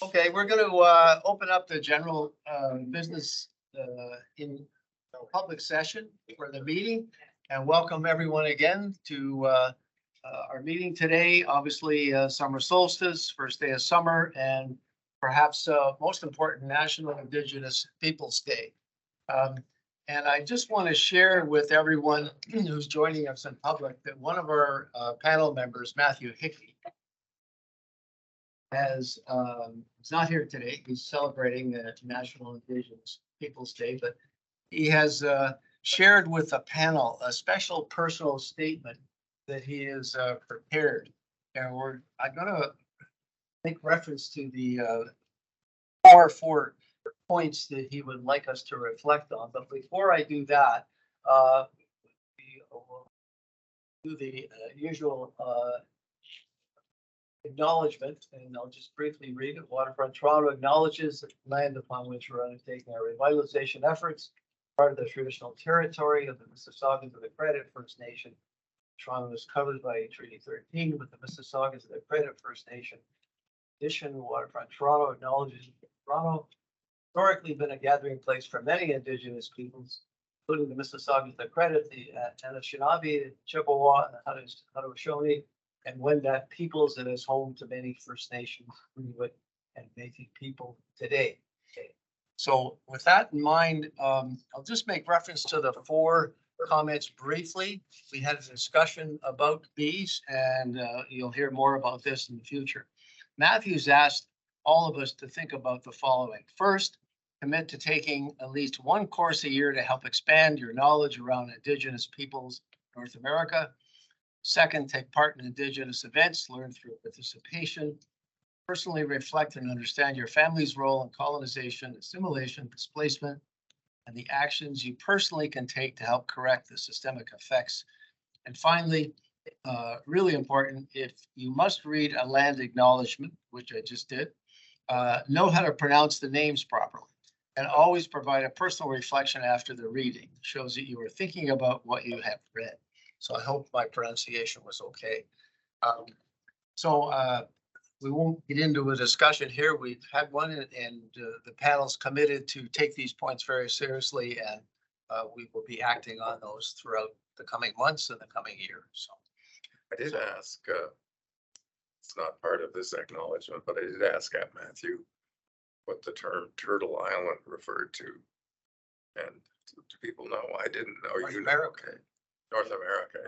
Okay, we're going to open up the general business in public session for the meeting and welcome everyone again to our meeting today. Obviously, summer solstice, first day of summer, and perhaps most important, National Indigenous Peoples Day. And I just want to share with everyone who's joining us in public that one of our panel members, Matthew Hickey, is not here today. He's celebrating the National Indigenous Peoples Day, but he has shared with the panel a special personal statement that he has prepared. And I'm going to make reference to the four points that he would like us to reflect on. But before I do that, we will do the usual acknowledgement, and I'll just briefly read it. Waterfront Toronto acknowledges the land upon which we're undertaking our revitalization efforts, part of the traditional territory of the Mississaugas of the Credit First Nation. Toronto is covered by Treaty 13 with the Mississaugas of the Credit First Nation. In addition, Waterfront Toronto acknowledges that Toronto historically been a gathering place for many Indigenous peoples, including the Mississaugas of the Credit, the Anishinaabe, the Chippewa, and the Haudenosaunee, and Wendat peoples, and is home to many First Nations, Inuit, and Métis people today. Okay. So with that in mind, I'll just make reference to the four comments briefly. We had a discussion about these, and you'll hear more about this in the future. Matthew's asked all of us to think about the following. First, commit to taking at least one course a year to help expand your knowledge around Indigenous peoples in North America. Second, take part in Indigenous events, learn through participation, personally reflect and understand your family's role in colonization, assimilation, displacement, and the actions you personally can take to help correct the systemic effects. And finally, really important, if you must read a land acknowledgement, which I just did, know how to pronounce the names properly, and always provide a personal reflection after the reading. It shows that you are thinking about what you have read. So I hope my pronunciation was okay. We won't get into a discussion here. We've had one, and the panel's committed to take these points very seriously, and we will be acting on those throughout the coming months and the coming year. So I did ask, it's not part of this acknowledgement, but I did ask Matthew what the term Turtle Island referred to. And do people know? I didn't know. North America. Okay. North America.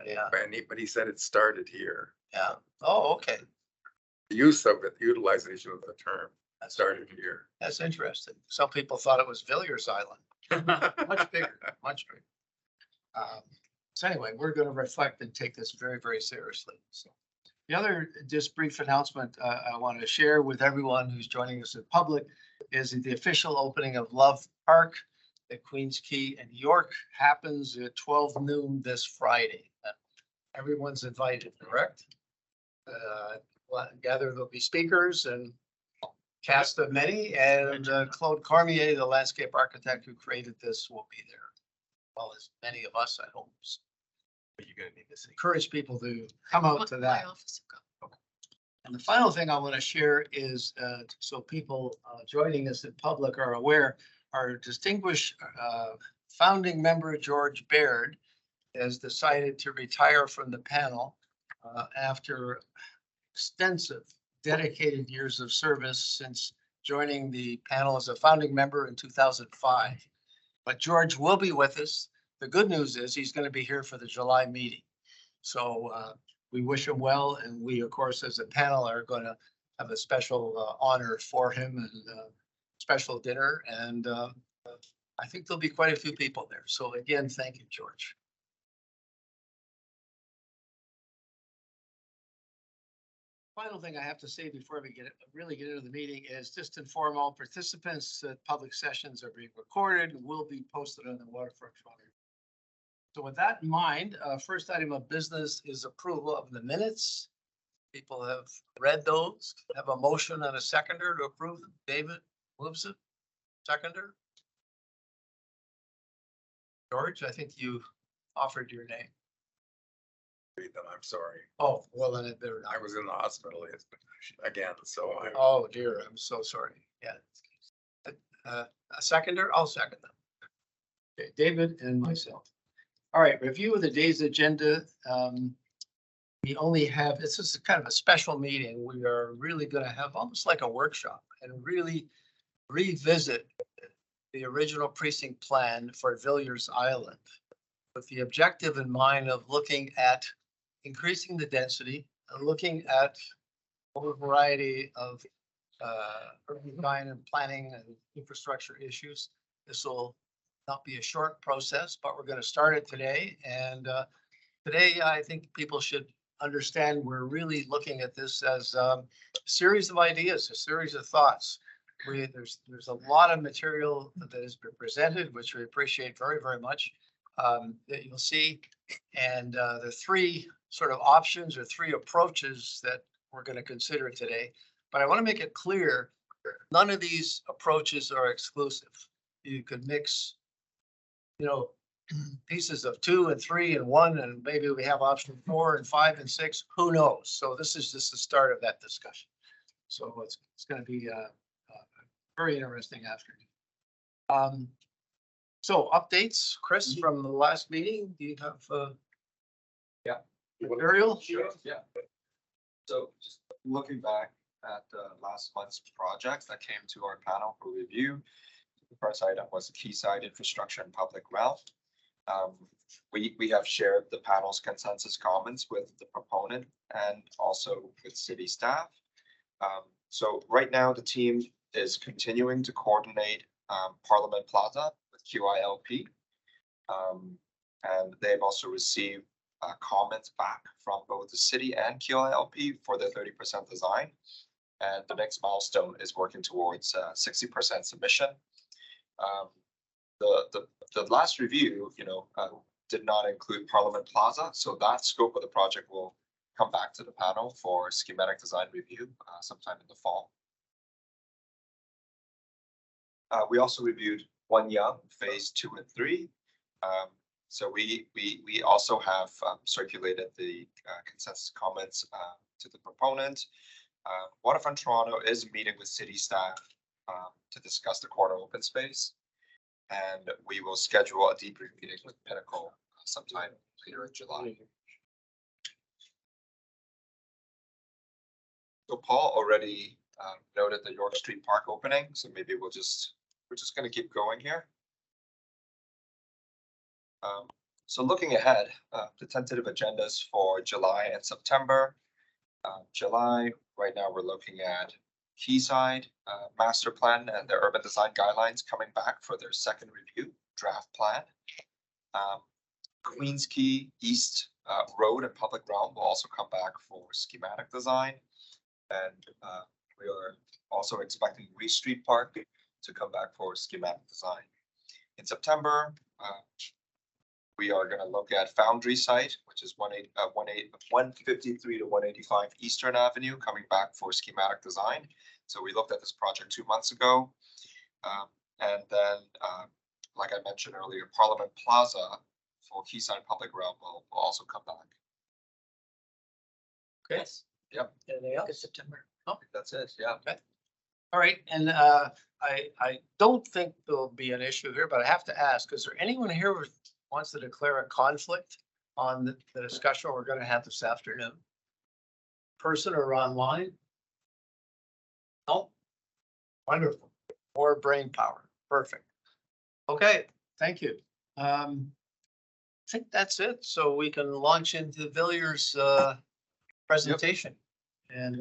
Yeah. But he said it started here. Yeah. Oh, okay. The use of it, the utilization of the term started here. That's interesting. Some people thought it was Villiers Island. Much bigger, much bigger. So anyway, we're going to reflect and take this very, very seriously. So the other just brief announcement I want to share with everyone who's joining us in public is the official opening of Love Park at Queens Quay in York happens at 12 noon this Friday. Everyone's invited, correct? Gather, there'll be speakers and cast of many, and Claude Cormier, the landscape architect who created this, will be there. Well, as many of us, I hope. But you're going to need to encourage people to come out to that. And the final thing I want to share is so people joining us in public are aware, our distinguished founding member, George Baird, has decided to retire from the panel after extensive, dedicated years of service since joining the panel as a founding member in 2005. But George will be with us. The good news is he's going to be here for the July meeting. So we wish him well. And we, of course, as a panel are going to have a special honor for him and special dinner. And I think there'll be quite a few people there. So again, thank you, George. Final thing I have to say before we really get into the meeting is just inform all participants that public sessions are being recorded and will be posted on the Waterfront Toronto. So with that in mind, first item of business is approval of the minutes. People have read those. Have a motion and a seconder to approve them. David moves it. Seconder. George, I think you offered your name. read them, I'm sorry. Oh, well, then they're I not. was in the hospital again, so I, Oh dear, I'm so sorry. Yeah. A seconder, I'll second them. Okay, David and myself. All right, review of the day's agenda. We only have, this is kind of a special meeting. We are really gonna have almost like a workshop and really revisit the original precinct plan for Villiers Island with the objective in mind of looking at increasing the density, looking at a whole variety of urban design and planning and infrastructure issues. This will not be a short process, but we're going to start it today. And today, I think people should understand we're really looking at this as a series of ideas, a series of thoughts. There's a lot of material that has been presented, which we appreciate very, very much, that you'll see. And the three sort of options or three approaches that we're going to consider today. But I want to make it clear, none of these approaches are exclusive. You could mix, pieces of 2 and 3 and 1, and maybe we have option 4 and 5 and 6. Who knows? So this is just the start of that discussion. So it's going to be a very interesting afternoon. So updates, Chris, from the last meeting. Do you have material? Sure, yeah. So just looking back at last month's projects that came to our panel for review. The first item was quayside infrastructure and public realm. We have shared the panel's consensus comments with the proponent and also with city staff. So right now the team is continuing to coordinate Parliament Plaza with QILP. And they've also received comments back from both the city and QILP for the 30% design. And the next milestone is working towards 60% submission. The last review, did not include Parliament Plaza, so that scope of the project will come back to the panel for schematic design review sometime in the fall. We also reviewed One Young phase 2 and 3. So we also have circulated the consensus comments to the proponent. Waterfront Toronto is meeting with city staff to discuss the corner open space. And we will schedule a debrief meeting with Pinnacle sometime later in July. So Paul already noted the York Street Park opening, so maybe we're just going to keep going here. So looking ahead, the tentative agendas for July and September. July, right now we're looking at Quayside master plan and the urban design guidelines coming back for their second review draft plan. Queens Quay East Road and public realm will also come back for schematic design. And we are also expecting Reese Street Park to come back for schematic design. In September, we are going to look at Foundry site, which is 153 to 185 Eastern Avenue, coming back for schematic design. So we looked at this project 2 months ago. And then, like I mentioned earlier, Parliament Plaza for Quayside Public Realm will also come back. Okay. Yep. Anything else? September. Oh, That's it. Yeah. okay. All right. And I don't think there'll be an issue here, but I have to ask, is there anyone here who wants to declare a conflict on the discussion we're going to have this afternoon? Person or online? No? Wonderful. More brain power. Perfect. Okay, thank you. I think that's it. So we can launch into Villiers' presentation. And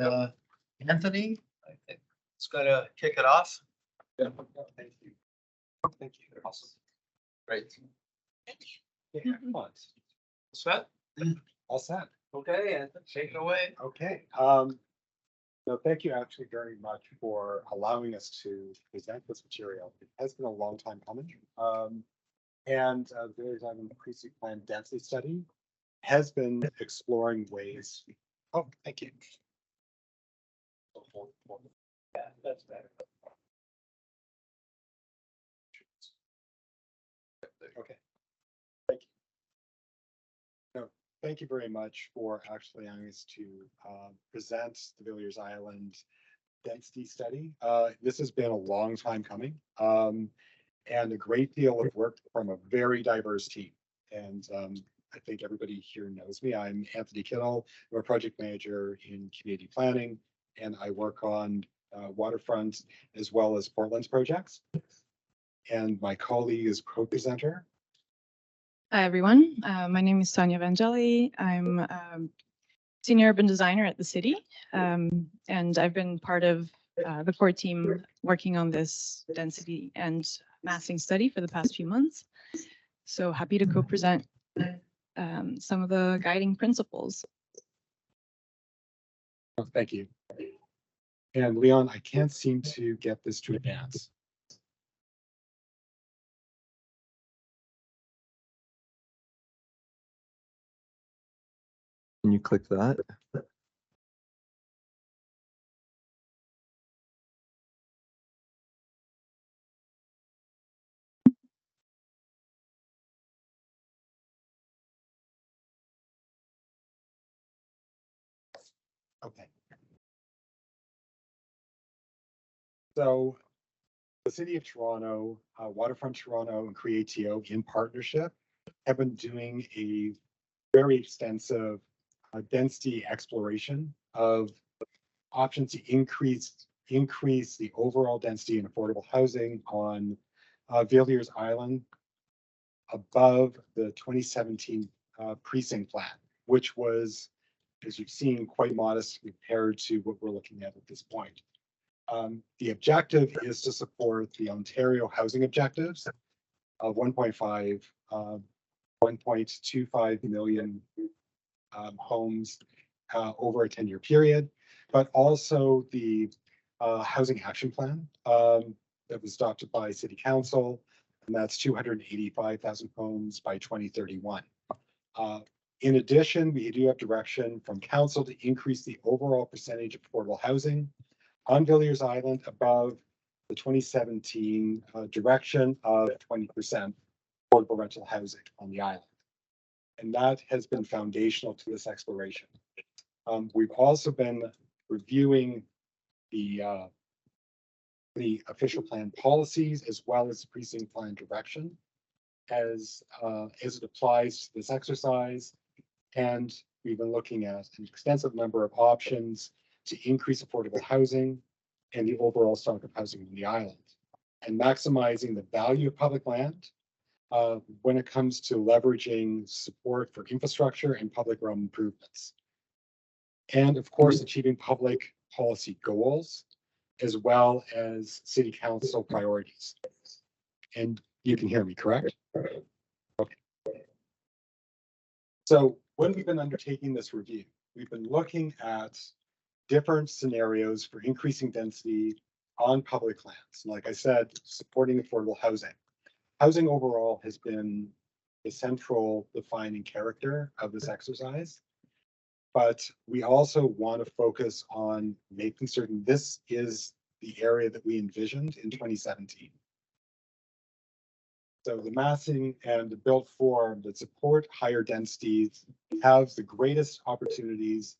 Anthony, I think it's going to kick it off. Yeah. Thank you. Thank you. Awesome. Great. Yeah, Set? all set. Okay, Anthony, take it away. Okay. No, thank you actually very much for allowing us to present this material. It has been a long time coming. And there's a precinct plan density study has been exploring ways. Oh, thank you. Yeah, that's better. Okay. Thank you. No, thank you very much for actually allowing us to present the Villiers Island density study. This has been a long time coming, and a great deal of work from a very diverse team. And I think everybody here knows me. I'm Anthony Kittle. I'm a project manager in community planning, and I work on Waterfront as well as Portland's projects. And my colleague is co-presenter. Hi, everyone. My name is Sonia Vangeli. I'm senior urban designer at the city, and I've been part of the core team working on this density and massing study for the past few months. So happy to co-present some of the guiding principles. Oh, thank you. And Leon, I can't seem to get this to advance. Can you click that? Okay. So the City of Toronto, Waterfront Toronto and CreateO in partnership have been doing a very extensive density exploration of options to increase the overall density and affordable housing on Villiers Island above the 2017 precinct plan, which was, as you've seen, quite modest compared to what we're looking at this point. The objective is to support the Ontario housing objectives of 1.25 million homes over a 10-year period, but also the housing action plan that was adopted by City Council, and that's 285,000 homes by 2031. In addition, we do have direction from Council to increase the overall percentage of affordable housing on Villiers Island above the 2017 direction of 20% affordable rental housing on the island. And that has been foundational to this exploration. We've also been reviewing the official plan policies as well as the precinct plan direction as it applies to this exercise. And we've been looking at an extensive number of options to increase affordable housing and the overall stock of housing on the island, and maximizing the value of public land when it comes to leveraging support for infrastructure and public realm improvements. And of course, achieving public policy goals as well as City Council priorities. And you can hear me, correct? Okay. So when we've been undertaking this review, we've been looking at different scenarios for increasing density on public lands. Like I said, supporting affordable housing. Housing overall has been a central defining character of this exercise, but we also want to focus on making certain this is the area that we envisioned in 2017. So the massing and the built form that support higher densities have the greatest opportunities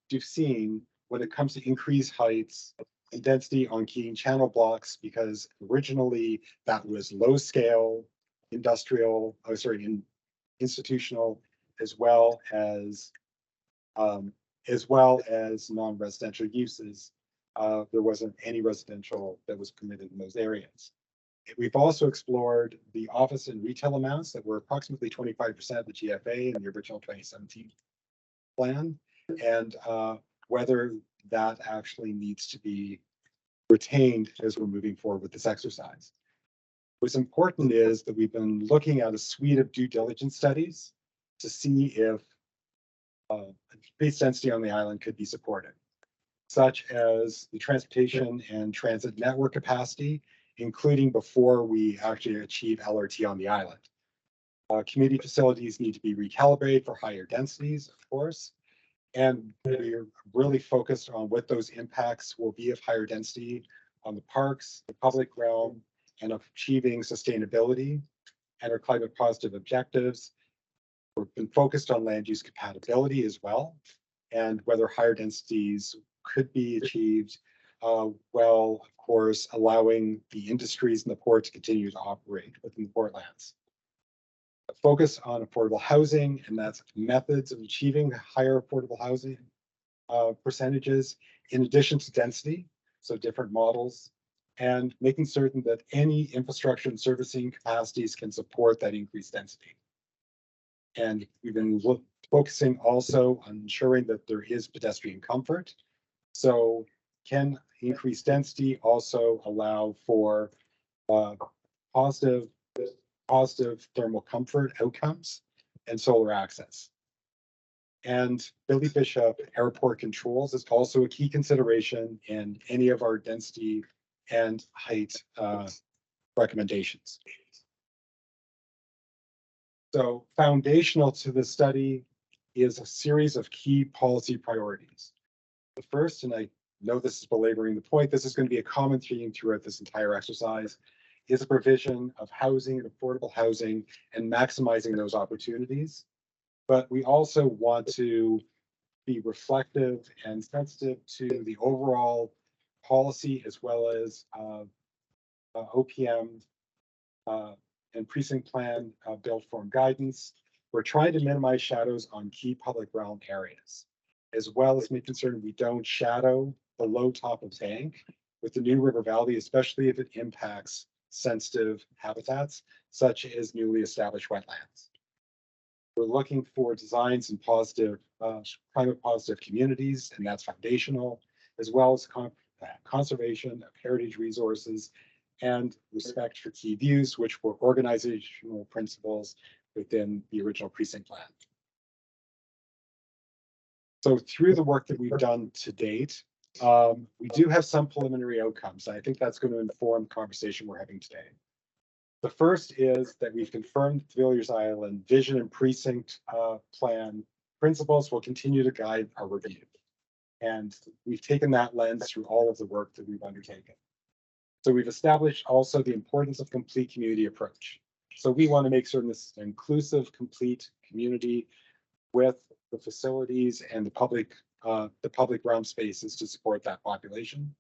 to seeing when it comes to increased heights and density on keying channel blocks, because originally that was low scale, industrial, institutional, as well as non-residential uses. There wasn't any residential that was permitted in those areas. We've also explored the office and retail amounts that were approximately 25% of the GFA in the original 2017 plan, and whether that actually needs to be retained as we're moving forward with this exercise. What's important is that we've been looking at a suite of due diligence studies to see if base density on the island could be supported, such as the transportation and transit network capacity, including before we actually achieve LRT on the island. Community facilities need to be recalibrated for higher densities, of course, and we're really focused on what those impacts will be of higher density on the parks, the public realm, and of achieving sustainability and our climate positive objectives We've been focused on land use compatibility as well, and whether higher densities could be achieved, while, of course, allowing the industries in the port to continue to operate within the port lands. A focus on affordable housing, and that's methods of achieving higher affordable housing percentages, in addition to density, so different models, and making certain that any infrastructure and servicing capacities can support that increased density. And we've been focusing also on ensuring that there is pedestrian comfort. So can increased density also allow for positive thermal comfort outcomes and solar access. And Billy Bishop Airport controls is also a key consideration in any of our density and height recommendations. So foundational to the study is a series of key policy priorities. The first, and I know this is belaboring the point, this is going to be a common theme throughout this entire exercise, is a provision of housing and affordable housing and maximizing those opportunities. But we also want to be reflective and sensitive to the overall policy as well as OPM and precinct plan build form guidance. We're trying to minimize shadows on key public realm areas, as well as making certain we don't shadow the low top of bank with the new river valley, especially if it impacts sensitive habitats, such as newly established wetlands. We're looking for designs in positive, climate positive communities, and that's foundational, as well as conservation of heritage resources and respect for key views, which were organizational principles within the original precinct plan. So through the work that we've done to date, we do have some preliminary outcomes. I think that's going to inform the conversation we're having today. The first is that we've confirmed the Villiers Island vision and precinct plan principles will continue to guide our review. And we've taken that lens through all of the work that we've undertaken. So we've established also the importance of complete community approach. So we want to make certain this is an inclusive, complete community with the facilities and the public realm spaces to support that population.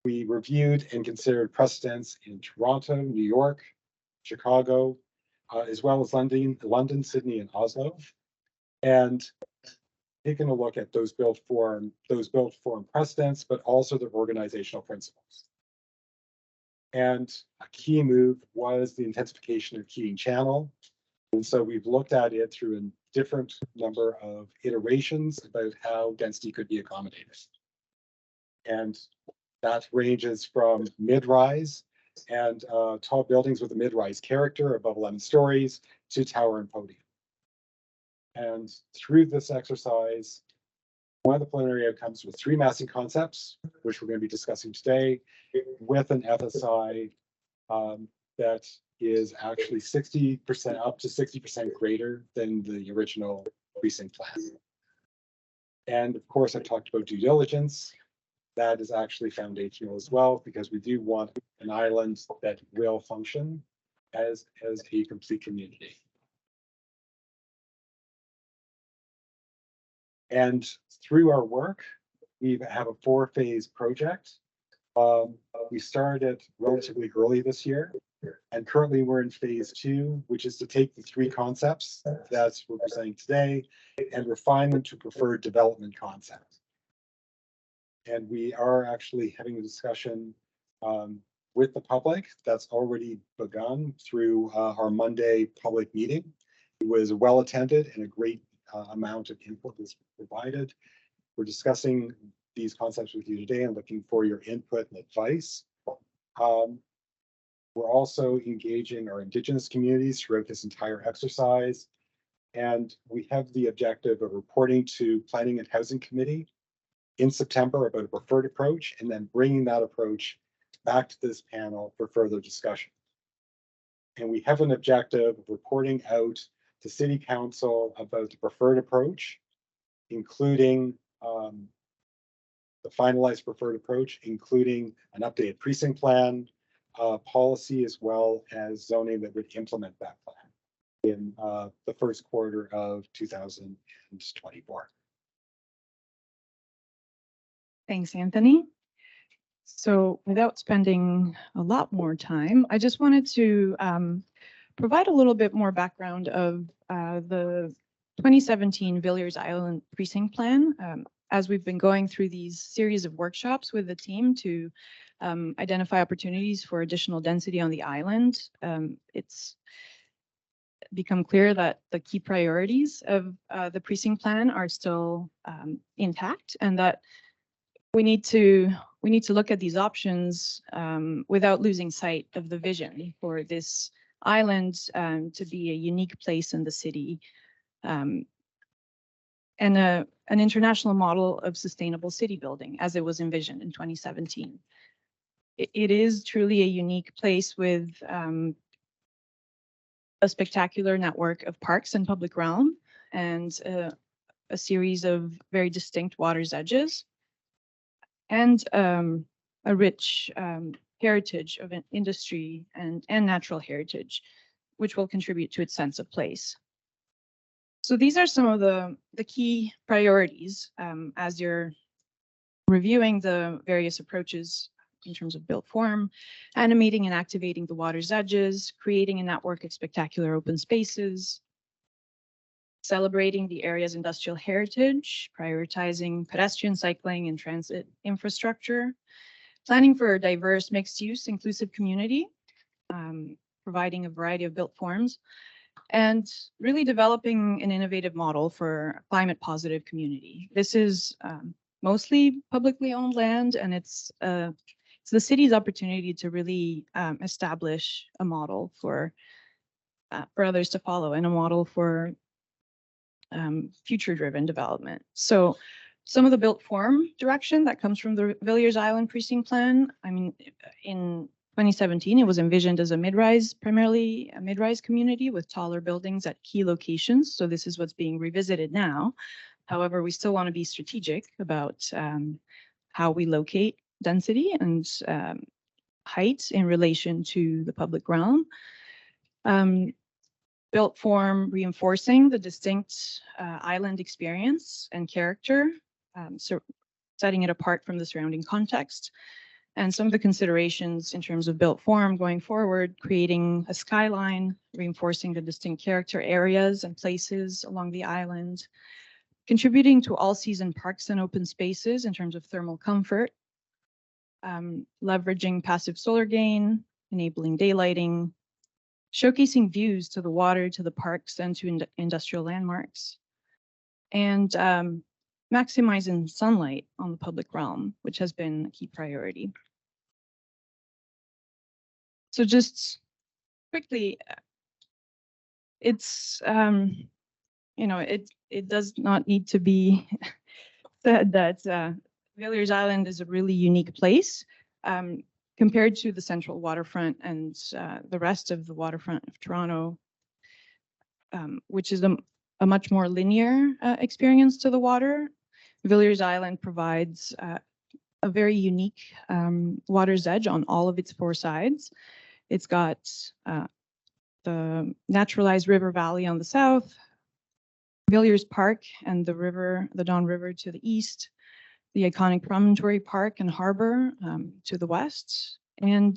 We reviewed and considered precedents in Toronto, New York, Chicago, as well as London, Sydney, and Oslo, and taking a look at those built form precedents, but also their organizational principles. And a key move was the intensification of Keating Channel. And so we've looked at it through a different number of iterations about how density could be accommodated. And that ranges from mid-rise and tall buildings with a mid-rise character above 11 stories to tower and podium. And through this exercise, one of the preliminary outcomes was 3 massing concepts, which we're going to be discussing today, with an FSI that is actually 60% up to 60% greater than the original precinct plan. And of course, I talked about due diligence. That is actually foundational as well, because we do want an island that will function as a complete community. And through our work, we have a 4-phase project. We started relatively early this year, and currently we're in phase 2, which is to take the 3 concepts that we're presenting today and refine them to preferred development concepts. And we are actually having a discussion with the public that's already begun through our Monday public meeting. It was well attended and a great amount of input was provided. We're discussing these concepts with you today and looking for your input and advice. We're also engaging our Indigenous communities throughout this entire exercise. And we have the objective of reporting to Planning and Housing Committee in September about a preferred approach, and then bringing that approach back to this panel for further discussion. And we have an objective of reporting out to City Council about the preferred approach, including the finalized preferred approach, including an updated precinct plan, policy, as well as zoning that would implement that plan. in the first quarter of 2024. Thanks, Anthony. So without spending a lot more time, I just wanted to provide a little bit more background of the 2017 Villiers Island Precinct Plan. As we've been going through these series of workshops with the team to identify opportunities for additional density on the island, it's become clear that the key priorities of the precinct plan are still intact, and that we need to look at these options without losing sight of the vision for this island to be a unique place in the city, and an international model of sustainable city building as it was envisioned in 2017. It is truly a unique place with a spectacular network of parks and public realm, and a series of very distinct water's edges, and a rich heritage of an industry and natural heritage, which will contribute to its sense of place. So these are some of the key priorities as you're reviewing the various approaches in terms of built form, animating and activating the water's edges, creating a network of spectacular open spaces, celebrating the area's industrial heritage, prioritizing pedestrian cycling and transit infrastructure, planning for a diverse mixed-use inclusive community, providing a variety of built forms, and really developing an innovative model for a climate positive community. This is mostly publicly owned land, and it's the city's opportunity to really establish a model for others to follow, and a model for future-driven development. So some of the built form direction that comes from the Villiers Island Precinct Plan, I mean, in 2017, it was envisioned as primarily a mid-rise community with taller buildings at key locations. So this is what's being revisited now. However, we still want to be strategic about how we locate density and height in relation to the public realm. Built form reinforcing the distinct island experience and character, so setting it apart from the surrounding context. And some of the considerations in terms of built form going forward, creating a skyline, reinforcing the distinct character areas and places along the island, contributing to all-season parks and open spaces in terms of thermal comfort, leveraging passive solar gain, enabling daylighting, showcasing views to the water, to the parks, and to industrial landmarks, and maximizing sunlight on the public realm, which has been a key priority. So just quickly, it's, it does not need to be said that Villiers Island is a really unique place compared to the central waterfront and the rest of the waterfront of Toronto, which is a much more linear experience to the water. Villiers Island provides a very unique water's edge on all of its four sides. It's got the naturalized river valley on the south, Villiers Park and the river, the Don River to the east, the iconic Promontory Park and Harbor to the west, and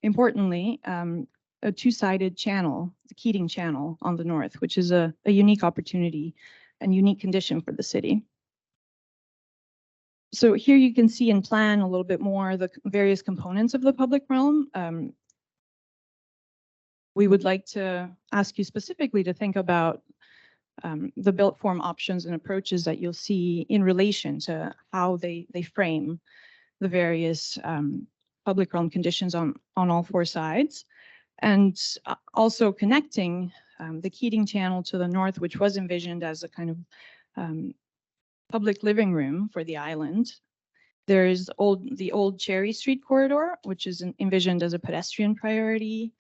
importantly, a two-sided channel, the Keating Channel on the north, which is a unique opportunity and unique condition for the city. So here you can see and plan a little bit more the various components of the public realm. We would like to ask you specifically to think about the built form options and approaches that you'll see in relation to how they frame the various public realm conditions on all four sides, and also connecting the Keating Channel to the north, which was envisioned as a kind of public living room for the island. There's the old Cherry Street corridor, which is envisioned as a pedestrian priority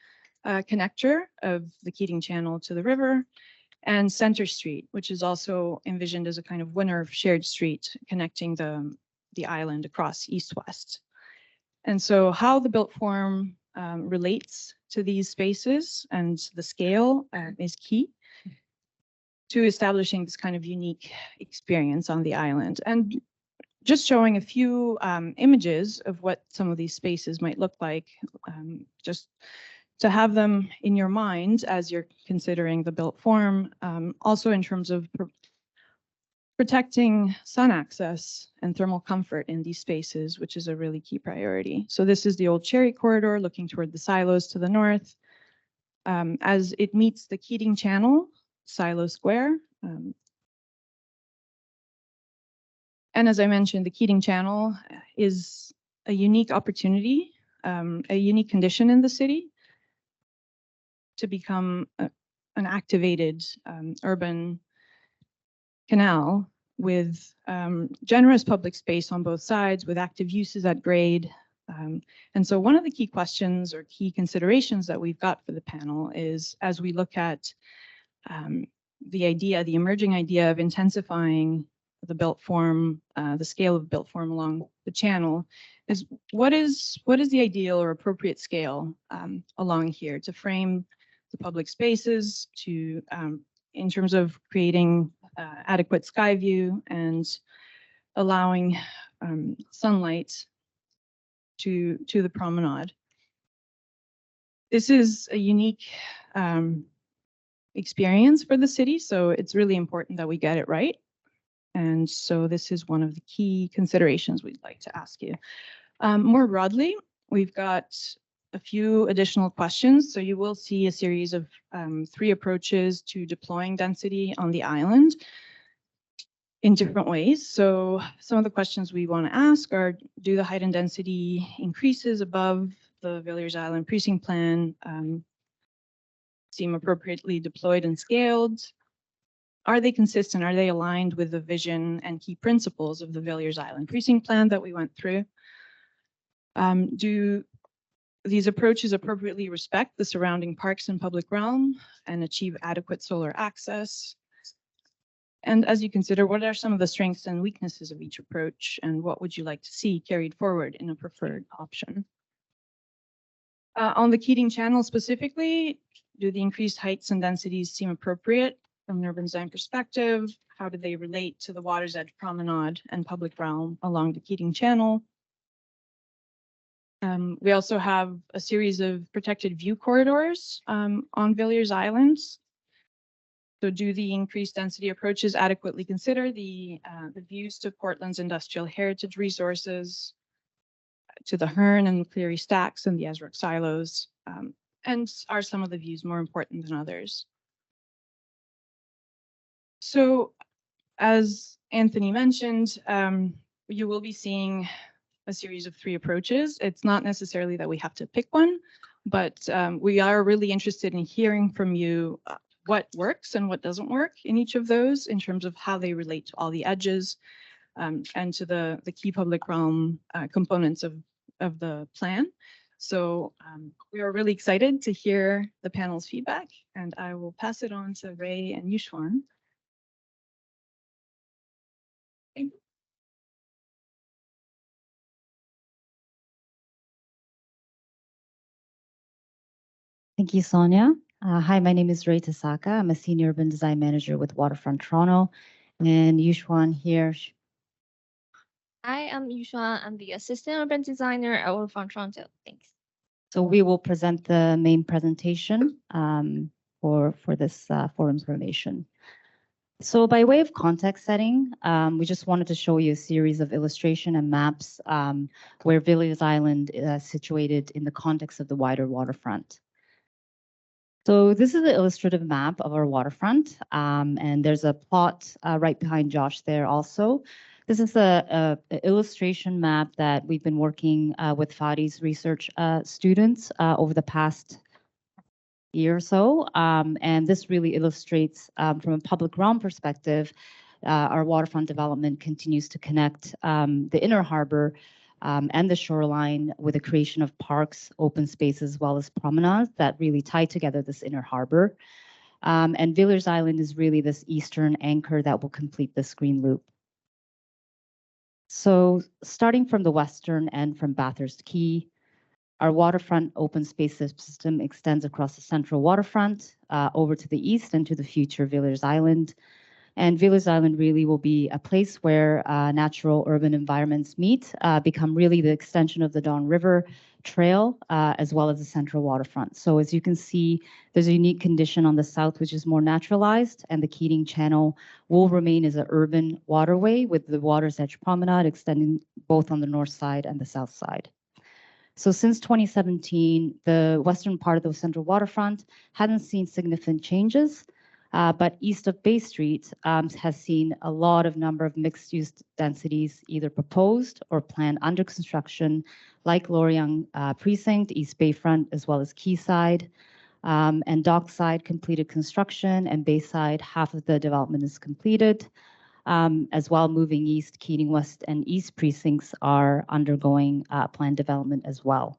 connector of the Keating Channel to the river, and Center Street, which is also envisioned as a kind of winner shared street connecting the island across east-west. And so how the built form relates to these spaces, and the scale is key to establishing this kind of unique experience on the island. And just showing a few images of what some of these spaces might look like, just to have them in your mind as you're considering the built form, also in terms of protecting sun access and thermal comfort in these spaces, which is a really key priority. So this is the old Cherry Corridor looking toward the silos to the north. As it meets the Keating Channel, Silo Square. And as I mentioned, the Keating Channel is a unique opportunity, a unique condition in the city to become an activated urban canal with generous public space on both sides, with active uses at grade. And so one of the key questions or key considerations that we've got for the panel is, as we look at the emerging idea of intensifying the built form, the scale of built form along the channel, is what is the ideal or appropriate scale along here to frame the public spaces, to in terms of creating adequate sky view and allowing sunlight to the promenade. This is a unique experience for the city, so it's really important that we get it right. And so this is one of the key considerations we'd like to ask you. More broadly, we've got a few additional questions. So you will see a series of 3 approaches to deploying density on the island in different ways. So some of the questions we want to ask are, do the height and density increases above the Villiers Island precinct plan seem appropriately deployed and scaled? Are they consistent? Are they aligned with the vision and key principles of the Villiers Island precinct plan that we went through? Do these approaches appropriately respect the surrounding parks and public realm and achieve adequate solar access? And as you consider, what are some of the strengths and weaknesses of each approach, and what would you like to see carried forward in a preferred option? On the Keating Channel specifically, do the increased heights and densities seem appropriate from an urban design perspective? How do they relate to the water's edge promenade and public realm along the Keating Channel? We also have a series of protected view corridors on Villiers Island. So do the increased density approaches adequately consider the views to Portland's industrial heritage resources, to the Hearn and Cleary stacks and the Ezrock silos? And are some of the views more important than others? So as Anthony mentioned, you will be seeing a series of 3 approaches. It's not necessarily that we have to pick one, but we are really interested in hearing from you what works and what doesn't work in each of those in terms of how they relate to all the edges and to the key public realm components of the plan. So we are really excited to hear the panel's feedback, and I will pass it on to Ray and Yushwan. Thank you, Sonia. Hi, my name is Ray Tasaka. I'm a senior urban design manager with Waterfront Toronto, and Yushwan here. Hi, I'm Yushua. I'm the assistant urban designer at Waterfront Toronto. Thanks. So we will present the main presentation for this for information. So by way of context setting, we just wanted to show you a series of illustration and maps where Villiers Island is situated in the context of the wider waterfront. So this is an illustrative map of our waterfront, and there's a plot right behind Josh there also. This is a illustration map that we've been working with Fadi's research students over the past year or so, and this really illustrates from a public realm perspective, our waterfront development continues to connect the inner harbor and the shoreline with the creation of parks, open spaces, as well as promenades that really tie together this inner harbor. And Villiers Island is really this eastern anchor that will complete this green loop. So starting from the western end from Bathurst Quay, Our waterfront open space system extends across the central waterfront, over to the east and to the future Villiers Island. And Villiers Island really will be a place where natural urban environments meet, become really the extension of the Don River Trail, as well as the central waterfront. So as you can see, there's a unique condition on the south, which is more naturalized, and the Keating Channel will remain as an urban waterway with the Water's Edge Promenade extending both on the north side and the south side. So since 2017, the western part of the central waterfront hadn't seen significant changes, but east of Bay Street has seen a lot of number of mixed-use densities either proposed or planned under construction, like Loreang Precinct, East Bayfront, as well as Quayside, and Dockside completed construction, and Bayside, half of the development is completed. As well, moving east, Keating West and East precincts are undergoing planned development as well.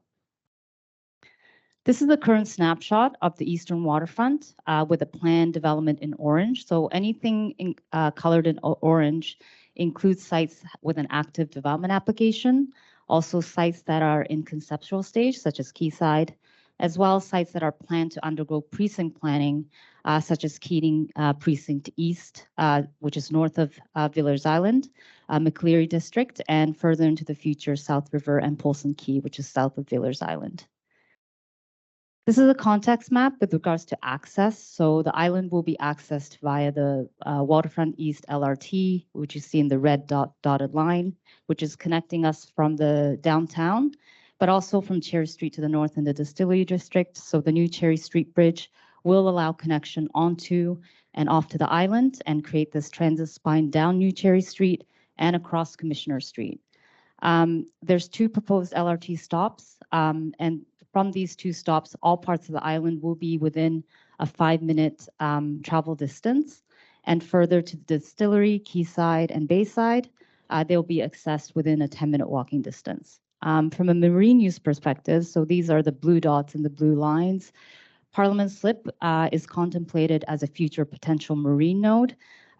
This is the current snapshot of the eastern waterfront with a planned development in orange. So anything colored in orange includes sites with an active development application, also sites that are in conceptual stage, such as Quayside, as well as sites that are planned to undergo precinct planning, such as Keating Precinct East, which is north of Villiers Island, McCleary District, and further into the future, South River and Polson Key, which is south of Villiers Island. This is a context map with regards to access. So the island will be accessed via the Waterfront East LRT, which you see in the red dotted line, which is connecting us from the downtown, but also from Cherry Street to the north in the Distillery District. So the new Cherry Street Bridge will allow connection onto and off to the island and create this transit spine down New Cherry Street and across Commissioner Street. There's 2 proposed LRT stops, and from these 2 stops, all parts of the island will be within a 5-minute travel distance. And further to the Distillery, Quayside, and Bayside, they'll be accessed within a 10-minute walking distance. From a marine use perspective, so these are the blue dots and the blue lines, Parliament Slip is contemplated as a future potential marine node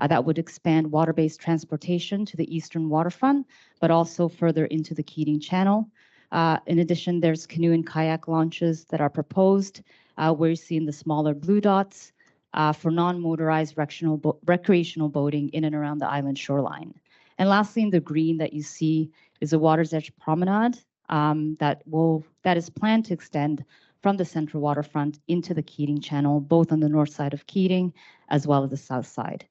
that would expand water-based transportation to the eastern waterfront, but also further into the Keating Channel. In addition, there's canoe and kayak launches that are proposed, where you see in the smaller blue dots for non-motorized recreational boating in and around the island shoreline. And lastly, in the green that you see is a Water's Edge Promenade that is planned to extend from the central waterfront into the Keating Channel, both on the north side of Keating as well as the south side.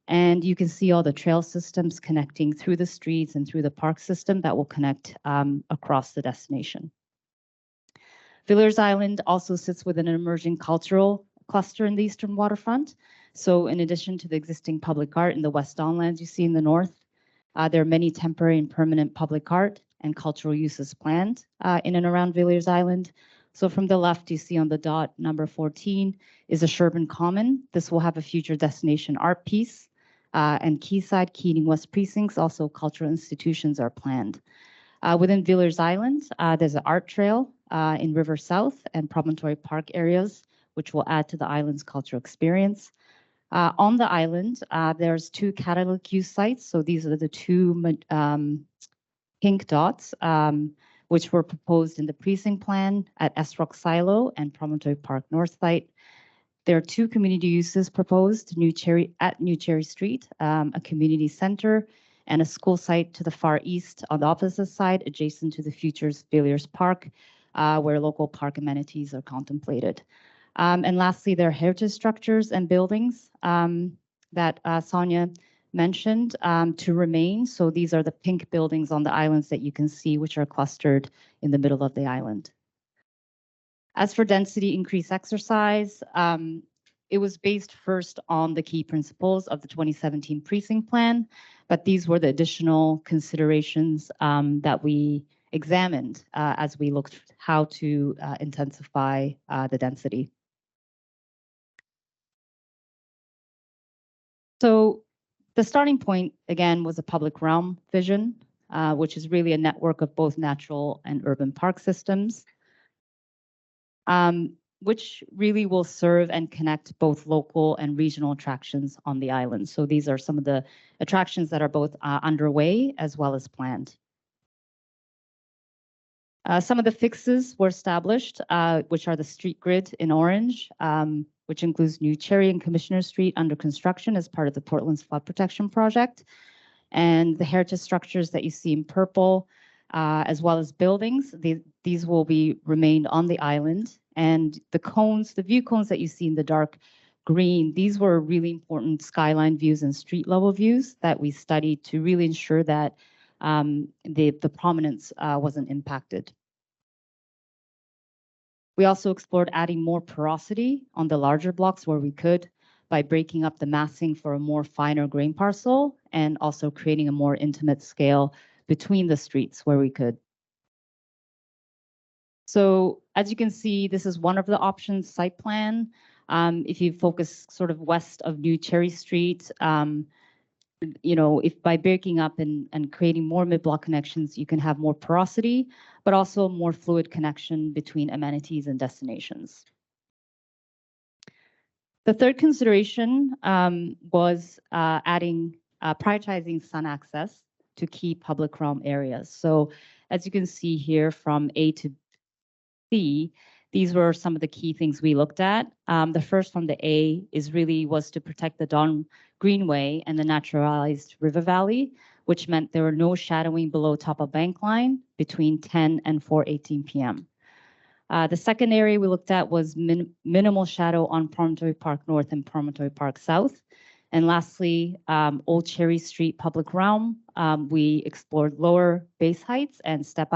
And you can see all the trail systems connecting through the streets and through the park system that will connect across the destination. Villiers Island also sits within an emerging cultural cluster in the eastern waterfront. So in addition to the existing public art in the West Don lands you see in the north, there are many temporary and permanent public art and cultural uses planned in and around Villiers Island. So from the left, you see on the dot number 14 is a Sherburne Common. This will have a future destination art piece. And Quayside, Keating West precincts, also cultural institutions are planned. Within Villiers Island, there's an art trail in River South and Promontory Park areas, which will add to the island's cultural experience. On the island, there's 2 catalog use sites. So these are the 2 pink dots, which were proposed in the precinct plan at Esrock Silo and Promontory Park North site. There are 2 community uses proposed, New Cherry Street, a community center, and a school site to the far east on the opposite side, adjacent to the future's Villiers Park, where local park amenities are contemplated. And lastly, there are heritage structures and buildings that Sonia mentioned to remain. So these are the pink buildings on the islands that you can see, which are clustered in the middle of the island. As for density increase exercise, it was based first on the key principles of the 2017 precinct plan, but these were the additional considerations that we examined as we looked how to intensify the density. So the starting point, again, was a public realm vision, which is really a network of both natural and urban park systems, which really will serve and connect both local and regional attractions on the island. So these are some of the attractions that are both underway as well as planned. Some of the fixes were established, which are the street grid in orange, which includes New Cherry and Commissioner Street under construction as part of the Portland's flood protection project. And the heritage structures that you see in purple, as well as buildings, these will be remained on the island. And the cones, the view cones that you see in the dark green, these were really important skyline views and street level views that we studied to really ensure that the prominence wasn't impacted. We also explored adding more porosity on the larger blocks where we could by breaking up the massing for a more finer grain parcel and also creating a more intimate scale between the streets where we could. So as you can see, this is one of the options site plan. If you focus sort of west of New Cherry Street, you know, if by breaking up and creating more mid-block connections, you can have more porosity, but also more fluid connection between amenities and destinations. The third consideration was prioritizing sun access to key public realm areas. So as you can see here from A to C, these were some of the key things we looked at. The first from the A was to protect the Don Greenway and the naturalized river valley, which meant there were no shadowing below top of bank line between 10 and 4:18 p.m. The second area we looked at was minimal shadow on Promontory Park North and Promontory Park South. And lastly, Old Cherry Street public realm. We explored lower base heights and step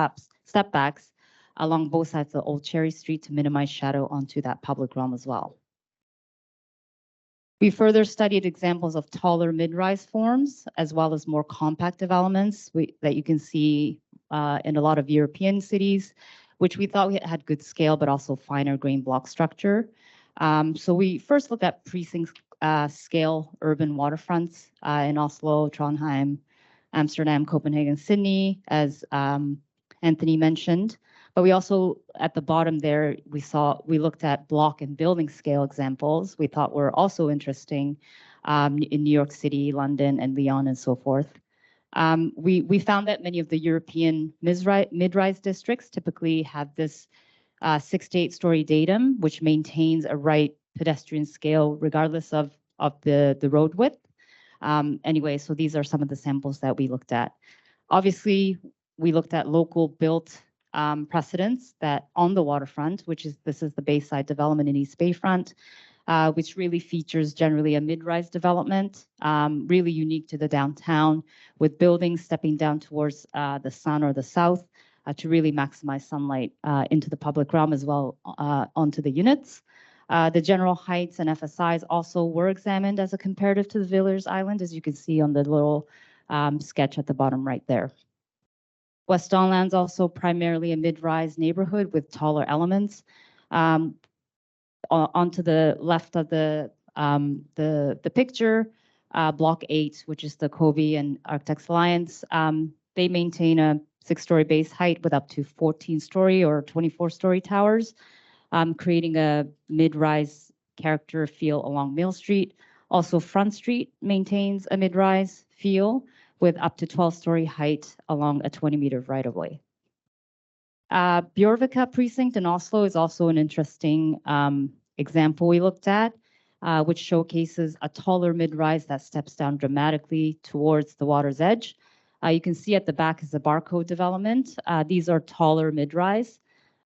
backs along both sides of Old Cherry Street to minimize shadow onto that public realm as well. We further studied examples of taller mid-rise forms, as well as more compact developments that you can see in a lot of European cities, which we thought had good scale, but also finer grain block structure. So we first looked at precinct scale urban waterfronts in Oslo, Trondheim, Amsterdam, Copenhagen, Sydney, as Anthony mentioned. But we also, at the bottom there, we looked at block and building scale examples we thought were also interesting in New York City, London, and Lyon, and so forth. We found that many of the European mid-rise districts typically have this 6 to 8 story datum, which maintains a right pedestrian scale regardless of the road width. Anyway, so these are some of the samples that we looked at. Obviously, we looked at local built precedents that on the waterfront, this is the Bayside development in East Bayfront, which really features generally a mid-rise development, really unique to the downtown, with buildings stepping down towards the sun or the south to really maximize sunlight into the public realm as well onto the units. The general heights and FSIs also were examined as a comparative to the Villiers Island, as you can see on the little sketch at the bottom right there. West Don Land's also primarily a mid-rise neighborhood with taller elements. Onto the left of the picture, Block 8, which is the Covey and Architects Alliance, they maintain a 6-story base height with up to 14-story or 24-story towers, creating a mid-rise character feel along Mill Street. Also, Front Street maintains a mid-rise feel with up to 12-story height along a 20-meter right-of-way. Bjørvika precinct in Oslo is also an interesting example we looked at, which showcases a taller mid-rise that steps down dramatically towards the water's edge. You can see at the back is the Barcode development. These are taller mid-rise.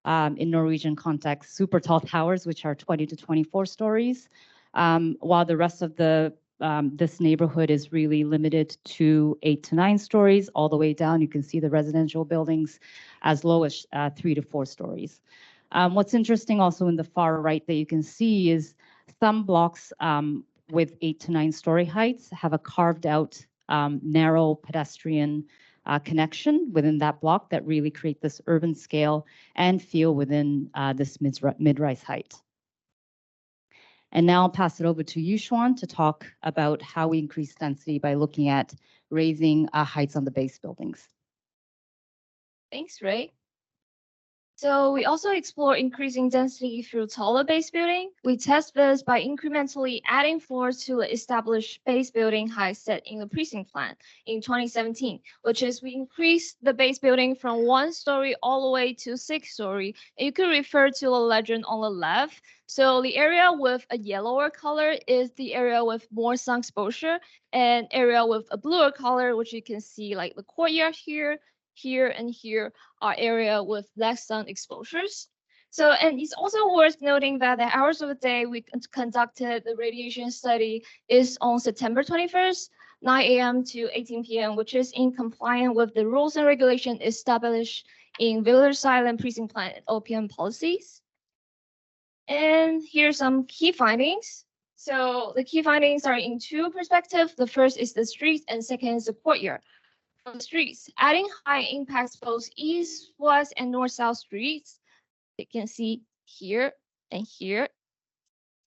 In Norwegian context, super tall towers, which are 20 to 24 stories, while the rest of this neighborhood is really limited to 8 to 9 stories. All the way down, you can see the residential buildings as low as 3 to 4 stories. What's interesting also in the far right that you can see is some blocks with 8 to 9 story heights have a carved out narrow pedestrian connection within that block that really create this urban scale and feel within this mid-rise height. And now I'll pass it over to Yuxuan to talk about how we increase density by looking at raising heights on the base buildings. Thanks, Ray. So we also explore increasing density through taller base building. We test this by incrementally adding floors to the established base building height set in the precinct plan in 2017, which is we increased the base building from 1 story all the way to 6 story. And you could refer to the legend on the left. So the area with a yellower color is the area with more sun exposure, and area with a bluer color, which you can see like the courtyard here, and here are area with less sun exposures. So, and it's also worth noting that the hours of the day we conducted the radiation study is on September 21st, 9 a.m. to 18 p.m., which is in compliance with the rules and regulations established in Villiers Island Precinct Plan and OPM policies. And here's some key findings. So the key findings are in 2 perspectives. The first is the streets and second is the courtyard. For the streets, adding high impacts both east, west, and north-south streets. You can see here and here.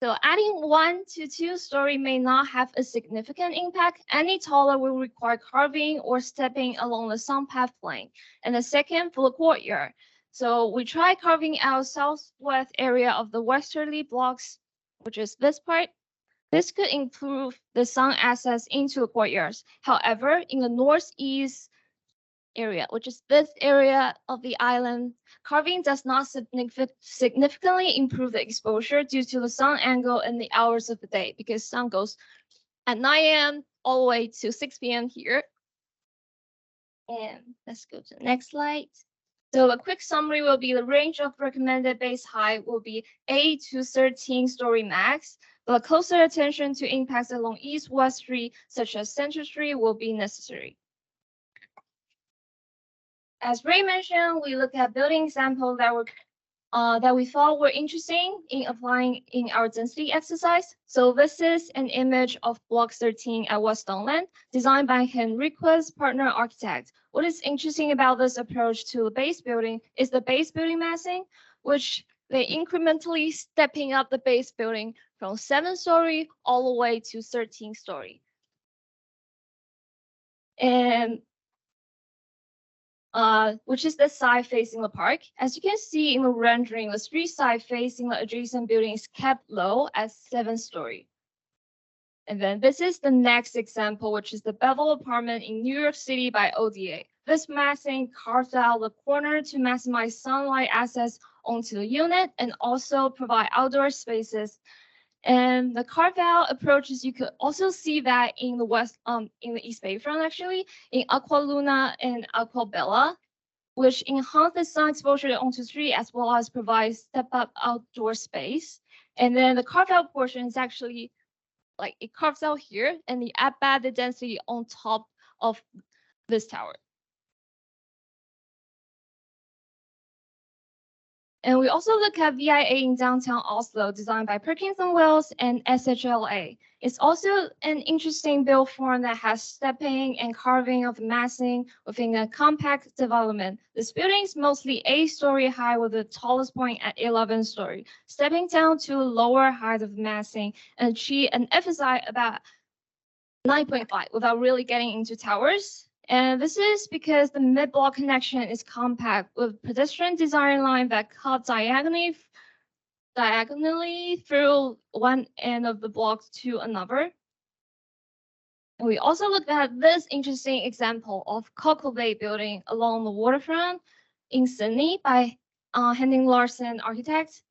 So adding 1 to 2 story may not have a significant impact. Any taller will require carving or stepping along the sun path plane. And the second for the courtyard. So we try carving out southwest area of the westerly blocks, which is this part. This could improve the sun access into the courtyards. However, in the northeast area, which is this area of the island, carving does not significantly improve the exposure due to the sun angle and the hours of the day, because sun goes at 9 a.m. all the way to 6 p.m. here. And let's go to the next slide. So a quick summary will be the range of recommended base height will be 8 to 13 story max. But closer attention to impacts along east-west street, such as Central Street, will be necessary. As Ray mentioned, we look at building examples that we thought were interesting in applying in our density exercise. So this is an image of Block 13 at West Donlan, designed by Henriquez Partner Architect. What is interesting about this approach to the base building is the base building massing, which they incrementally stepping up the base building from 7-story all the way to 13-story. And which is the side facing the park. As you can see in the rendering, the street side facing the adjacent building is kept low at 7-story. And then this is the next example, which is the Bevel apartment in New York City by ODA. This massing carves out the corner to maximize sunlight access onto the unit and also provide outdoor spaces. And the carve out approaches, you could also see that in the East Bayfront, actually, in Aqua Luna and Aqua Bella, which enhance the sun exposure onto the street as well as provide step up outdoor space. And then the carve out portion is actually like it carves out here and the add the density on top of this tower. And we also look at VIA in downtown Oslo, designed by Perkins & Wells and SHLA. It's also an interesting build form that has stepping and carving of massing within a compact development. This building is mostly 8-story high with the tallest point at 11-story, stepping down to lower height of massing and achieve an FSI about 9.5 without really getting into towers. And this is because the mid-block connection is compact with pedestrian design line that cut diagonally through one end of the block to another. And we also looked at this interesting example of Cockle Bay building along the waterfront in Sydney by Henning Larsen Architects.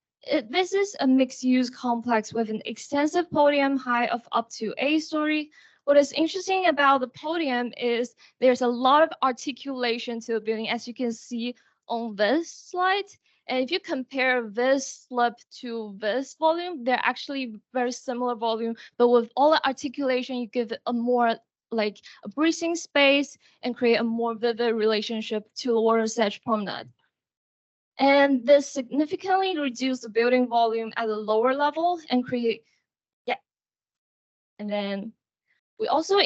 This is a mixed-use complex with an extensive podium height of up to 8-story. What is interesting about the podium is there's a lot of articulation to the building, as you can see on this slide. And if you compare this slip to this volume, they're actually very similar volume, but with all the articulation, you give it a more like a breathing space and create a more vivid relationship to the water's edge promenade. And this significantly reduced the building volume at a lower level and create, and then we also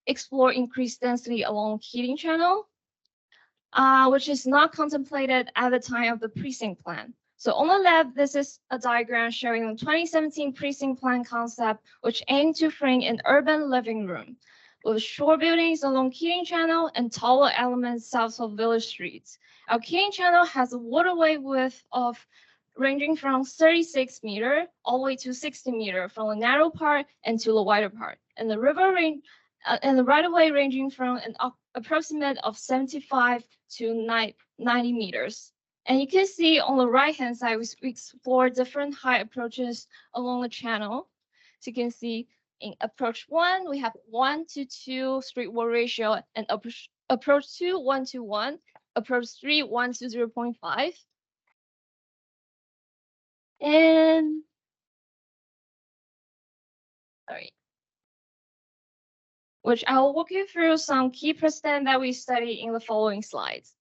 explore increased density along heating channel, which is not contemplated at the time of the precinct plan. So on the left, this is a diagram showing the 2017 precinct plan concept, which aimed to frame an urban living room. with short buildings along Keating Channel and taller elements south of Village Street. Our Keating Channel has a waterway width of ranging from 36 meter all the way to 60 meter from the narrow part and to the wider part, and the river range and the right of way ranging from an approximate of 75 to 90 meters. And you can see on the right hand side, we explore different height approaches along the channel. So you can see in approach 1, we have 1:2 street wall ratio, and approach 2, 1:1, approach 3, 1:0.5. And sorry, which I will walk you through some key precedent that we study in the following slides.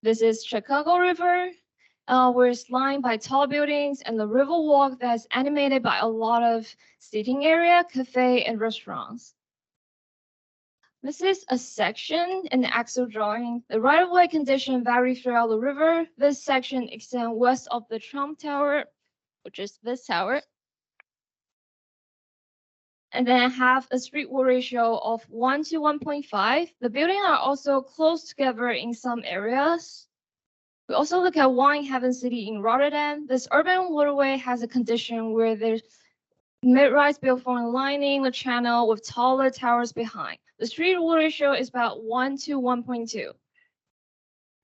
This is Chicago River, where it's lined by tall buildings, and the river walk that's animated by a lot of seating area, cafe, and restaurants. This is a section in the axial drawing. The right-of-way condition vary throughout the river. This section extends west of the Trump Tower, which is this tower, and then have a street wall ratio of 1 to 1.5. The buildings are also close together in some areas. We also look at Wine Haven City in Rotterdam. This urban waterway has a condition where there's mid-rise building lining the channel with taller towers behind. The street wall ratio is about 1 to 1.2.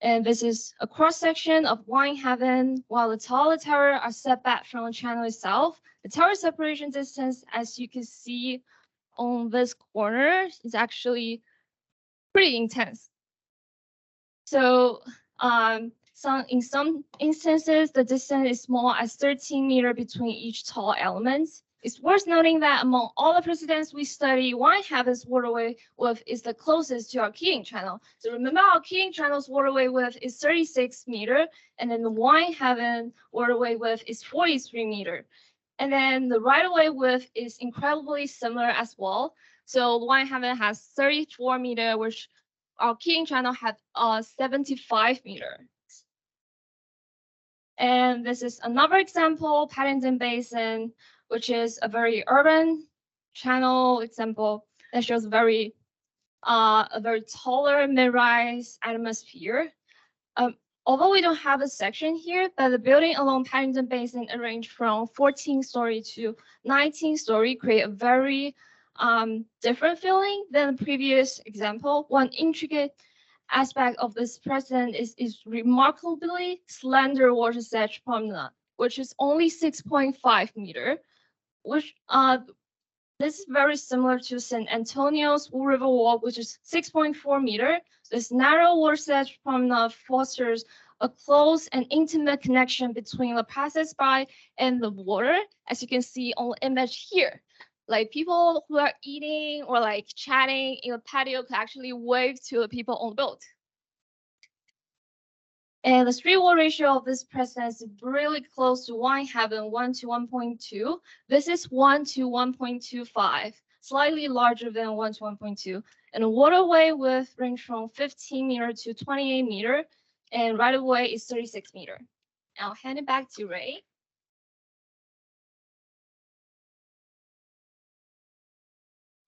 And this is a cross-section of Wine Haven, while the taller towers are set back from the channel itself. The tower separation distance, as you can see on this corner, is actually pretty intense. So in some instances, the distance is small as 13 meters between each tall element. It's worth noting that among all the precedents we study, Wine Haven's waterway width is the closest to our Keating Channel. So remember, our Keating Channel's waterway width is 36 meters, and then the Wine Haven waterway width is 43 meters. And then the right-of-way width is incredibly similar as well. So Wine Haven has 34 meters, which our Keating Channel had 75 meters. And this is another example, Paddington Basin, which is a very urban channel example that shows a very taller mid-rise atmosphere. Although we don't have a section here, but the building along Paddington Basin arranged from 14-story to 19-story create a very different feeling than the previous example. One intricate aspect of this precedent is remarkably slender water sedge promenade, which is only 6.5 meters, which this is very similar to San Antonio's Wood River Walk, which is 6.4 meters. This narrow water sedge promenade fosters a close and intimate connection between the passersby and the water, as you can see on the image here. Like people who are eating or like chatting in a patio could actually wave to the people on the boat. And the street wall ratio of this precedent is really close to Wine Haven, 1 to 1.2. This is 1 to 1.25, slightly larger than 1 to 1.2. And the waterway width range from 15 meters to 28 meters, and right of way is 36 meters. I'll hand it back to Ray.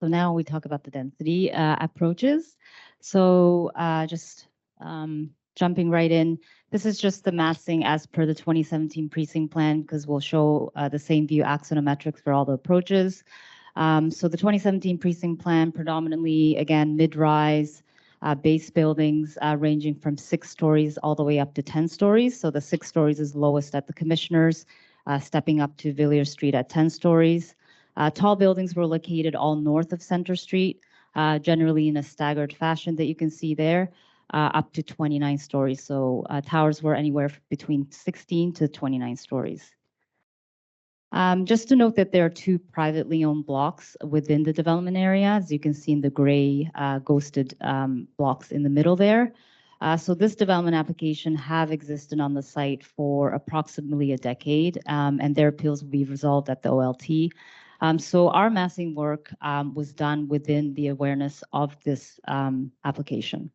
So now we talk about the density approaches. So just jumping right in, this is just the massing as per the 2017 precinct plan, because we'll show the same view axonometrics for all the approaches. So the 2017 precinct plan predominantly, again, mid-rise base buildings ranging from 6 stories all the way up to 10 stories. So the 6 stories is lowest at the commissioners, stepping up to Villiers Street at 10 stories. Tall buildings were located all north of Center Street, generally in a staggered fashion that you can see there, up to 29 stories. So towers were anywhere between 16 to 29 stories. Just to note that there are 2 privately owned blocks within the development area, as you can see in the gray ghosted blocks in the middle there. So this development application have existed on the site for approximately a decade, and their appeals will be resolved at the OLT. So our massing work was done within the awareness of this application.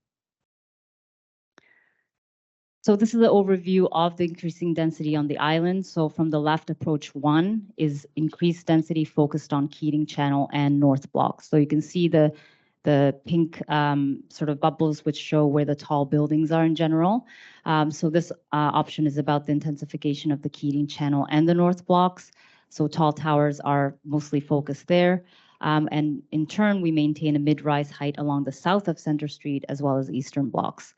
So this is an overview of the increasing density on the island. So from the left, approach 1 is increased density focused on Keating Channel and North Blocks. So you can see the pink sort of bubbles which show where the tall buildings are in general. So this option is about the intensification of the Keating Channel and the North Blocks. So tall towers are mostly focused there. And in turn, we maintain a mid-rise height along the south of Center Street as well as eastern blocks.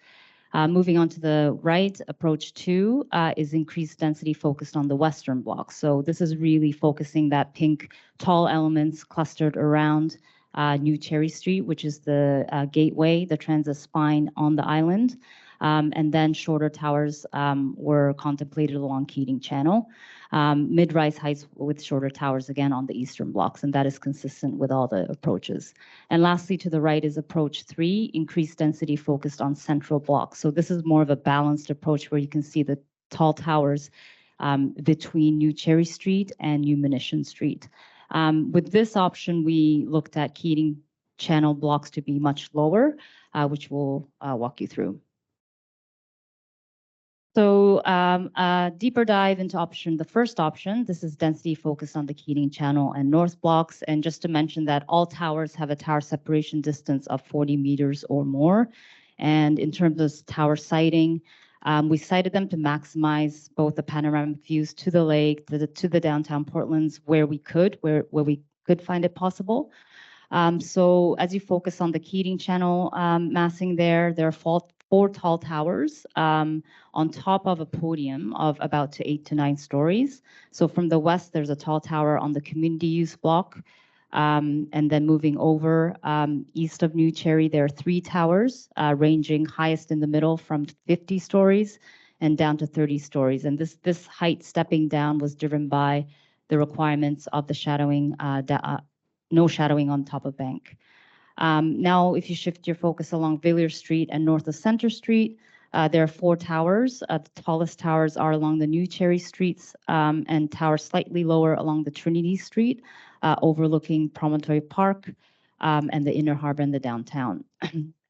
Moving on to the right, approach 2 is increased density focused on the western block. So this is really focusing that pink tall elements clustered around New Cherry Street, which is the gateway, the transit spine on the island. And then shorter towers were contemplated along Keating Channel. Mid-rise heights with shorter towers again on the eastern blocks, and that is consistent with all the approaches. And lastly, to the right is approach 3, increased density focused on central blocks. So this is more of a balanced approach where you can see the tall towers between New Cherry Street and New Munition Street. With this option, we looked at Keating Channel blocks to be much lower, which we'll walk you through. So a deeper dive into the first option, this is density focused on the Keating Channel and North Blocks. And just to mention that all towers have a tower separation distance of 40 meters or more. And in terms of tower siting, we sited them to maximize both the panoramic views to the lake, to the downtown Portlands where we could find it possible. So as you focus on the Keating Channel massing there are 4 tall towers on top of a podium of about 8 to 9 stories. So from the west, there's a tall tower on the community use block. And then moving over east of New Cherry, there are 3 towers ranging highest in the middle from 50 stories and down to 30 stories. And this height stepping down was driven by the requirements of the shadowing, no shadowing on top of bank. Now, if you shift your focus along Villiers Street and north of Center Street, there are 4 towers. The tallest towers are along the New Cherry Streets and towers slightly lower along the Trinity Street, overlooking Promontory Park and the Inner Harbor and the downtown.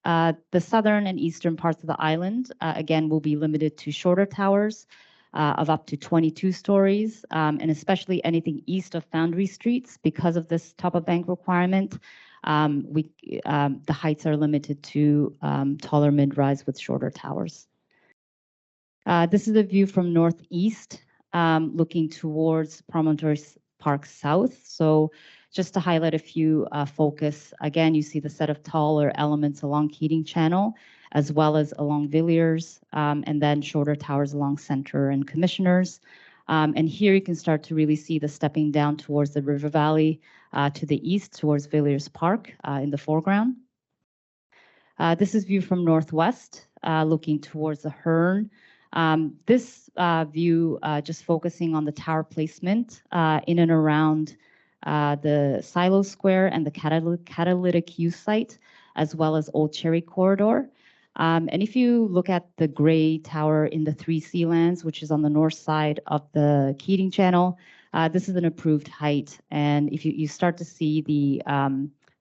The southern and eastern parts of the island, again, will be limited to shorter towers of up to 22 stories, and especially anything east of Foundry Streets because of this top of bank requirement. The heights are limited to taller mid-rise with shorter towers. This is a view from northeast, looking towards Promontory Park South. So just to highlight a few focus, again, you see the set of taller elements along Keating Channel, as well as along Villiers, and then shorter towers along Center and Commissioners. And here you can start to really see the stepping down towards the River Valley to the east towards Villiers Park in the foreground. This is view from northwest, looking towards the Hearn. This view just focusing on the tower placement in and around the Silo Square and the catalytic use site, as well as Old Cherry Corridor. And if you look at the gray tower in the 3C lands, which is on the north side of the Keating Channel, this is an approved height. And if you start to see the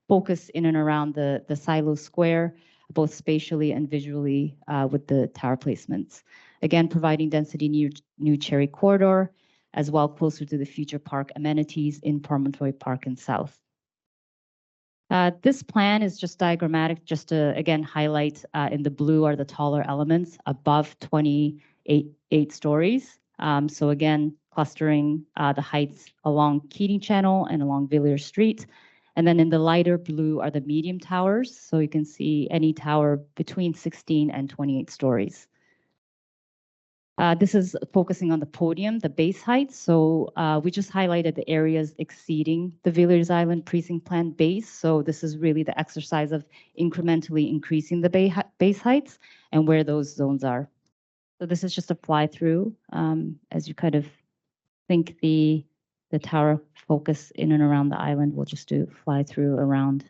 focus in and around the Silo Square, both spatially and visually with the tower placements. Again, providing density near New Cherry Corridor, as well closer to the future park amenities in Promontory Park and South. This plan is just diagrammatic, just to, again, highlight in the blue are the taller elements above 28 stories. So again, clustering the heights along Keating Channel and along Villiers Street. And then in the lighter blue are the medium towers. So you can see any tower between 16 and 28 stories. This is focusing on the podium, the base height. So we just highlighted the areas exceeding the Villiers Island precinct plan base. So this is really the exercise of incrementally increasing the base heights and where those zones are. So this is just a fly through as you kind of think the tower focus in and around the island. We'll just do fly through around.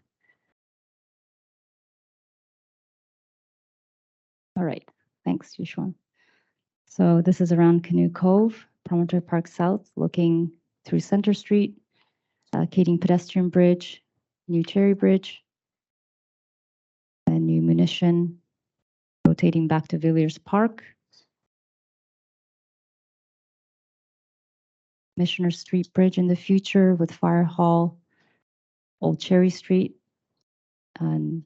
All right, thanks, Yushuan. So this is around Canoe Cove, Promontory Park South, looking through Center Street, Keating Pedestrian Bridge, New Cherry Bridge, and New Munition, rotating back to Villiers Park, Commissioner Street Bridge in the future with Fire Hall, Old Cherry Street, and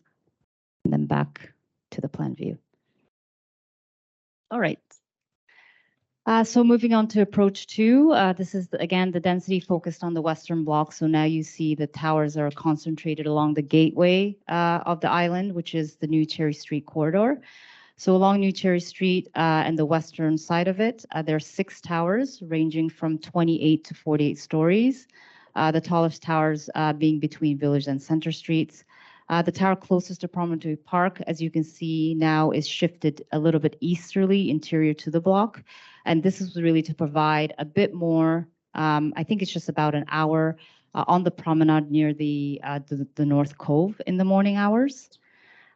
then back to the plan view. All right. So moving on to approach 2, this is again the density focused on the western block. So now you see the towers are concentrated along the gateway of the island, which is the New Cherry Street corridor. So along New Cherry Street and the western side of it, there are 6 towers ranging from 28 to 48 stories. The tallest towers being between Villiers and Center Streets. The tower closest to Promontory Park, as you can see now, is shifted a little bit easterly, interior to the block. And this is really to provide a bit more, I think it's just about an hour on the promenade near the North Cove in the morning hours.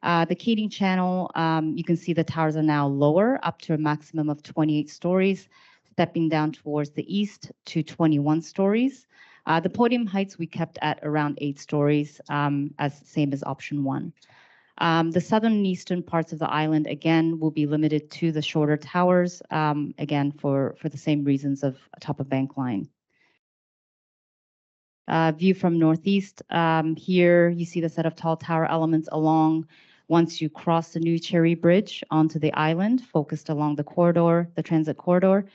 The Keating Channel, you can see the towers are now lower, up to a maximum of 28 stories, stepping down towards the east to 21 stories. The podium heights we kept at around 8 stories, as same as option 1. The southern and eastern parts of the island, again, will be limited to the shorter towers, again, for the same reasons of top of bank line. View from northeast, here you see the set of tall tower elements along once you cross the New Cherry Bridge onto the island, focused along the corridor, the transit corridor.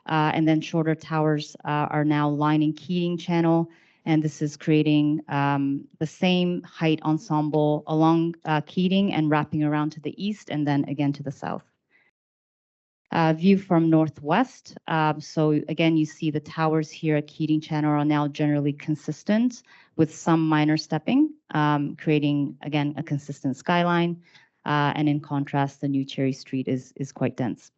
And then shorter towers are now lining Keating Channel, and this is creating the same height ensemble along Keating and wrapping around to the east and then again to the south. View from northwest. So again, you see the towers here at Keating Channel are now generally consistent with some minor stepping, creating, again, a consistent skyline. And in contrast, the New Cherry Street is quite dense.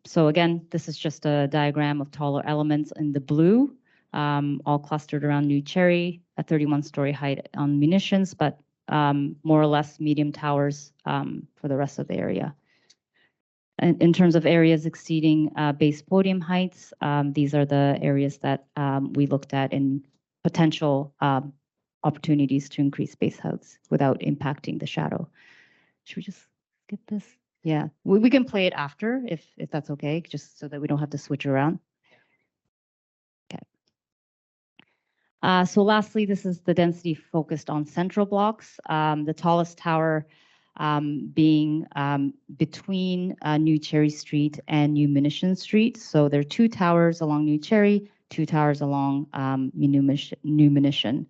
So again, this is just a diagram of taller elements in the blue, all clustered around New Cherry, a 31-story height on munitions, but more or less medium towers for the rest of the area. And in terms of areas exceeding base podium heights, these are the areas that we looked at in potential opportunities to increase base heights without impacting the shadow. Should we just skip this? Yeah, we can play it after if that's okay, just so that we don't have to switch around. Okay. So lastly, this is the density focused on central blocks. The tallest tower being between New Cherry Street and New Munition Street. So there are 2 towers along New Cherry, 2 towers along New Munition.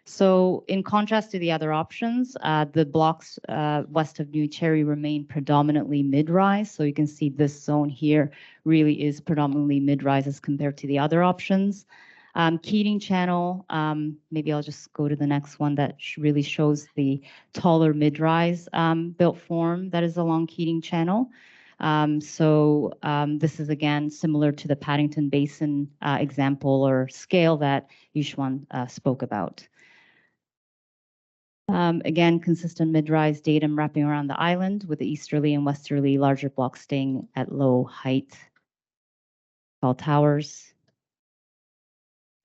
So in contrast to the other options, the blocks west of New Cherry remain predominantly mid-rise. So you can see this zone here really is predominantly mid-rise as compared to the other options. Keating Channel, maybe I'll just go to the next one that really shows the taller mid-rise built form that is along Keating Channel. This is again similar to the Paddington Basin example or scale that Yuxuan spoke about. Again, consistent mid-rise datum wrapping around the island with the easterly and westerly larger blocks staying at low height. Tall towers.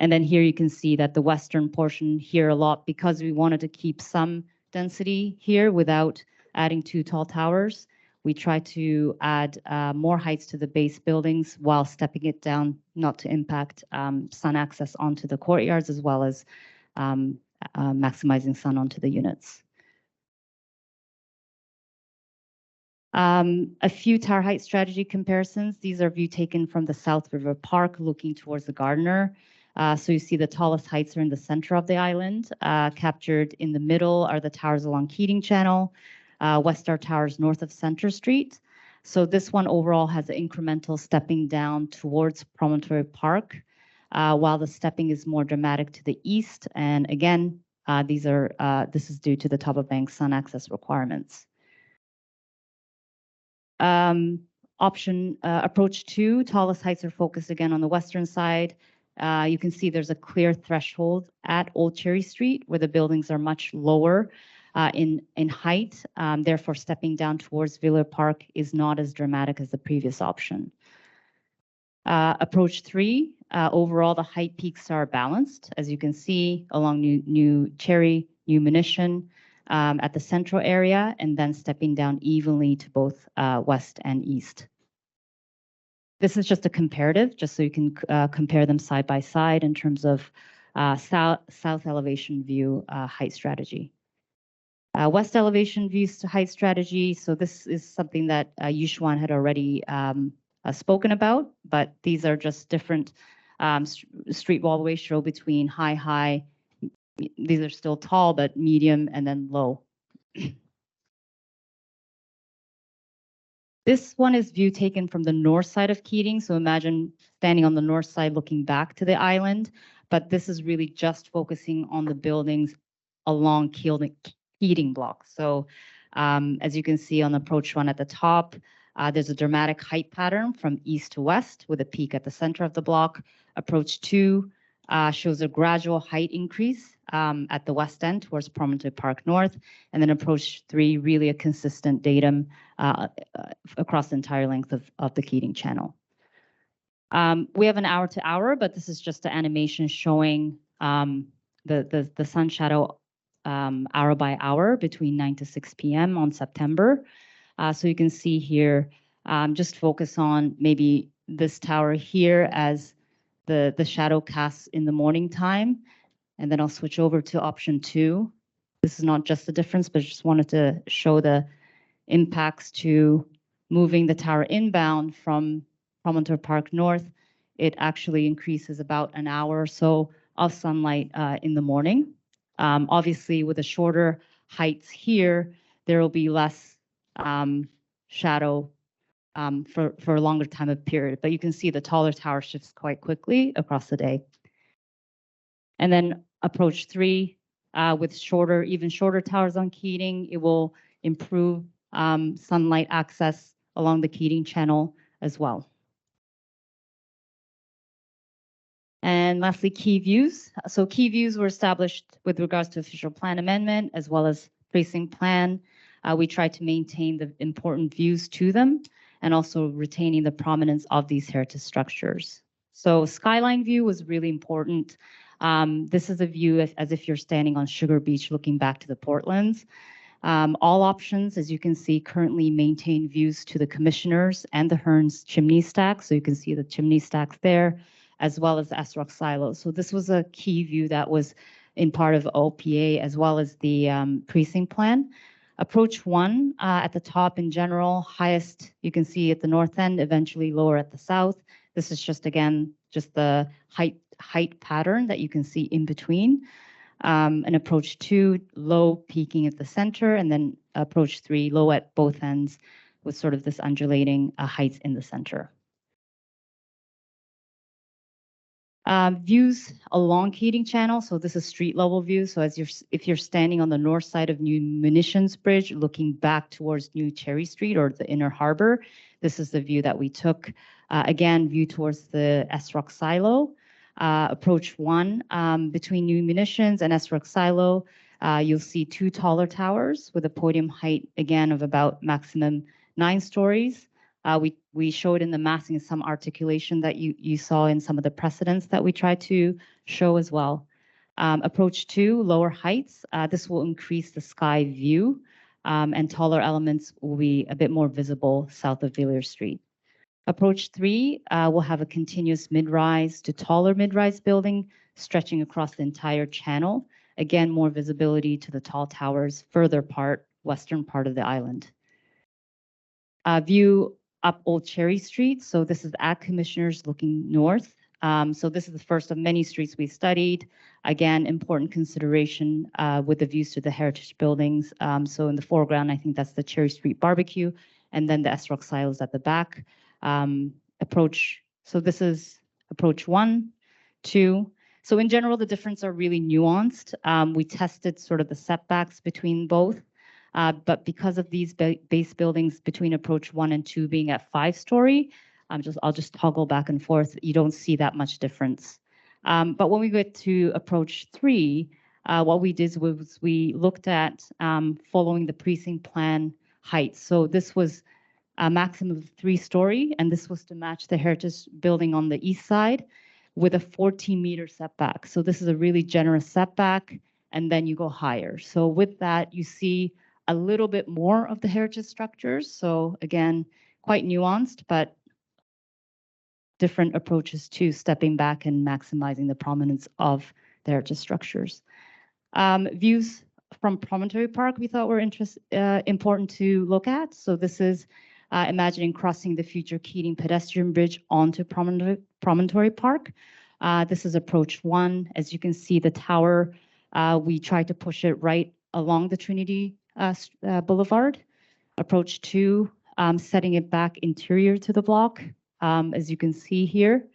And then here you can see that the western portion here a lot, because we wanted to keep some density here without adding 2 tall towers. We try to add more heights to the base buildings while stepping it down, not to impact sun access onto the courtyards, as well as maximizing sun onto the units. A few tower height strategy comparisons. These are view taken from the South River Park looking towards the Gardiner. So you see the tallest heights are in the center of the island. Captured in the middle are the towers along Keating Channel. West are towers north of Center Street. So this one overall has an incremental stepping down towards Promontory Park, while the stepping is more dramatic to the east. And again, this is due to the top of bank sun access requirements. Approach 2, tallest heights are focused again on the western side. You can see there's a clear threshold at Old Cherry Street where the buildings are much lower in height. Therefore, stepping down towards Villiers Park is not as dramatic as the previous option. Approach 3, overall, the height peaks are balanced, as you can see, along New Cherry, New Munition, at the central area, and then stepping down evenly to both west and east. This is just a comparative, just so you can compare them side by side in terms of south elevation view height strategy. West elevation views to height strategy. So this is something that Yuxuan had already spoken about, but these are just different street wall ratio between high. These are still tall, but medium and then low. This one is view taken from the north side of Keating. So imagine standing on the north side looking back to the island, but this is really just focusing on the buildings along Keating block. So as you can see on approach 1 at the top, there's a dramatic height pattern from east to west with a peak at the center of the block. Approach 2 shows a gradual height increase at the west end towards Promontory Park North. And then approach 3, really a consistent datum across the entire length of the Keating Channel. We have an hour to hour, but this is just an animation showing the sun shadow hour by hour between 9 to 6 p.m. on September. So you can see here, just focus on maybe this tower here as the shadow casts in the morning time. And then I'll switch over to option 2. This is not just the difference, but just wanted to show the impacts to moving the tower inbound from Promontory Park North. It actually increases about an hour or so of sunlight in the morning. Obviously, with the shorter heights here, there will be less shadow for a longer time of period. But you can see the taller tower shifts quite quickly across the day. And then approach 3 with even shorter towers on Keating, it will improve sunlight access along the Keating Channel as well. And lastly, key views. So key views were established with regards to official plan amendment as well as precinct plan. We tried to maintain the important views to them and also retaining the prominence of these heritage structures. So skyline view was really important. This is a view as if you're standing on Sugar Beach looking back to the Portlands. All options, as you can see, currently maintain views to the Commissioners and the Hearns chimney stack. So you can see the chimney stacks there, as well as the S-Rock silo. So this was a key view that was in part of OPA as well as the precinct plan. Approach 1 at the top in general, highest you can see at the north end, eventually lower at the south. This is just, again, just the height pattern that you can see in between. And approach 2, low peaking at the center, and then approach 3, low at both ends with sort of this undulating heights in the center. Views along Keating Channel. So this is street level view. So if you're standing on the north side of New Munitions Bridge, looking back towards New Cherry Street or the Inner Harbor, this is the view that we took. Again, view towards the S-Rock silo. Approach 1 between New Munitions and S-Rock silo, you'll see 2 taller towers with a podium height, again, of about maximum 9 stories. We showed in the massing some articulation that you saw in some of the precedents that we tried to show as well. Approach 2, lower heights. This will increase the sky view, and taller elements will be a bit more visible south of Villiers Street. Approach 3 will have a continuous mid-rise to taller mid-rise building stretching across the entire channel. Again, more visibility to the tall towers, western part of the island. View up Old Cherry Street. So this is at Commissioners looking north. So this is the first of many streets we studied. Again, important consideration with the views to the heritage buildings. So in the foreground, I think that's the Cherry Street barbecue, and then the S-Rock silos at the back. So this is approach 1, 2. So in general, the differences are really nuanced. We tested sort of the setbacks between both. But because of these base buildings between approach 1 and 2 being at 5-story, I'll just toggle back and forth. You don't see that much difference. But when we get to approach 3, what we did was we looked at following the precinct plan height. So this was a maximum of 3-story, and this was to match the heritage building on the east side with a 14-meter setback. So this is a really generous setback, and then you go higher. So with that, you see a little bit more of the heritage structures. So again, quite nuanced, but different approaches to stepping back and maximizing the prominence of the heritage structures. Views from Promontory Park we thought were important to look at. So this is imagining crossing the future Keating pedestrian bridge onto Promontory Park. This is approach 1. As you can see, the tower, we tried to push it right along the Trinity Boulevard. Approach 2, setting it back interior to the block, as you can see here.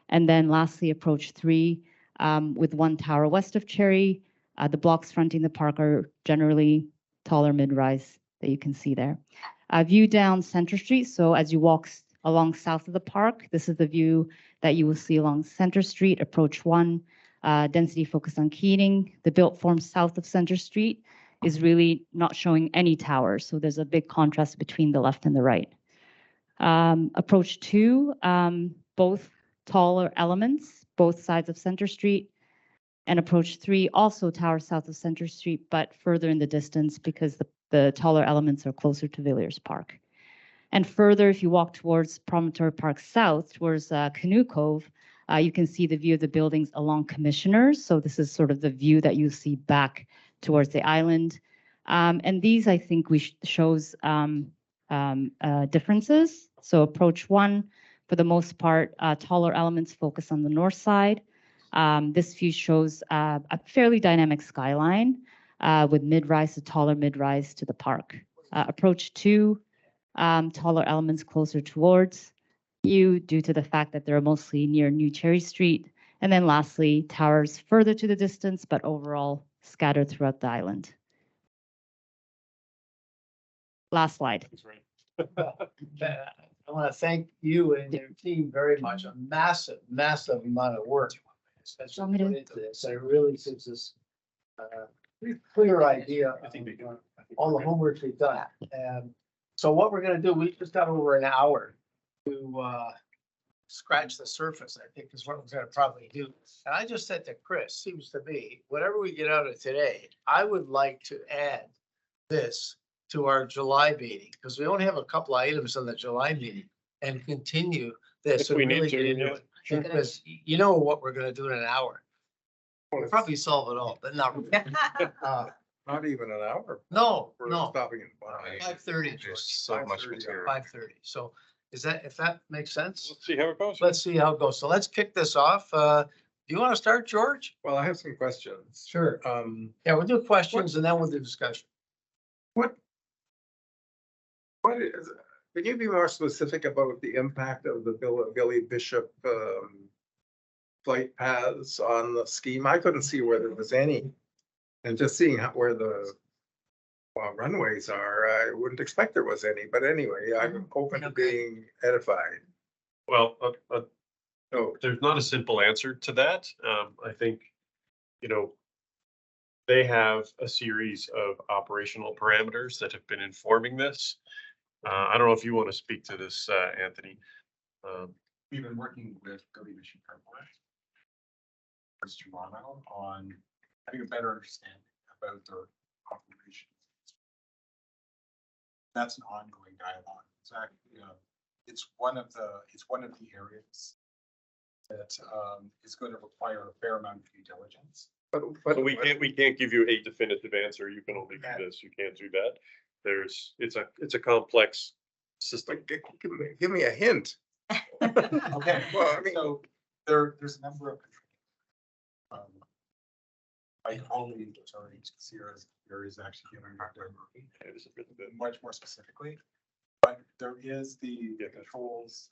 And then lastly, approach 3, with one tower west of Cherry. The blocks fronting the park are generally taller mid-rise that you can see there. View down Center Street. So as you walk along south of the park, this is the view that you will see along Center Street. Approach 1, density focused on Keating. The built form south of Center Street is really not showing any towers. So there's a big contrast between the left and the right. Approach 2, both taller elements, both sides of Center Street. And approach 3, also tower south of Center Street, but further in the distance because the taller elements are closer to Villiers Park. And further, if you walk towards Promontory Park South, towards Canoe Cove, you can see the view of the buildings along Commissioners. So this is sort of the view that you see back towards the island. And these, I think, shows differences. So approach 1, for the most part, taller elements focus on the north side. This view shows a fairly dynamic skyline with mid-rise to taller mid-rise to the park. Approach 2, taller elements closer towards you due to the fact that they're mostly near New Cherry Street. And then lastly, towers further to the distance, but overall scattered throughout the island. Last slide. I want to thank you and your team very much. A massive, massive amount of work that's been put into this. It really gives us a pretty clear idea of all the homework we've done. And so what we're going to do, we just got over an hour to scratch the surface, I think is what we're going to probably do. And I just said to Chris, seems to me, whatever we get out of today, I would like to add this to our July meeting, because we only have a couple of items on the July meeting, and continue this. If we and really need to, get into yeah. it. Because you know what we're gonna do in an hour. We'll probably solve it all, but not. Not even an hour. No, We're no, stopping at 5:30. There's so much 5:30. material. 5:30. So is that, if that makes sense? Let's see how it goes. Let's see how it goes. So let's kick this off. Do you want to start, George? Well, I have some questions. Sure. Yeah, we'll do questions and then we'll do discussion. What is, can you be more specific about the impact of the Billy Bishop flight paths on the scheme? I couldn't see where there was any. And just seeing where the runways are, I wouldn't expect there was any, but anyway, I'm open to being edified. Well, So, there's not a simple answer to that. I think, they have a series of operational parameters that have been informing this. I don't know if you want to speak to this, Anthony. We've been working with Billy Bishop Airport, Toronto, on having a better understanding about their operations. That's an ongoing dialogue. It's actually, it's one of the areas that is going to require a fair amount of due diligence. but We can't give you a definitive answer. You can only do this. You can't do that. It's a complex system. Give me a hint. Okay, Well, I mean, so there's a number of my colleague, sorry, there is actually giving much more specifically, but there is the controls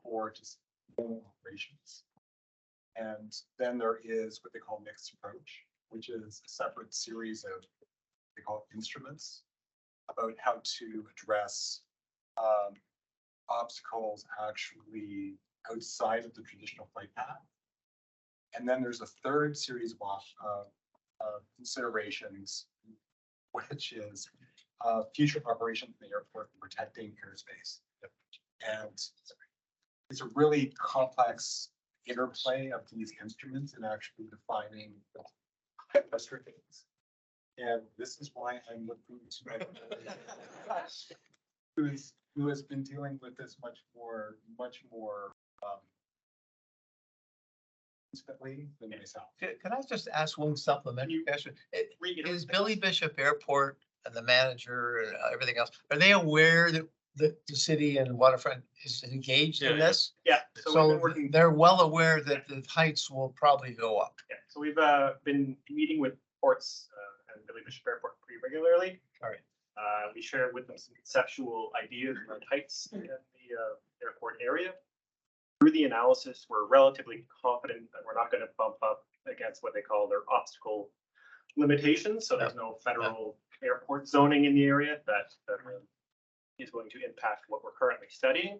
for just operations. And then there is what they call mixed approach, which is a separate series of, they call it instruments, about how to address obstacles actually outside of the traditional flight path. And then there's a third series of considerations, which is future operations in the airport and protecting airspace. And it's a really complex interplay of these instruments and actually defining the things. And this is why I'm looking to who has been dealing with this much more intimately than myself. Can I just ask one supplementary question? Is Billy Bishop Airport and the manager and everything else, are they aware that the city and Waterfront is engaged in Yeah, this? Yeah, so we've So been working, they're well aware that the heights will probably go up. yeah, so we've been meeting with ports and Billy Bishop Airport pretty regularly. All right. We shared with them some conceptual ideas around heights in the airport area. Through the analysis, we're relatively confident that we're not going to bump up against what they call their obstacle limitations. So there's no federal airport zoning in the area that is going to impact what we're currently studying.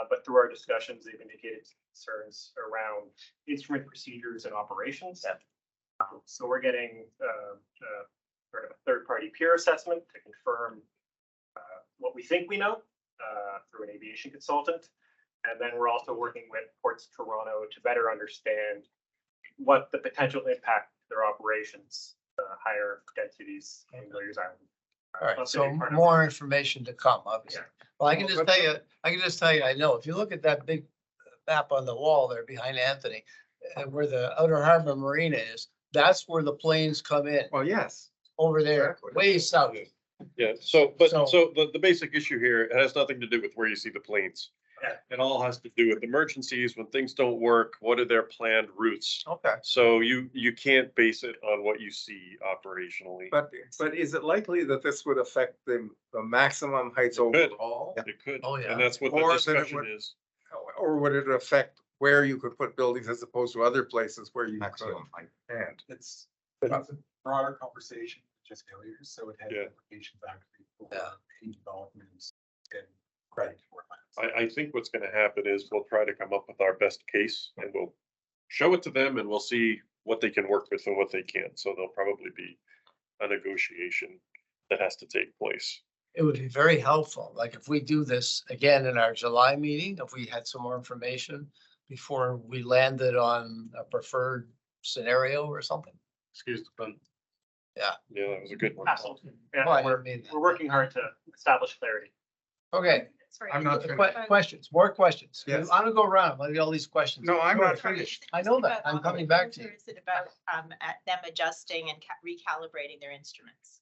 But through our discussions, they've indicated concerns around instrument procedures and operations. So we're getting sort of a third-party peer assessment to confirm what we think we know through an aviation consultant. And then we're also working with Ports Toronto to better understand what the potential impact of their operations, higher densities in Villiers Island. All right, so more information to come, obviously. Well, I can just tell you, I know, if you look at that big map on the wall there behind Anthony, where the Outer Harbor Marina is, that's where the planes come in, Well, yes. over there, Exactly. way south. Yeah, so, but, So- so the basic issue here, it has nothing to do with where you see the planes. Yeah. It all has to do with emergencies, when things don't work, what are their planned routes? Okay. So you can't base it on what you see operationally. But is it likely that this would affect the maximum heights It could. overall? It could, Oh, yeah. and that's what Or the that it discussion would- is. Or would it affect where you could put buildings as opposed to other places where you could? Maximum height. And It's a broader conversation, just Villiers, so it has Yeah. implications actually for Yeah. any developments in Right. I think what's gonna happen is we'll try to come up with our best case and we'll show it to them and we'll see what they can work with and what they can't. So there'll probably be a negotiation that has to take place. It would be very helpful, like if we do this again in our July meeting, if we had some more information before we landed on a preferred scenario or something. Excuse the pun. Yeah. Yeah, that was a good one. Absolutely. Yeah, Well, I we're mean that. working hard to establish clarity. Okay, I'm not finished. questions, more questions. Yes. I'm gonna go around, I'm gonna get all these questions. No, I'm not Sure. finished. I know that. I'm coming back to you. Or is it about at them adjusting and recalibrating their instruments?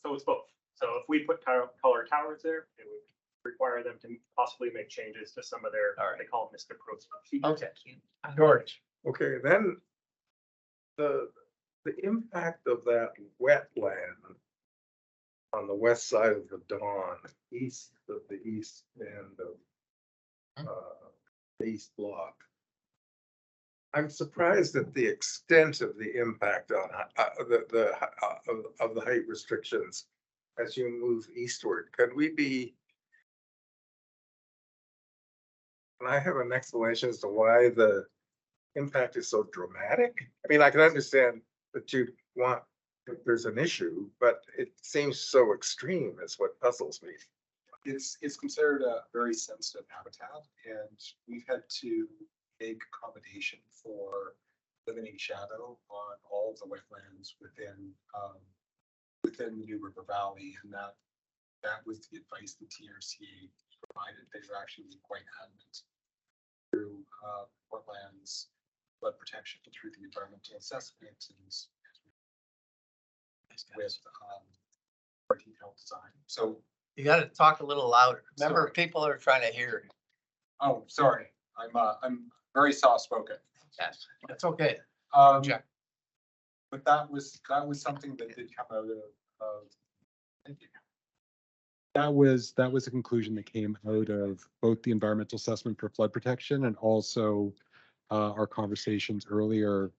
So it's both. So if we put color towers there, it would require them to possibly make changes to some of their, All right. they call them missed approach features. Okay, George. Okay, then the impact of that wetland on the west side of the Dawn, east of the east end of the east block. I'm surprised at the extent of the impact on of the height restrictions as you move eastward. Could we be? Can I have an explanation as to why the impact is so dramatic? I mean, I can understand that you want, that there's an issue, but it seems so extreme is what puzzles me. It's considered a very sensitive habitat, and we've had to make accommodation for limiting shadow on all of the wetlands within the New River Valley, and that was the advice the TRCA provided. They were actually quite adamant through wetlands flood protection through the environmental assessment and with more detailed design. So, You gotta talk a little louder. Remember, Sorry. people are trying to hear. oh, sorry, I'm very soft spoken. Yes. That's okay. Check. But that was something that did come out of. That was a conclusion that came out of both the environmental assessment for flood protection and also our conversations earlier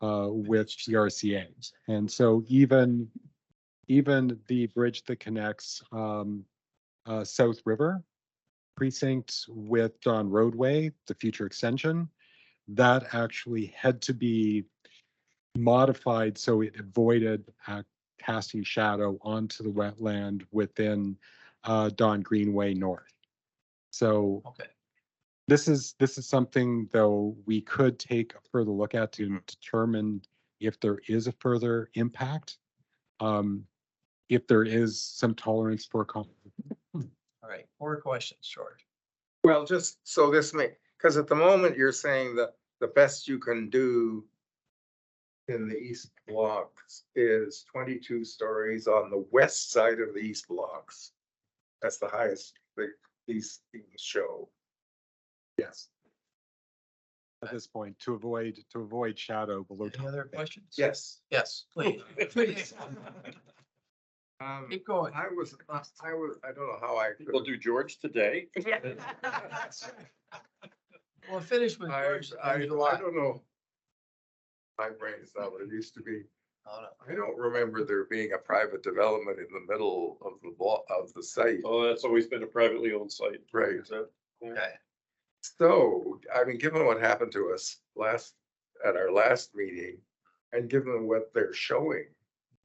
with TRCA. And so even the bridge that connects South River precinct with Don Roadway, the future extension, that actually had to be modified so it avoided casting shadow onto the wetland within Don Greenway North. So Okay. this is something though we could take a further look at to determine if there is a further impact. If there is some tolerance for All right, more questions, George. Well, just so this may, because at the moment you're saying that the best you can do in the east blocks is 22 stories on the west side of the east blocks. That's the highest these things show. Yes. At this point, to avoid shadow below. Any other questions? Yes. Yes, please. Please. Keep going. I don't know how I We'll could. do George today. We'll finish with George in July. I don't know. My brain is not what it used to be. Oh, no. I don't remember there being a private development in the middle of the block of the site. Oh, that's always been a privately owned site. Right. Okay. So, I mean, given what happened to us at our last meeting, and given what they're showing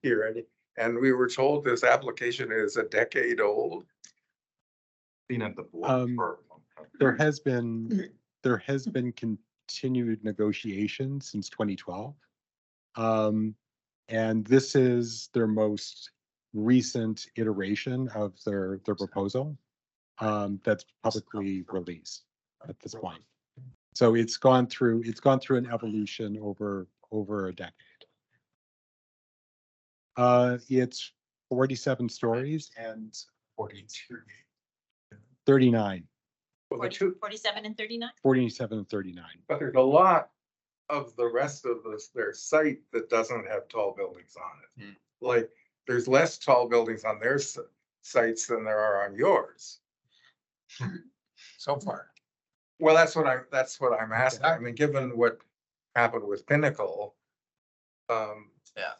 here, and we were told this application is a decade old. Been at the Um, board for. There has been continued negotiation since 2012. And this is their most recent iteration of their proposal that's publicly released at this point. So it's gone through an evolution over a decade. It's 47 stories and 39, Well, the two, 47 and 39? 47 and 39. but there's a lot of the rest of their site that doesn't have tall buildings on it. Like, there's less tall buildings on their sites than there are on yours. So far. Well, that's what I'm asking. I mean, given what happened with Pinnacle. Yeah.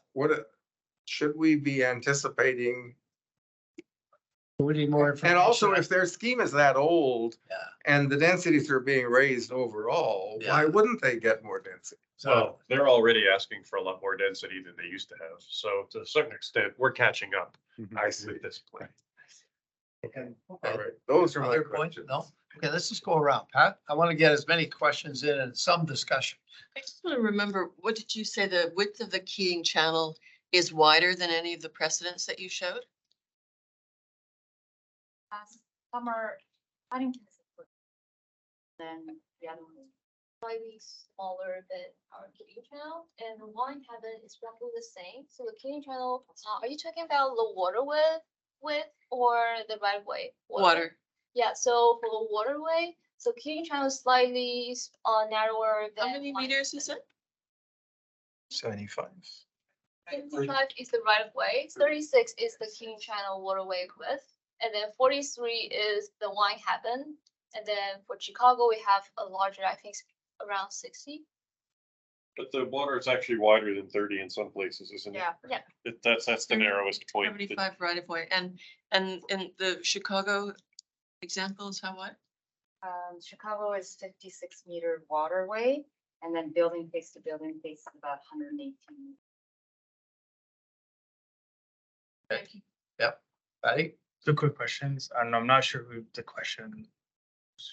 Should we be anticipating? We need more information. And also, if their scheme is that old. Yeah. And the densities are being raised overall, why Yeah. wouldn't they get more density? Well, they're already asking for a lot more density than they used to have. So to a certain extent, we're catching up I see. with this plan. Okay. All right, those are my Other points? questions. No? Okay, let's just go around. Pat, I want to get as many questions in and some discussion. I just want to remember, what did you say? The width of the keying channel is wider than any of the precedents that you showed? Some are, Paddington is a foot. Then the other one is Slightly smaller than our kitty channel, and the wine cabin is roughly the same. So the kitty channel, are you talking about the water width or the right of way? Water. Yeah, so for the waterway, so kitty channel is slightly narrower than. How many meters is it? 75. 55 is the right of way, 36 is the King Channel waterway width, and then 43 is the wine cabin. And then for Chicago, we have a larger, I think, around 60. But the water is actually wider than 30 in some places, isn't it? Yeah. That's the narrowest point. 75 right of way. And in the Chicago example is how wide? Chicago is 56-meter waterway, and then building face to building face is about 118. Thank you. Patty? Two quick questions, and I'm not sure who the question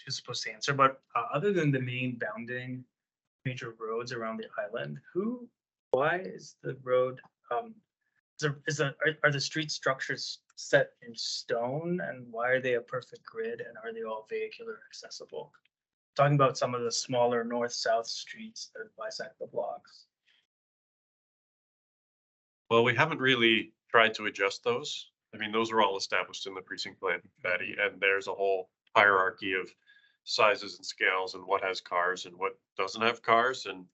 is supposed to answer, but other than the main bounding major roads around the island, why is the road, are the street structures set in stone, and why are they a perfect grid, and are they all vehicular accessible? Talking about some of the smaller north-south streets that bisect the blocks. Well, we haven't really tried to adjust those. I mean, those are all established in the precinct plan, Patty, and there's a whole hierarchy of sizes and scales and what has cars and what doesn't have cars and.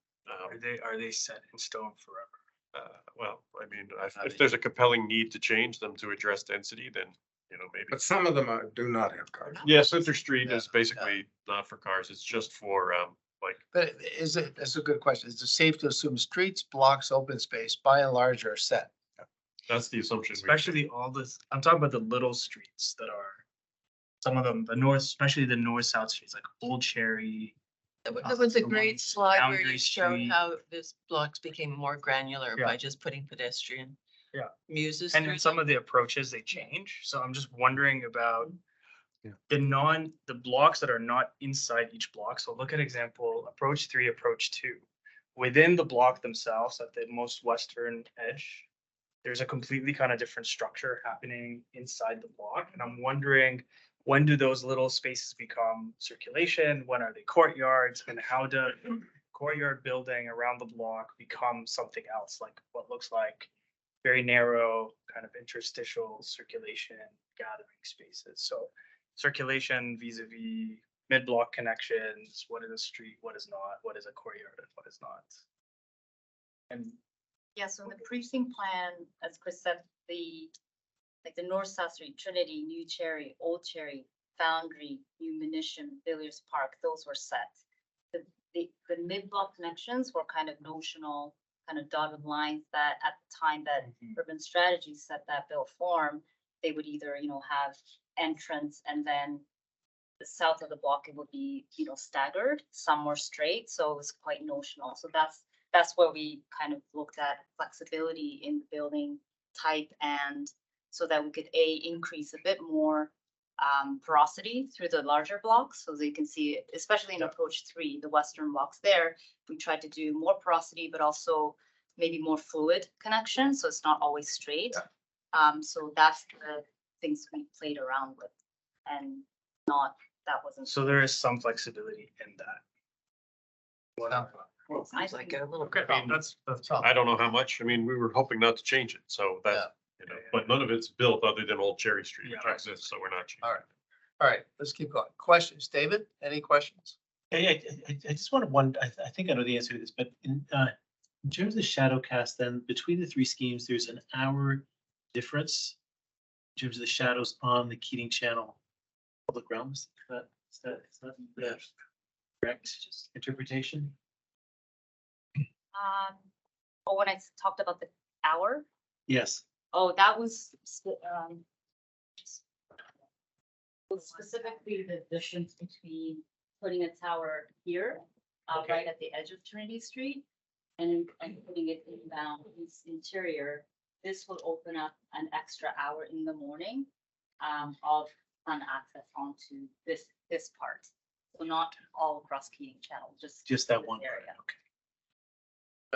Are they set in stone forever? Well, I mean, if there's a compelling need to change them to address density, then, maybe. But some of them do not have cars. Yeah, Center Street Yeah, is basically not for cars. It's just for, But that's a good question. Is it safe to assume streets, blocks, open space, by and large are set? that's the assumption. Especially I'm talking about the little streets that are, some of them, especially the north-south streets, like Old Cherry. There was a the great one slide where Boundary you showed Street. how this blocks became more granular Yeah. by just putting pedestrian. Yeah. Muses. And through in some them. of the approaches, they change. So I'm just wondering about Yeah. the blocks that are not inside each block. So look at example, approach 3, approach 2. Within the block themselves, at the most western edge, there's a completely kind of different structure happening inside the block. And I'm wondering, when do those little spaces become circulation? When are they courtyards? And how do courtyard building around the block become something else, like what looks like very narrow kind of interstitial circulation gathering spaces. So circulation vis-a-vis mid-block connections, what is a street, what is not, what is a courtyard, and what is not. And Yeah, so in the precinct plan, as Chris said, like the North South Street, Trinity, New Cherry, Old Cherry, Foundry, New Munition, Villiers Park, those were set. The mid-block connections were kind of notional, kind of dotted lines that at the time that urban strategy set that bill form, they would either, have entrance and then the south of the block, it would be, staggered, some were straight, so it was quite notional. So that's where we kind of looked at flexibility in the building type, and so that we could increase a bit more porosity through the larger blocks. So as you can see, especially in approach 3, the western blocks there, we tried to do more porosity, but also maybe more fluid connection, so it's not always straight. So that's the things we played around with, and that wasn't. so there is some flexibility in that. I Like think- a little. Okay, I mean, that's, I don't know how much. I mean, we were hoping not to change it, so Yeah. that's, but none of it's built other than Old Cherry Street, which Yeah. exists, so we're not changing. All right. All right, let's keep going. Questions, David? Any questions? I just wanted one, I think I know the answer to this, but in terms of the shadow cast, then between the 3 schemes, there's an hour difference in terms of the shadows on the Keating Channel public realms. Is that the correct interpretation? When I talked about the hour, Yes. that was specifically the difference between putting a tower here, Okay. right at the edge of Trinity Street, and putting it inbound its interior. This will open up an extra hour in the morning of sun access onto this part. So not all across Keating Channel, just That this one part, area. okay.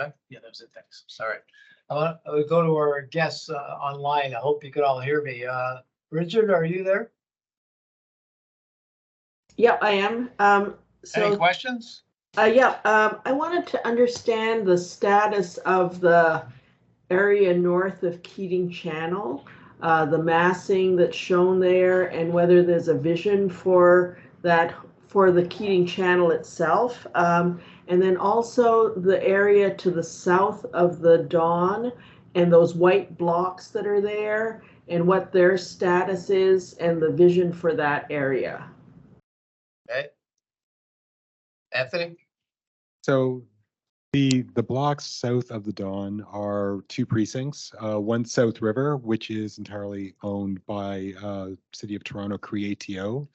Okay. Yeah, that was it, thanks. All right. I would go to our guests online. I hope you could all hear me. Richard, are you there? Yeah, I am. Any questions? I wanted to understand the status of the area north of Keating Channel, the massing that's shown there, and whether there's a vision for that for the Keating Channel itself. And then also the area to the south of the Dawn and those white blocks that are there, and what their status is and the vision for that area. Okay. Anthony? So the blocks south of the Dawn are 2 precincts. One South River, which is entirely owned by City of Toronto CreATO,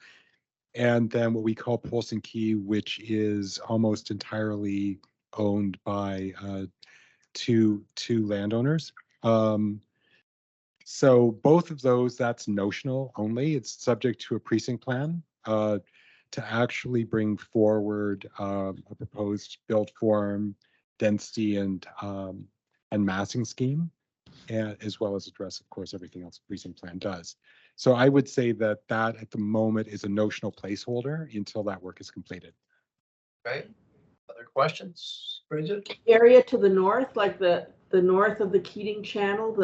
and then what we call Polson Key, which is almost entirely owned by two landowners. So both of those, that's notional only. It's subject to a precinct plan to actually bring forward a proposed built form, density, and massing scheme, and as well as address, of course, everything else the precinct plan does. So I would say that at the moment is a notional placeholder until that work is completed. Okay. Other questions? Bridget? Area to the north, like the north of the Keating Channel,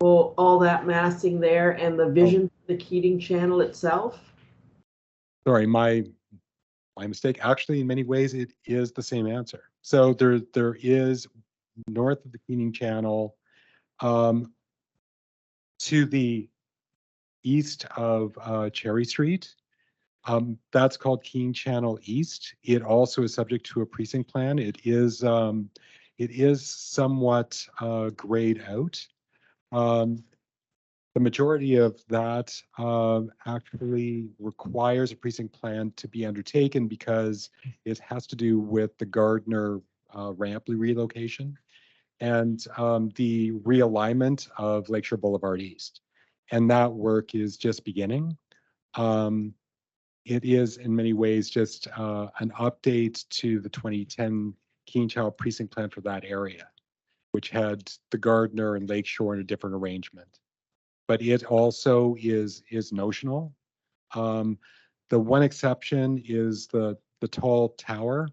all that massing there, and the vision for the Keating Channel itself. Sorry, my mistake. Actually, in many ways, it is the same answer. So there is north of the Keating Channel, to the east of Cherry Street. That's called Keating Channel East. It also is subject to a precinct plan. It is somewhat grayed out. The majority of that actually requires a precinct plan to be undertaken because it has to do with the Gardner ramp relocation and the realignment of Lakeshore Boulevard East. And that work is just beginning. It is in many ways just an update to the 2010 Keating Channel precinct plan for that area, which had the Gardner and Lakeshore in a different arrangement. But it also is notional. The one exception is the tall tower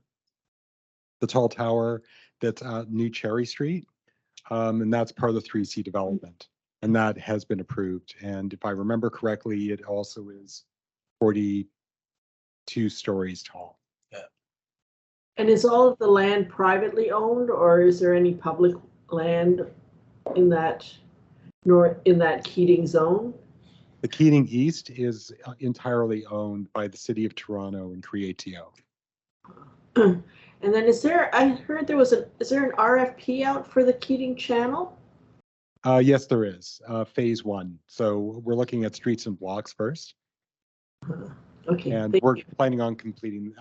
the tall tower that's New Cherry Street. And that's part of the 3C development. And that has been approved. And if I remember correctly, it also is 42 stories tall. And is all of the land privately owned, or is there any public land in that Keating zone? The Keating East is entirely owned by the City of Toronto and Creatio. And then I heard is there an RFP out for the Keating Channel? Yes, there is, phase 1. So we're looking at streets and blocks first. Okay. And we're planning on completing,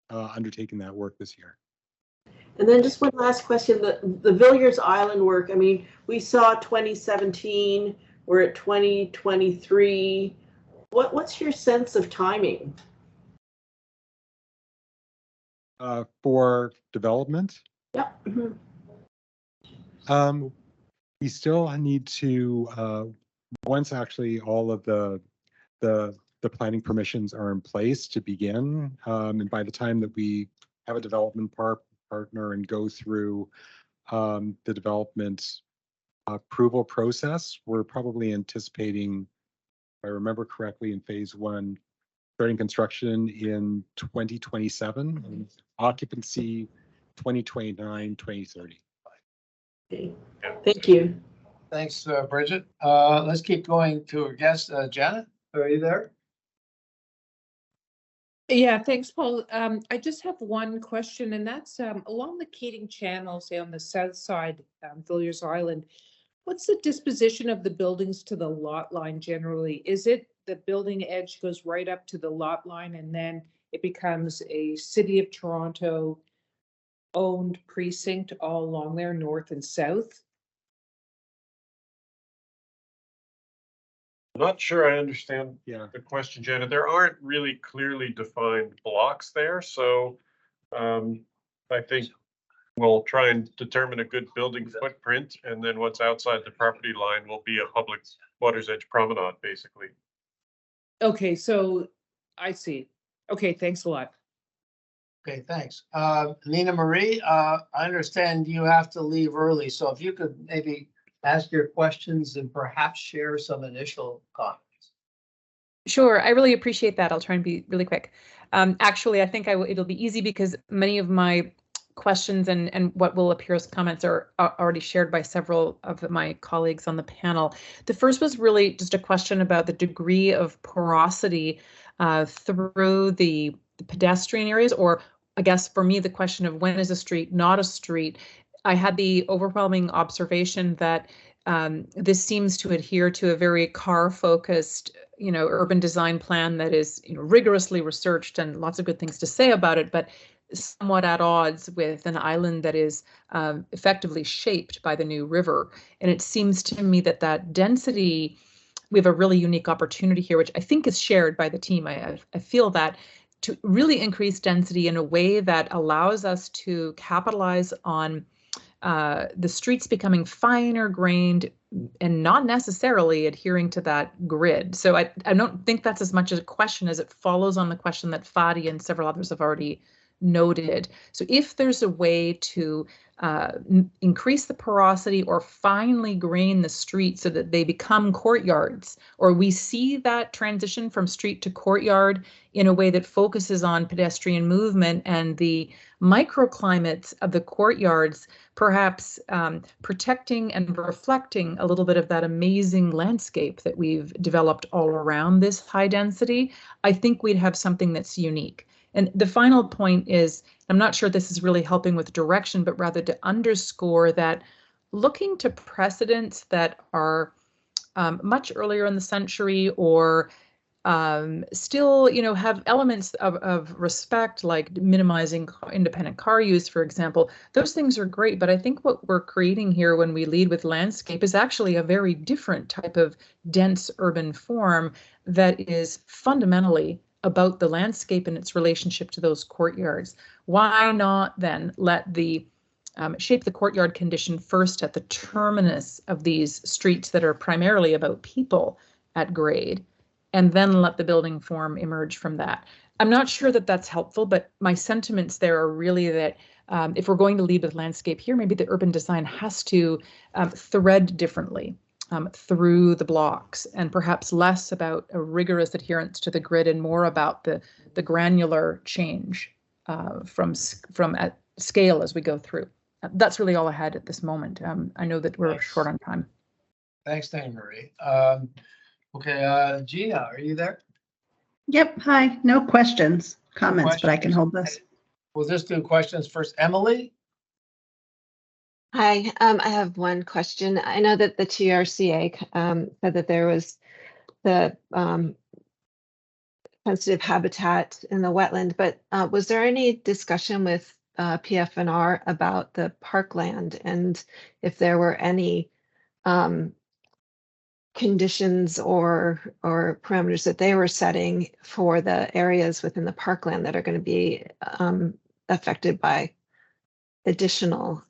undertaking that work this year. And then just one last question, the Villiers Island work, I mean, we saw 2017, we're at 2023. What's your sense of timing? For development? Yep. We still need to, once actually all of the planning permissions are in place to begin, and by the time that we have a development partner and go through the development approval process, we're probably anticipating, if I remember correctly, in phase 1, starting construction in 2027, and occupancy 2029, 2030. Okay. Thank you. Thanks, Bridget. Let's keep going to our guest, Janet. Are you there? Yeah, thanks, Paul. I just have one question, and that's along the Keating Channel, say on the south side, Villiers Island, what's the disposition of the buildings to the lot line generally? Is it the building edge goes right up to the lot line and then it becomes a City of Toronto owned precinct all along there, north and south? I'm not sure I understand Yeah. the question, Janet. There aren't really clearly defined blocks there, so I think we'll try and determine a good building footprint, and then what's outside the property line will be a public water's edge promenade, basically. Okay, so I see. Okay, thanks a lot. Okay, thanks. Nina Marie, I understand you have to leave early, so if you could maybe ask your questions and perhaps share some initial comments. Sure, I really appreciate that. I'll try and be really quick. Actually, I think it'll be easy because many of my questions and what will appear as comments are already shared by several of my colleagues on the panel. The first was really just a question about the degree of porosity through the pedestrian areas, or I guess for me, the question of when is a street not a street. I had the overwhelming observation that this seems to adhere to a very car-focused, urban design plan that is, rigorously researched and lots of good things to say about it, but somewhat at odds with an island that is effectively shaped by the new river. And it seems to me that density, we have a really unique opportunity here, which I think is shared by the team. I feel that to really increase density in a way that allows us to capitalize on the streets becoming finer grained and not necessarily adhering to that grid. So I don't think that's as much a question as it follows on the question that Fadi and several others have already noted. So if there's a way to increase the porosity or finely grain the street so that they become courtyards, or we see that transition from street to courtyard in a way that focuses on pedestrian movement and the microclimates of the courtyards, perhaps protecting and reflecting a little bit of that amazing landscape that we've developed all around this high density, I think we'd have something that's unique. And the final point is, I'm not sure this is really helping with direction, but rather to underscore that looking to precedents that are much earlier in the century or still, have elements of respect, like minimizing independent car use, for example. Those things are great, but I think what we're creating here when we lead with landscape is actually a very different type of dense urban form that is fundamentally about the landscape and its relationship to those courtyards. Why not then let the shape the courtyard condition first at the terminus of these streets that are primarily about people at grade, and then let the building form emerge from that. I'm not sure that that's helpful, but my sentiments there are really that if we're going to lead with landscape here, maybe the urban design has to thread differently through the blocks, and perhaps less about a rigorous adherence to the grid and more about the granular change from at scale as we go through. That's really all I had at this moment. I know that we're Thanks. short on time. Thanks, Dana Marie. Okay, Gina, are you there? Yep, hi, no questions, comments, but I can questions? hold this. We'll just do questions first. Emily? Hi, I have one question. I know that the TRCA said that there was the sensitive habitat in the wetland, but was there any discussion with PFNR about the parkland and if there were any conditions or parameters that they were setting for the areas within the parkland that are going to be affected by additional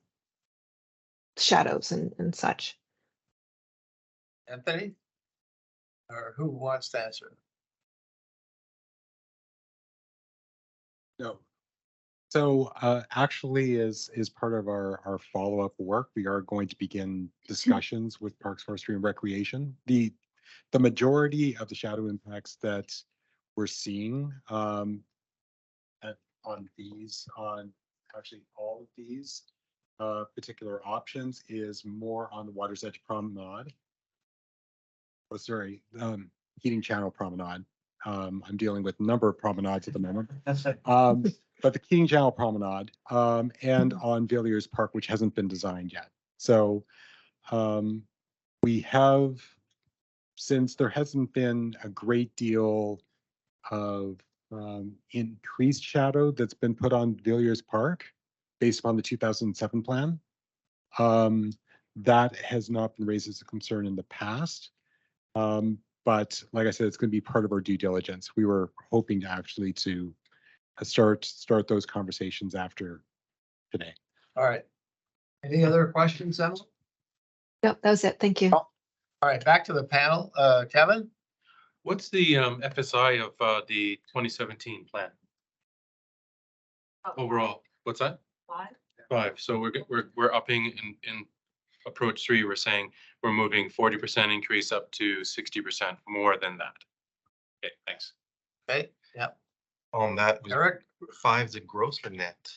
shadows and such? Anthony? Or who wants to answer? No. So actually, as part of our follow-up work, we are going to begin discussions with Parks, Forestry, and Recreation. The majority of the shadow impacts that we're seeing on actually all of these particular options is more on the Water's Edge Promenade. Oh, sorry, Heating Channel Promenade. I'm dealing with a number of promenades at the moment. But the Keating Channel Promenade and on Villiers Park, which hasn't been designed yet. So we have, since there hasn't been a great deal of increased shadow that's been put on Villiers Park based upon the 2007 plan, that has not been raised as a concern in the past. But like I said, it's going to be part of our due diligence. We were hoping to actually start those conversations after today. All right. Any other questions, Emily? Nope, that was it. Thank you. All right, back to the panel. Kevin? What's the FSI of the 2017 plan overall? What's that? 5. So we're upping in approach 3. We're saying we're moving 40% increase up to 60% more than that. Okay, thanks. Okay, yeah. On that, Eric? 5 is a gross or net?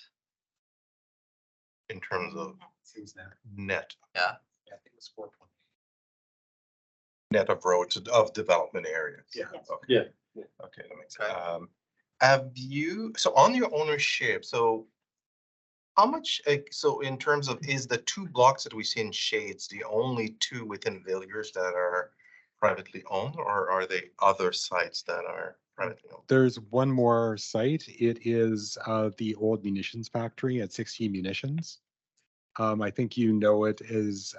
In terms of net. Yeah. I think it's 4.8. Net of roads of development areas. Yeah. Okay. Yeah. Okay, that makes sense. Have you, so on your ownership, so how much, so in terms of, is the 2 blocks that we see in shades the only 2 within Villiers that are privately owned, or are they other sites that are privately owned? There's one more site. It is the old munitions factory at 16 Munitions. I think you know it as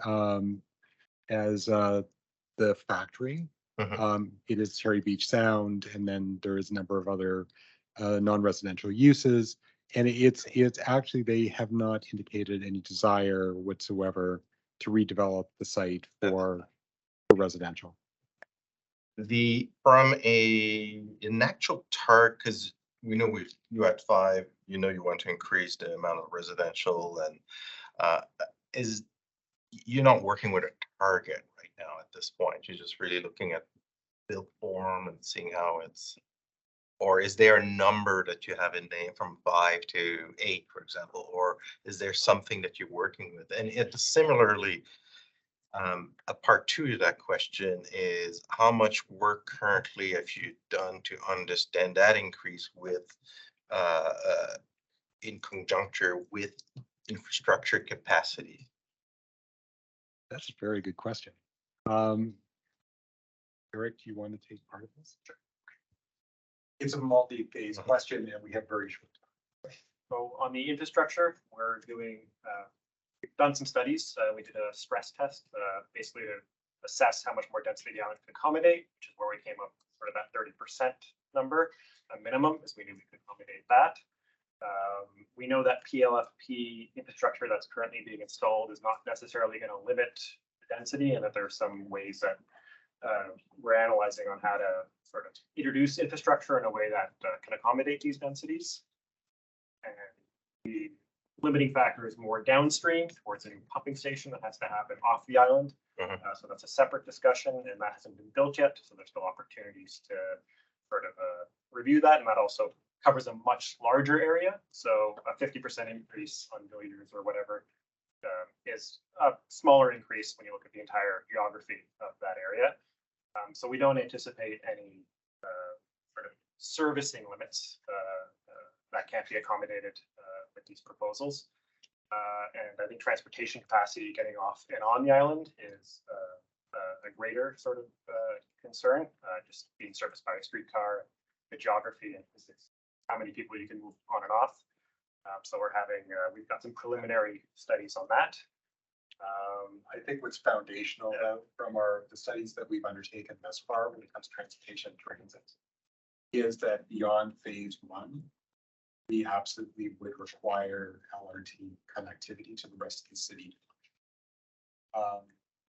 the factory. It is Cherry Beach Sound, and then there is a number of other non-residential uses. And it's actually, they have not indicated any desire whatsoever to redevelop the site for residential. From an actual target, because we know you at 5, you know you want to increase the amount of residential, and you're not working with a target right now at this point. You're just really looking at build form and seeing how it's, or is there a number that you have in name from 5 to 8, for example, or is there something that you're working with? And similarly, a part 2 to that question is how much work currently have you done to understand that increase with in conjuncture with infrastructure capacity? That's a very good question. Eric, do you want to take part of this? Sure. It's a multi-phase question, and we have very short time. So on the infrastructure, we're doing, we've done some studies. We did a stress test, basically to assess how much more density the island can accommodate, which is where we came up with sort of that 30% number, a minimum, as we knew we could accommodate that. We know that PLFP infrastructure that's currently being installed is not necessarily going to limit the density, and that there are some ways that we're analyzing on how to sort of introduce infrastructure in a way that can accommodate these densities. And the limiting factor is more downstream towards a new pumping station that has to happen off the island. So that's a separate discussion, and that hasn't been built yet. So there's still opportunities to sort of review that, and that also covers a much larger area. So a 50% increase on Villiers or whatever is a smaller increase when you look at the entire geography of that area. So we don't anticipate any sort of servicing limits that can't be accommodated with these proposals. And I think transportation capacity getting off and on the island is a greater sort of concern, just being serviced by a streetcar, the geography and physics, how many people you can move on and off. So we're having, we've got some preliminary studies on that. I think what's foundational though, from the studies that we've undertaken thus far when it comes to transportation transit, is that beyond phase one, we absolutely would require LRT connectivity to the rest of the city.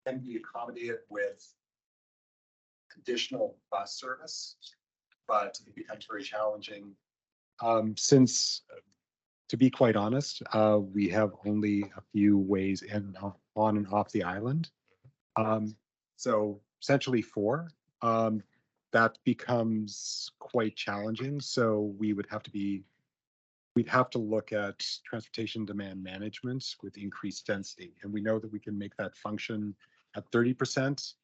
Can be accommodated with additional bus service, but it becomes very challenging. Since, to be quite honest, we have only a few ways in, on and off the island. So essentially 4. That becomes quite challenging. So we would have to be, we'd have to look at transportation demand management with increased density. And we know that we can make that function at 30%.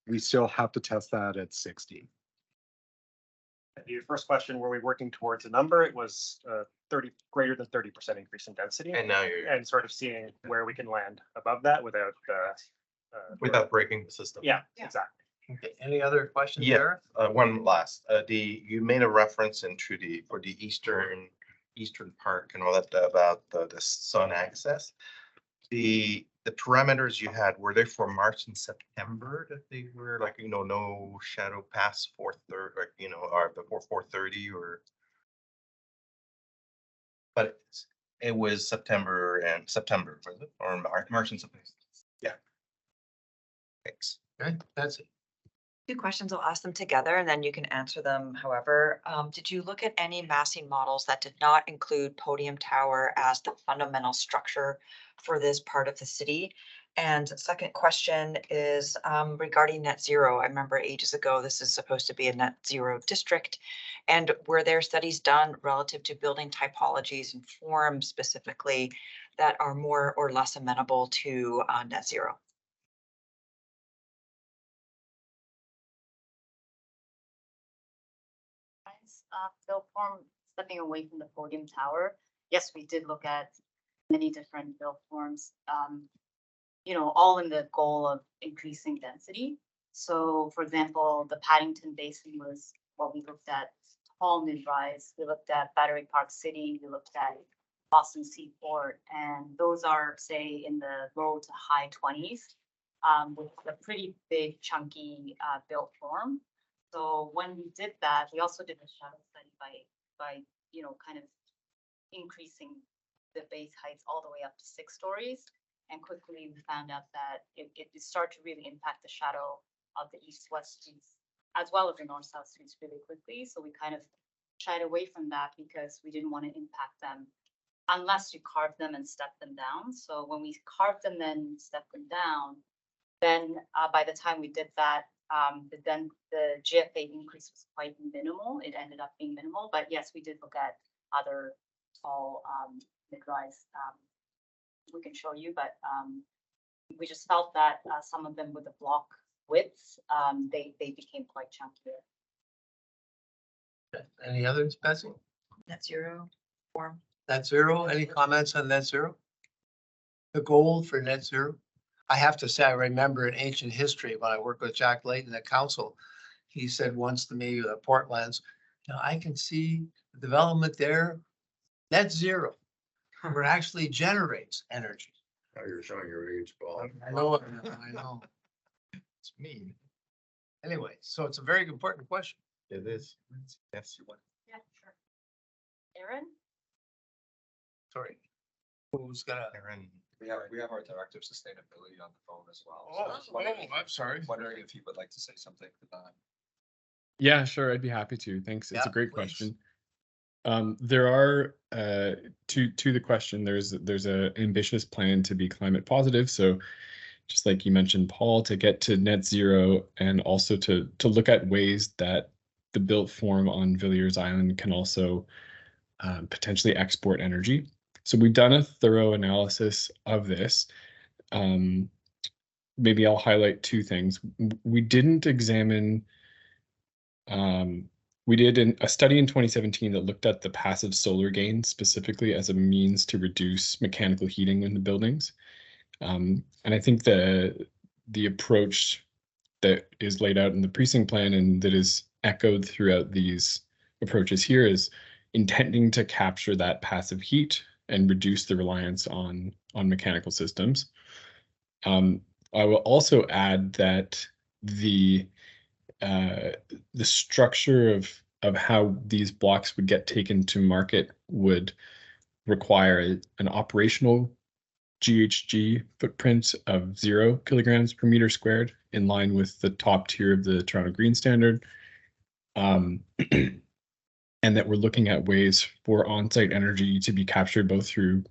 We still have to test that at 60. Your first question, were we working towards a number? It was greater than 30% increase in density. And now you're. And sort of seeing where we can land above that without breaking the system. Yeah, exactly. Okay, any other questions Yeah, there? one last, you made a reference into for the eastern part and all that about the sun access. The parameters you had, were they for March and September that they were like, no shadow past 4:30, or before 4:30 or? But it was September, was it? Or March and September? Yeah. Thanks. Okay, that's it. 2 questions. I'll ask them together and then you can answer them however. Did you look at any massing models that did not include podium tower as the fundamental structure for this part of the city? And second question is regarding net zero. I remember ages ago, this is supposed to be a net zero district. And were there studies done relative to building typologies and forms specifically that are more or less amenable to net zero? Built form, stepping away from the podium tower. Yes, we did look at many different built forms, all in the goal of increasing density. So for example, the Paddington Basin was what we looked at, tall mid-rise. We looked at Battery Park City. We looked at Boston Seaport, and those are say in the low to high 20s with a pretty big chunky built form. So when we did that, we also did a shadow study by kind of increasing the base heights all the way up to 6 stories. And quickly we found out that it started to really impact the shadow of the east-west streets as well as the north-south streets really quickly. So we kind of shied away from that because we didn't want to impact them unless you carve them and step them down. So when we carved them and stepped them down, then by the time we did that, then the GFA increase was quite minimal. It ended up being minimal, but yes, we did look at other tall mid-rise. We can show you, but we just felt that some of them with the block widths, they became quite chunkier. Okay. Any others, Betsy? Net zero form. Net zero, any comments on net zero? The goal for net zero? I have to say, I remember in ancient history when I worked with Jack Layton at council, he said once to me, Portland's, I can see the development there, net zero, where it actually generates energy. Now you're showing your age, Paul. I know, I know. It's mean. Anyway, so it's a very important question. It is. Yes. Yeah, sure. Aaron? Sorry. Who's gonna? Aaron. We have our director of sustainability on the phone as well. So Oh, I was wondering- I'm sorry. Wondering if he would like to say something to that. Yeah, sure. I'd be happy to. Thanks. It's Yeah, a great please. question. There are to the question, there's a ambitious plan to be climate positive. So just like you mentioned, Paul, to get to net zero and also to look at ways that the built form on Villiers Island can also potentially export energy. So we've done a thorough analysis of this. Maybe I'll highlight two things. We didn't examine we did a study in 2017 that looked at the passive solar gain specifically as a means to reduce mechanical heating in the buildings. And I think the approach that is laid out in the precinct plan and that is echoed throughout these approaches here is intending to capture that passive heat and reduce the reliance on mechanical systems. I will also add that the structure of how these blocks would get taken to market would require an operational GHG footprint of 0 kilograms per meter squared, in line with the top tier of the Toronto Green Standard. And that we're looking at ways for on-site energy to be captured both through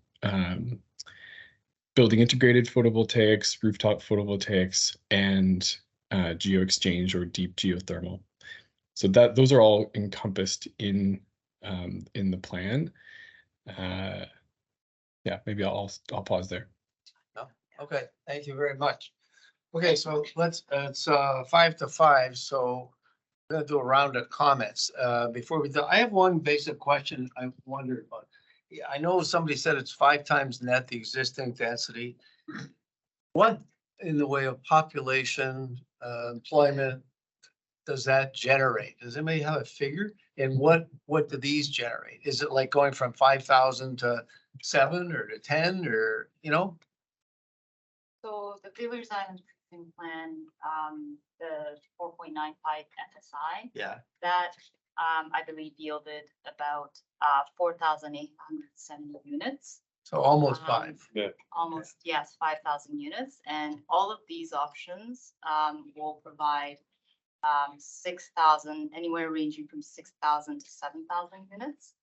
building integrated photovoltaics, rooftop photovoltaics, and geo-exchange or deep geothermal. So those are all encompassed in the plan. Yeah, maybe I'll pause there. No? Okay, thank you very much. Okay, so it's 5 to 5, so we're gonna do a round of comments. Before we do, I have one basic question I wondered about. Yeah, I know somebody said it's 5 times net the existing density. What in the way of population, employment, does that generate? Does anybody have a figure? And what do these generate? Is it like going from 5,000 to 7 or to 10 or, you know? So the Villiers Island precinct plan, the 4.95 FSI. Yeah. That, I believe yielded about 4,870 units. So almost 5. Yeah. Almost, yes, 5,000 units. And all of these options will provide 6,000, anywhere ranging from 6,000 to 7,000 units.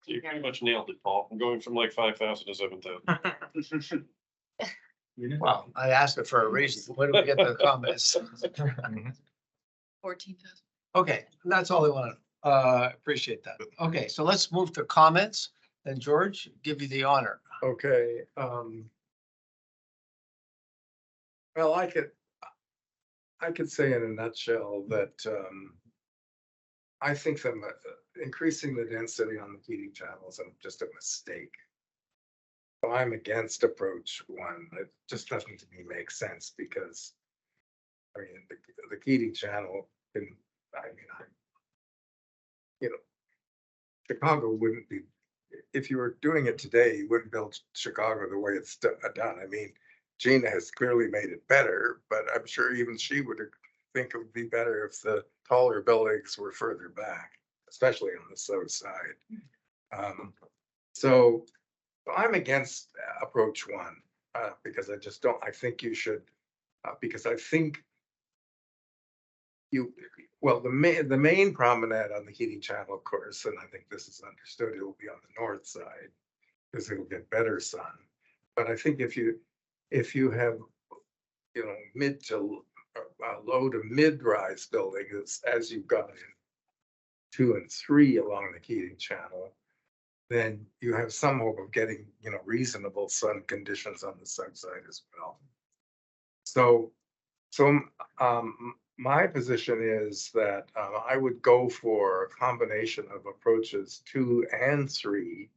You pretty much nailed it, Paul. I'm going from like 5,000 to 7,000. Well, I asked it for a reason. Where do we get the comments? 14,000. Okay, that's all I wanted. Appreciate that. Okay, so let's move to comments. And George, give you the honor. Okay, well, I could say in a nutshell that I think that increasing the density on the heating channels is just a mistake. So I'm against approach 1. It just doesn't to me make sense because, I mean, the heating channel can, Chicago wouldn't be, if you were doing it today, you wouldn't build Chicago the way it's done. I mean, Gina has clearly made it better, but I'm sure even she would think it would be better if the taller buildings were further back, especially on the south side. So I'm against approach 1 because I just don't. I think you should because I think the main promenade on the heating channel, of course, and I think this is understood, it will be on the north side because it'll get better sun. But I think if you have, mid to low to mid-rise buildings, as you've got in 2 and 3 along the heating channel, then you have some hope of getting, reasonable sun conditions on the south side as well. So my position is that I would go for a combination of approaches 2 and 3.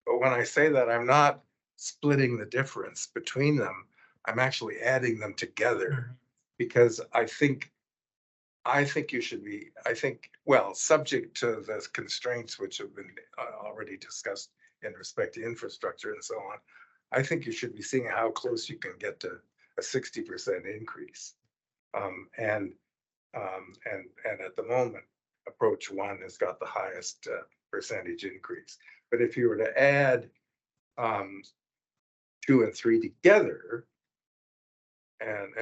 But when I say that, I'm not splitting the difference between them. I'm actually adding them together because I think you should be, well, subject to the constraints which have been already discussed in respect to infrastructure and so on. I think you should be seeing how close you can get to a 60% increase. And at the moment, approach 1 has got the highest percentage increase. But if you were to add 2 and 3 together, and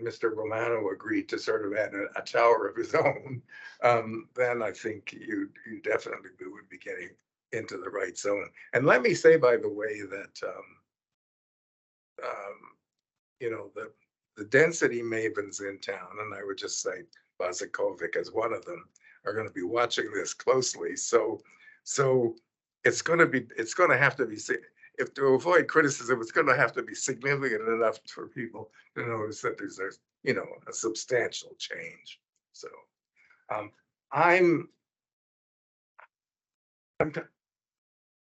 Mr. Romano agreed to sort of add a tower of his own, then I think you definitely would be getting into the right zone. And let me say, by the way, that you know, the density mavens in town, and I would just cite Bazakovic as one of them, are going to be watching this closely. So it's going to have to be, if to avoid criticism, it's going to have to be significant enough for people to notice that there's a, you know, a substantial change. So I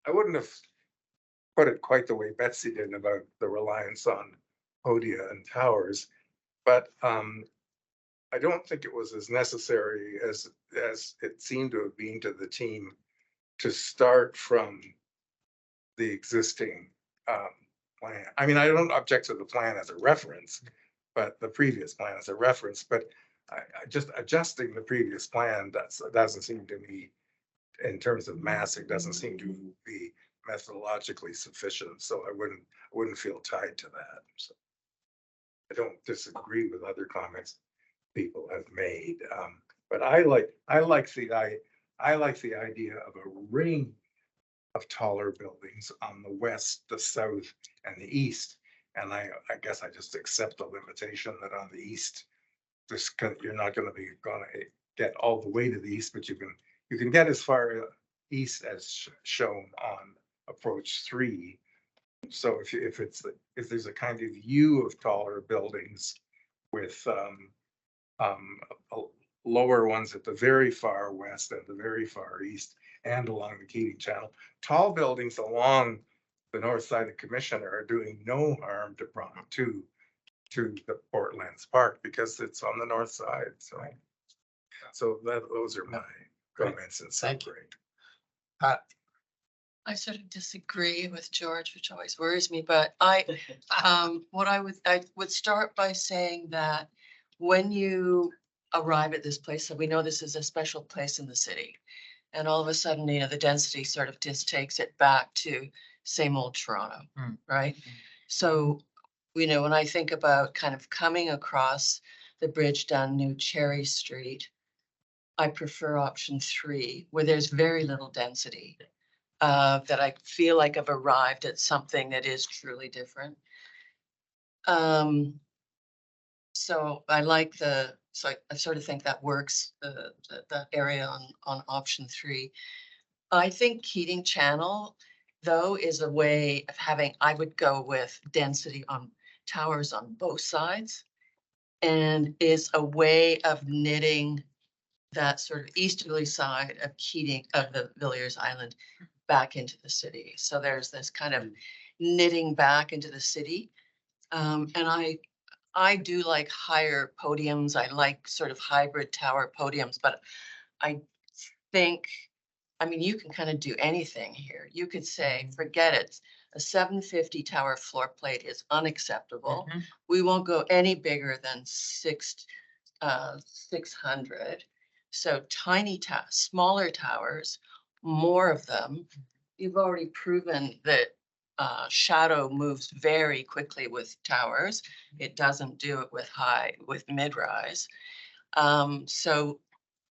wouldn't have put it quite the way Betsy did about the reliance on podia and towers, but I don't think it was as necessary as it seemed to have been to the team to start from the existing plan. I mean, I don't object to the plan as a reference, but the previous plan as a reference, but I just adjusting the previous plan, doesn't seem to me, in terms of massing, doesn't seem to be methodologically sufficient. So I wouldn't feel tied to that. So I don't disagree with other comments people have made, but I like the idea of a ring of taller buildings on the west, the south, and the east. And I guess I just accept the limitation that on the east, you're not going to get all the way to the east, but you can get as far east as shown on approach 3. So if there's a kind of U of taller buildings with lower ones at the very far west and the very far east and along the Keating Channel, tall buildings along the north side of Commissioner are doing no harm to the Portlands Park because it's on the north side. So those are my comments and Thank you. I sort of disagree with George, which always worries me, but I would start by saying that when you arrive at this place, so we know this is a special place in the city, and all of a sudden, you know, the density sort of just takes it back to same old Toronto, right? So, you know, when I think about kind of coming across the bridge down New Cherry Street, I prefer option 3, where there's very little density. That I feel like I've arrived at something that is truly different. So I like so I sort of think that works, the area on option 3. I think Keating Channel, though, is a way of having, I would go with density on towers on both sides, and is a way of knitting that sort of easterly side of Keating, of the Villiers Island, back into the city. So there's this kind of knitting back into the city. And I do like higher podiums. I like sort of hybrid tower podiums, but I think, I mean, you can kind of do anything here. You could say, forget it. A 750 tower floor plate is unacceptable. We won't go any bigger than 600. So tiny smaller towers, more of them. You've already proven that shadow moves very quickly with towers. It doesn't do it with mid-rise. So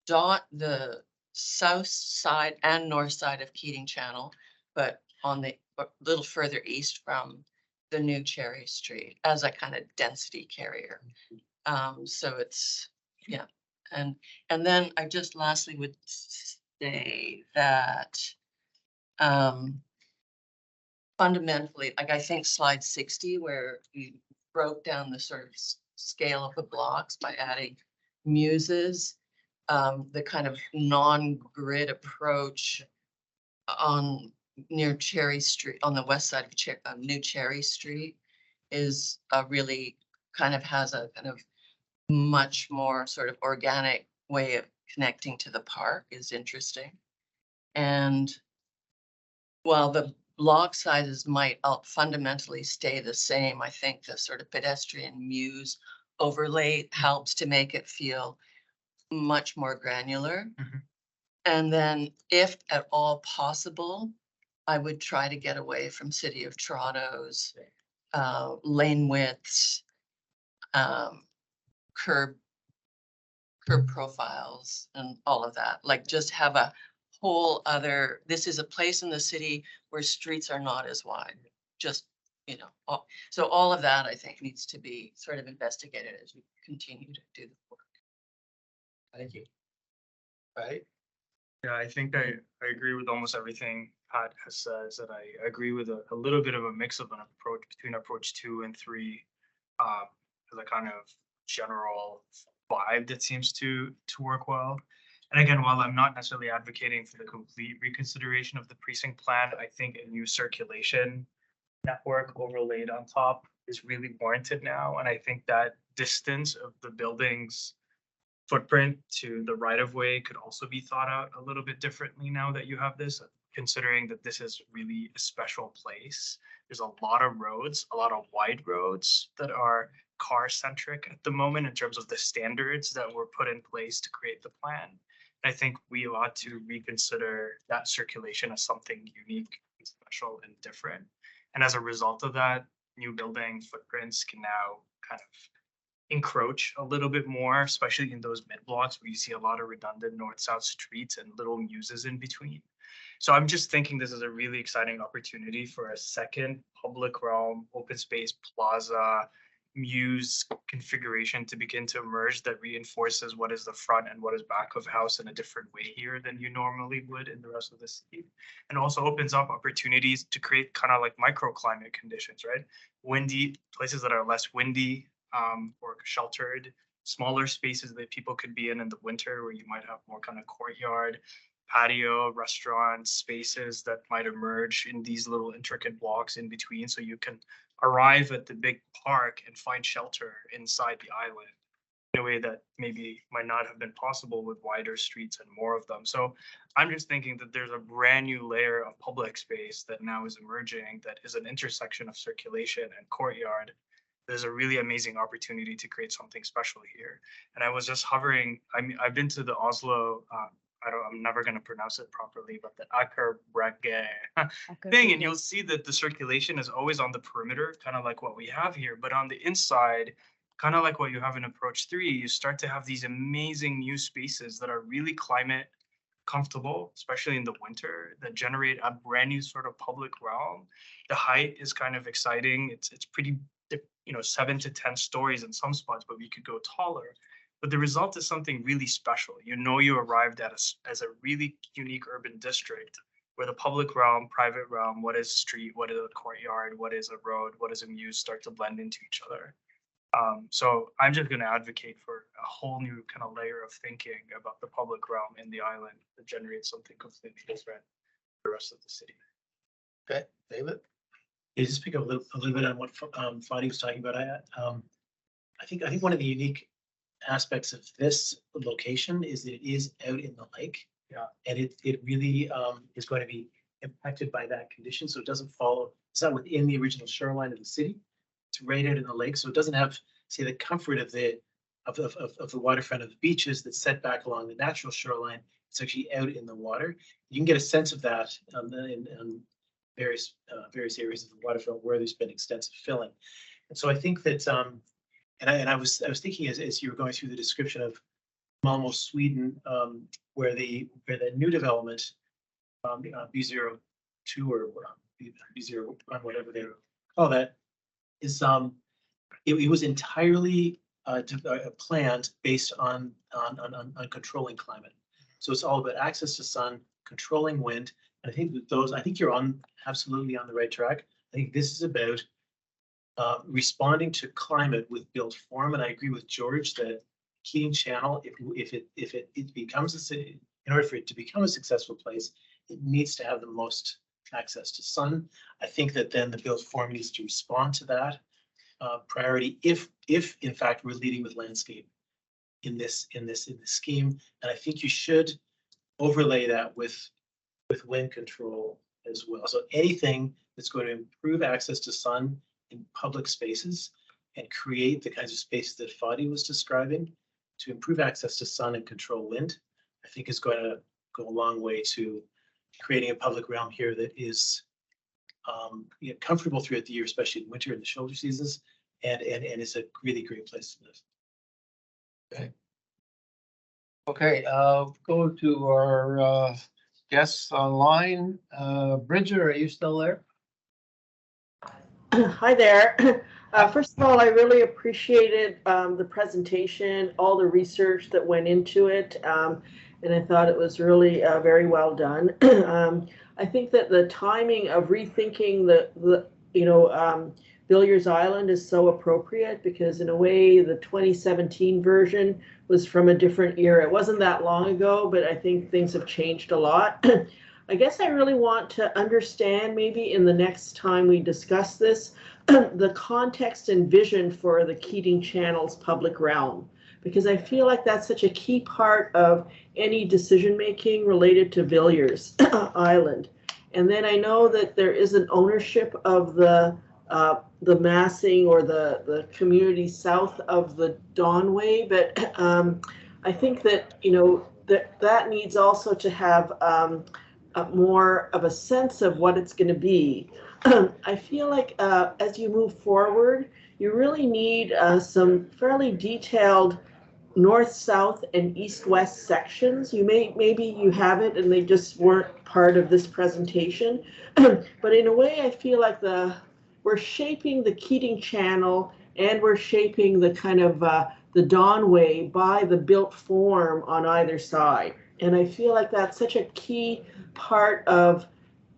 dot the south side and north side of Keating Channel, but on the a little further east from the New Cherry Street as a kind of density carrier. So it's, yeah. And then I just lastly would say that fundamentally, like I think slide 60, where you broke down the sort of scale of the blocks by adding muses, the kind of non-grid approach near Cherry Street, on the west side of New Cherry Street, is really kind of has a kind of much more sort of organic way of connecting to the park, is interesting. And while the block sizes might fundamentally stay the same, I think the sort of pedestrian muse overlay helps to make it feel much more granular. And then if at all possible, I would try to get away from City of Toronto's lane widths, curb profiles and all of that. Like just have a whole other, this is a place in the city where streets are not as wide. Just, you know, so all of that I think needs to be sort of investigated as we continue to do the work. Thank you. Right? Yeah, I think I agree with almost everything Pat has said, that I agree with a little bit of a mix of an approach between approach 2 and 3, as a kind of general vibe that seems to work well. And again, while I'm not necessarily advocating for the complete reconsideration of the precinct plan, I think a new circulation network overlaid on top is really warranted now. And I think that distance of the building's footprint to the right of way could also be thought out a little bit differently now that you have this, considering that this is really a special place. There's a lot of roads, a lot of wide roads that are car centric at the moment in terms of the standards that were put in place to create the plan. I think we ought to reconsider that circulation as something unique and special and different. And as a result of that, new building footprints can now kind of encroach a little bit more, especially in those mid blocks where you see a lot of redundant north-south streets and little muses in between. So I'm just thinking this is a really exciting opportunity for a second public realm, open space plaza, muse configuration to begin to emerge that reinforces what is the front and what is back of house in a different way here than you normally would in the rest of the city. And also opens up opportunities to create kind of like microclimate conditions, right? Windy places that are less windy, or sheltered, smaller spaces that people could be in the winter where you might have more kind of courtyard, patio, restaurant spaces that might emerge in these little intricate blocks in between. So you can arrive at the big park and find shelter inside the island in a way that maybe might not have been possible with wider streets and more of them. So I'm just thinking that there's a brand new layer of public space that now is emerging that is an intersection of circulation and courtyard. There's a really amazing opportunity to create something special here. And I was just hovering, I've been to the Oslo, I'm never going to pronounce it properly, but the Aker Brygge thing, and you'll see that the circulation is always on the perimeter, kind of like what we have here, but on the inside, kind of like what you have in approach 3, you start to have these amazing new spaces that are really climate comfortable, especially in the winter, that generate a brand new sort of public realm. The height is kind of exciting. It's pretty, 7 to 10 stories in some spots, but we could go taller. But the result is something really special. You arrived at as a really unique urban district where the public realm, private realm, what is street, what is a courtyard, what is a road, what is a muse start to blend into each other. So I'm just going to advocate for a whole new kind of layer of thinking about the public realm in the island that generates something completely different for the rest of the city. Okay, David? Yeah, just pick up a little bit on what Fadi was talking about. I think one of the unique aspects of this location is that it is out in the lake. Yeah. And it really is going to be impacted by that condition. So it doesn't follow, it's not within the original shoreline of the city. It's right out in the lake. So it doesn't have, say, the comfort of the waterfront of the beaches that's set back along the natural shoreline. It's actually out in the water. You can get a sense of that in various areas of the waterfront where there's been extensive filling. And so I think that I was thinking as you were going through the description of Malmo, Sweden, where the new development, B02 or B01, whatever they call that, is it was entirely planned based on controlling climate. So it's all about access to sun, controlling wind. And I think that I think you're absolutely on the right track. I think this is about responding to climate with built form. And I agree with George that Keating Channel, if it becomes in order for it to become a successful place, it needs to have the most access to sun. I think that then the built form needs to respond to that priority if in fact we're leading with landscape in this scheme. And I think you should overlay that with wind control as well. So anything that's going to improve access to sun in public spaces and create the kinds of spaces that Fadi was describing to improve access to sun and control wind, I think is going to go a long way to creating a public realm here that is comfortable throughout the year, especially in winter and the shoulder seasons, and is a really great place to live. Okay, go to our guests online. Bridget, are you still there? Hi there. First of all, I really appreciated the presentation, all the research that went into it, and I thought it was really very well done. I think that the timing of rethinking the Villiers Island is so appropriate because in a way the 2017 version was from a different era. It wasn't that long ago, but I think things have changed a lot. I guess I really want to understand maybe in the next time we discuss this, the context and vision for the Keating Channel's public realm, because I feel like that's such a key part of any decision-making related to Villiers Island. And then I know that there is an ownership of the massing or the community south of the Donway, but I think that, that needs also to have more of a sense of what it's going to be. I feel like as you move forward, you really need some fairly detailed north, south, and east, west sections. Maybe you have it and they just weren't part of this presentation. But in a way, I feel like we're shaping the Keating Channel and we're shaping the kind of the Donway by the built form on either side. And I feel like that's such a key part of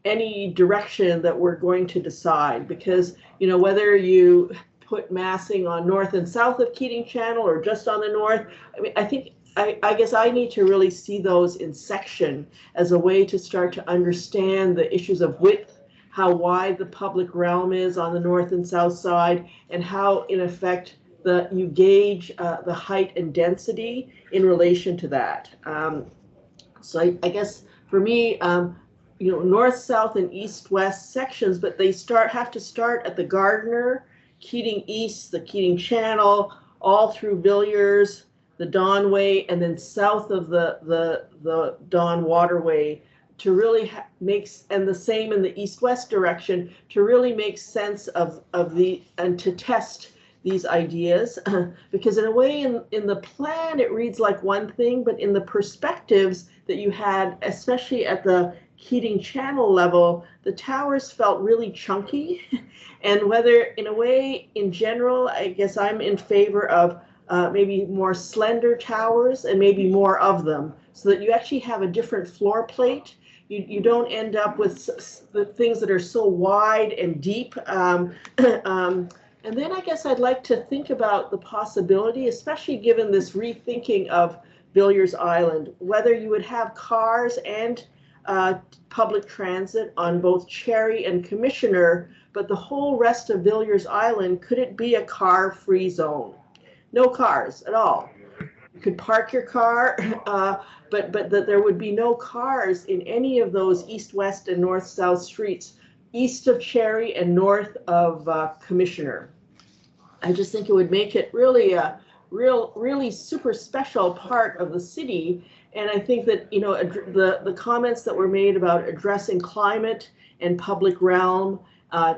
any direction that we're going to decide, because whether you put massing on north and south of Keating Channel or just on the north, I guess I need to really see those in section as a way to start to understand the issues of width, how wide the public realm is on the north and south side, and how in effect you gauge the height and density in relation to that. So I guess for me, north, south, and east, west sections, but they have to start at the Gardner, Keating East, the Keating Channel, all through Villiers, the Donway, and then south of the Don Waterway to really and the same in the east-west direction to really make sense of and to test these ideas, because in a way in the plan it reads like one thing, but in the perspectives that you had, especially at the Keating Channel level, the towers felt really chunky. And whether in a way in general, I guess I'm in favor of maybe more slender towers and maybe more of them, so that you actually have a different floor plate. You don't end up with the things that are so wide and deep. And then I guess I'd like to think about the possibility, especially given this rethinking of Villiers Island, whether you would have cars and public transit on both Cherry and Commissioner, but the whole rest of Villiers Island, could it be a car-free zone? No cars at all. You could park your car, but that there would be no cars in any of those east, west, and north, south streets, east of Cherry and north of Commissioner. I just think it would make it really a really super special part of the city. And I think that, the comments that were made about addressing climate and public realm,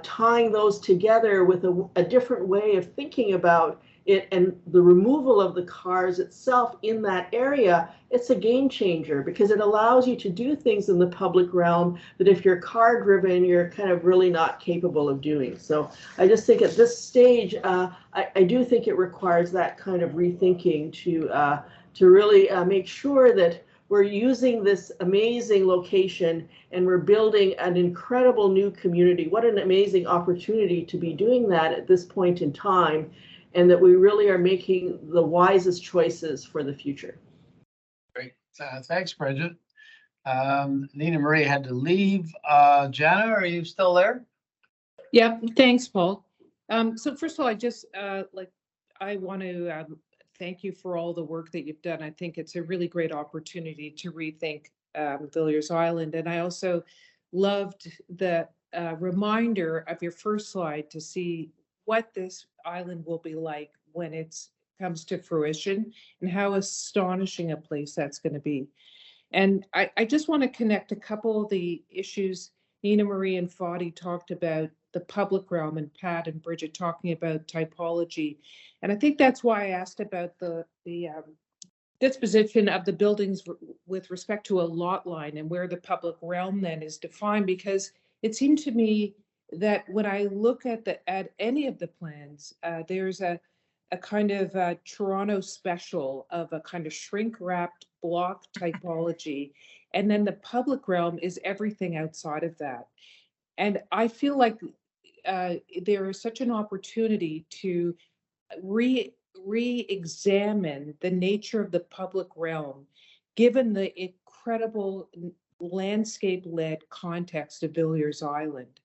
tying those together with a different way of thinking about it and the removal of the cars itself in that area, it's a game changer because it allows you to do things in the public realm that if you're car driven, you're kind of really not capable of doing. So I just think at this stage, I do think it requires that kind of rethinking to really make sure that we're using this amazing location and we're building an incredible new community. What an amazing opportunity to be doing that at this point in time, and that we really are making the wisest choices for the future. Great. Thanks, Bridget. Nina Marie had to leave. Jana, are you still there? Yeah, thanks, Paul. So first of all, I want to thank you for all the work that you've done. I think it's a really great opportunity to rethink Villiers Island. And I also loved the reminder of your first slide to see what this island will be like when it comes to fruition and how astonishing a place that's going to be. And I just want to connect a couple of the issues Nina Marie and Fadi talked about, the public realm, and Pat and Bridget talking about typology. And I think that's why I asked about the disposition of the buildings with respect to a lot line and where the public realm then is defined, because it seemed to me that when I look at any of the plans, there's a kind of Toronto special of a kind of shrink wrapped block typology. And then the public realm is everything outside of that. And I feel like there is such an opportunity to re-examine the nature of the public realm, given the incredible landscape-led context of Villiers Island.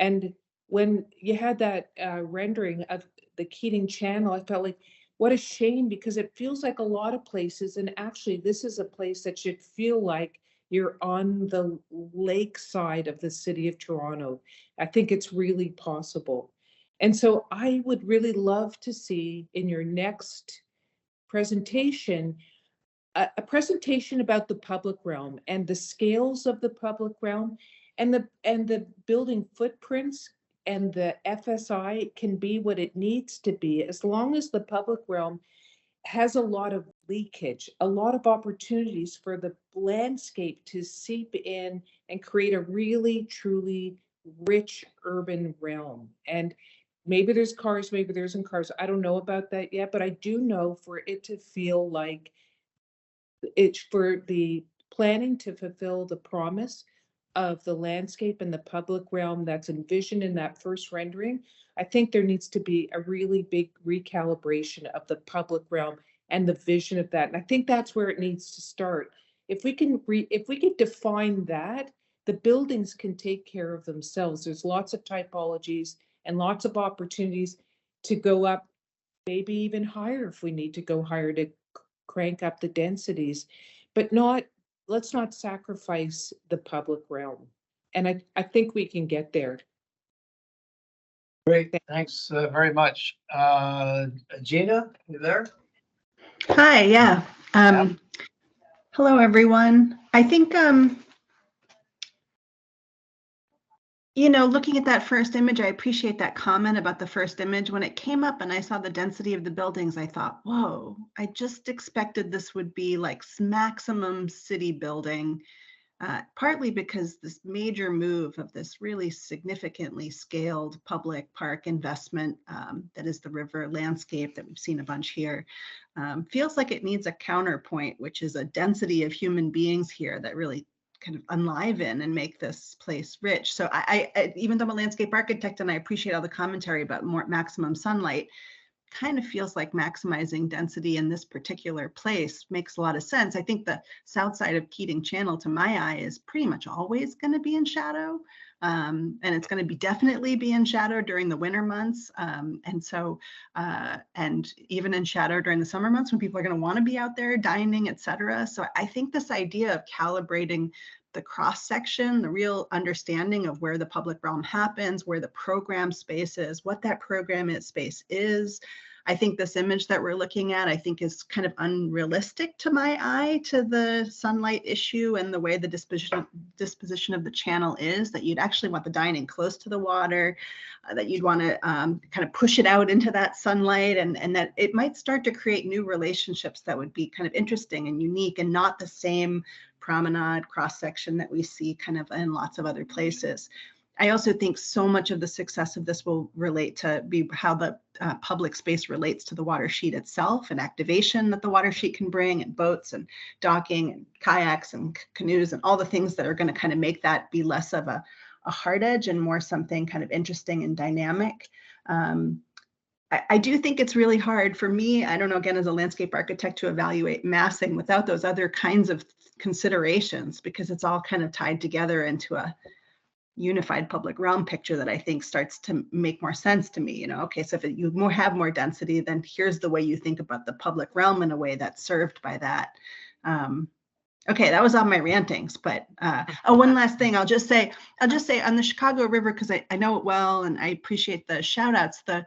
And when you had that rendering of the Keating Channel, I felt like, what a shame, because it feels like a lot of places, and actually this is a place that should feel like you're on the lake side of the city of Toronto. I think it's really possible. And so I would really love to see in your next presentation, a presentation about the public realm and the scales of the public realm, and the building footprints, and the FSI can be what it needs to be, as long as the public realm has a lot of leakage, a lot of opportunities for the landscape to seep in and create a really, truly rich urban realm. And maybe there's cars, maybe there isn't cars. I don't know about that yet, but I do know for it to feel like it's for the planning to fulfill the promise of the landscape and the public realm that's envisioned in that first rendering. I think there needs to be a really big recalibration of the public realm and the vision of that. And I think that's where it needs to start. If we can define that, the buildings can take care of themselves. There's lots of typologies and lots of opportunities to go up, maybe even higher if we need to go higher to crank up the densities, but let's not sacrifice the public realm. And I think we can get there. Great, thanks very much. Gina, you there? Hi, yeah. Hello, everyone. I think, looking at that first image, I appreciate that comment about the first image. When it came up and I saw the density of the buildings, I thought, whoa, I just expected this would be like maximum city building, partly because this major move of this really significantly scaled public park investment that is the river landscape that we've seen a bunch here, feels like it needs a counterpoint, which is a density of human beings here that really kind of enliven and make this place rich. So I even though I'm a landscape architect and I appreciate all the commentary about more maximum sunlight, kind of feels like maximizing density in this particular place makes a lot of sense. I think the south side of Keating Channel, to my eye, is pretty much always going to be in shadow. And it's going to definitely be in shadow during the winter months. And even in shadow during the summer months when people are going to want to be out there dining, et cetera. So I think this idea of calibrating the cross section, the real understanding of where the public realm happens, where the program space is, what that program space is. I think this image that we're looking at, I think is kind of unrealistic to my eye, to the sunlight issue and the way the disposition of the channel is, that you'd actually want the dining close to the water, that you'd want to kind of push it out into that sunlight, and that it might start to create new relationships that would be kind of interesting and unique and not the same promenade cross section that we see kind of in lots of other places. I also think so much of the success of this will relate to how the public space relates to the water sheet itself, and activation that the water sheet can bring, and boats and docking and kayaks and canoes and all the things that are going to kind of make that be less of a hard edge and more something kind of interesting and dynamic. I do think it's really hard for me, I don't know, again, as a landscape architect, to evaluate massing without those other kinds of considerations, because it's all kind of tied together into a unified public realm picture that I think starts to make more sense to me. Okay, so if you have more density, then here's the way you think about the public realm in a way that's served by that. Okay, that was all my rantings, but one last thing, I'll just say on the Chicago River, because I know it well and I appreciate the shout outs, the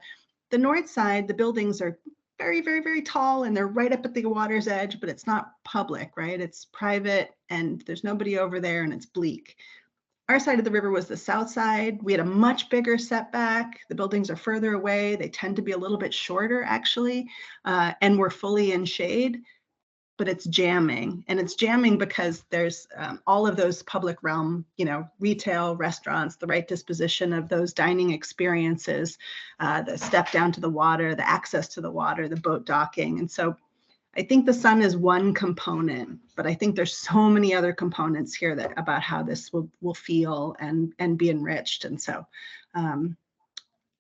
north side, the buildings are very, very, very tall and they're right up at the water's edge, but it's not public, right? It's private and there's nobody over there and it's bleak. Our side of the river was the south side. We had a much bigger setback. The buildings are further away. They tend to be a little bit shorter actually, and we're fully in shade, but it's jamming. And it's jamming because there's all of those public realm, you know, retail, restaurants, the right disposition of those dining experiences, the step down to the water, the access to the water, the boat docking. And so I think the sun is one component, but I think there's so many other components here that about how this will feel and be enriched. And so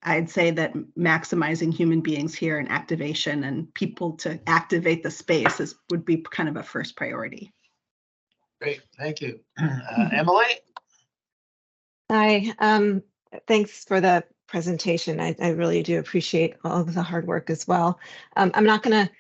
I'd say that maximizing human beings here and activation and people to activate the space would be kind of a first priority. Great, thank you. Emily? Hi, thanks for the presentation. I really do appreciate all of the hard work as well. I'm not going to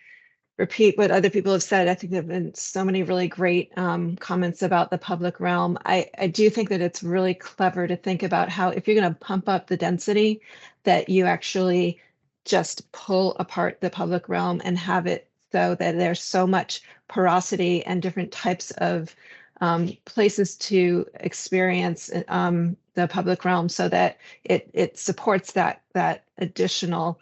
repeat what other people have said. I think there have been so many really great comments about the public realm. I do think that it's really clever to think about how if you're going to pump up the density, that you actually just pull apart the public realm and have it so that there's so much porosity and different types of places to experience the public realm so that it supports that additional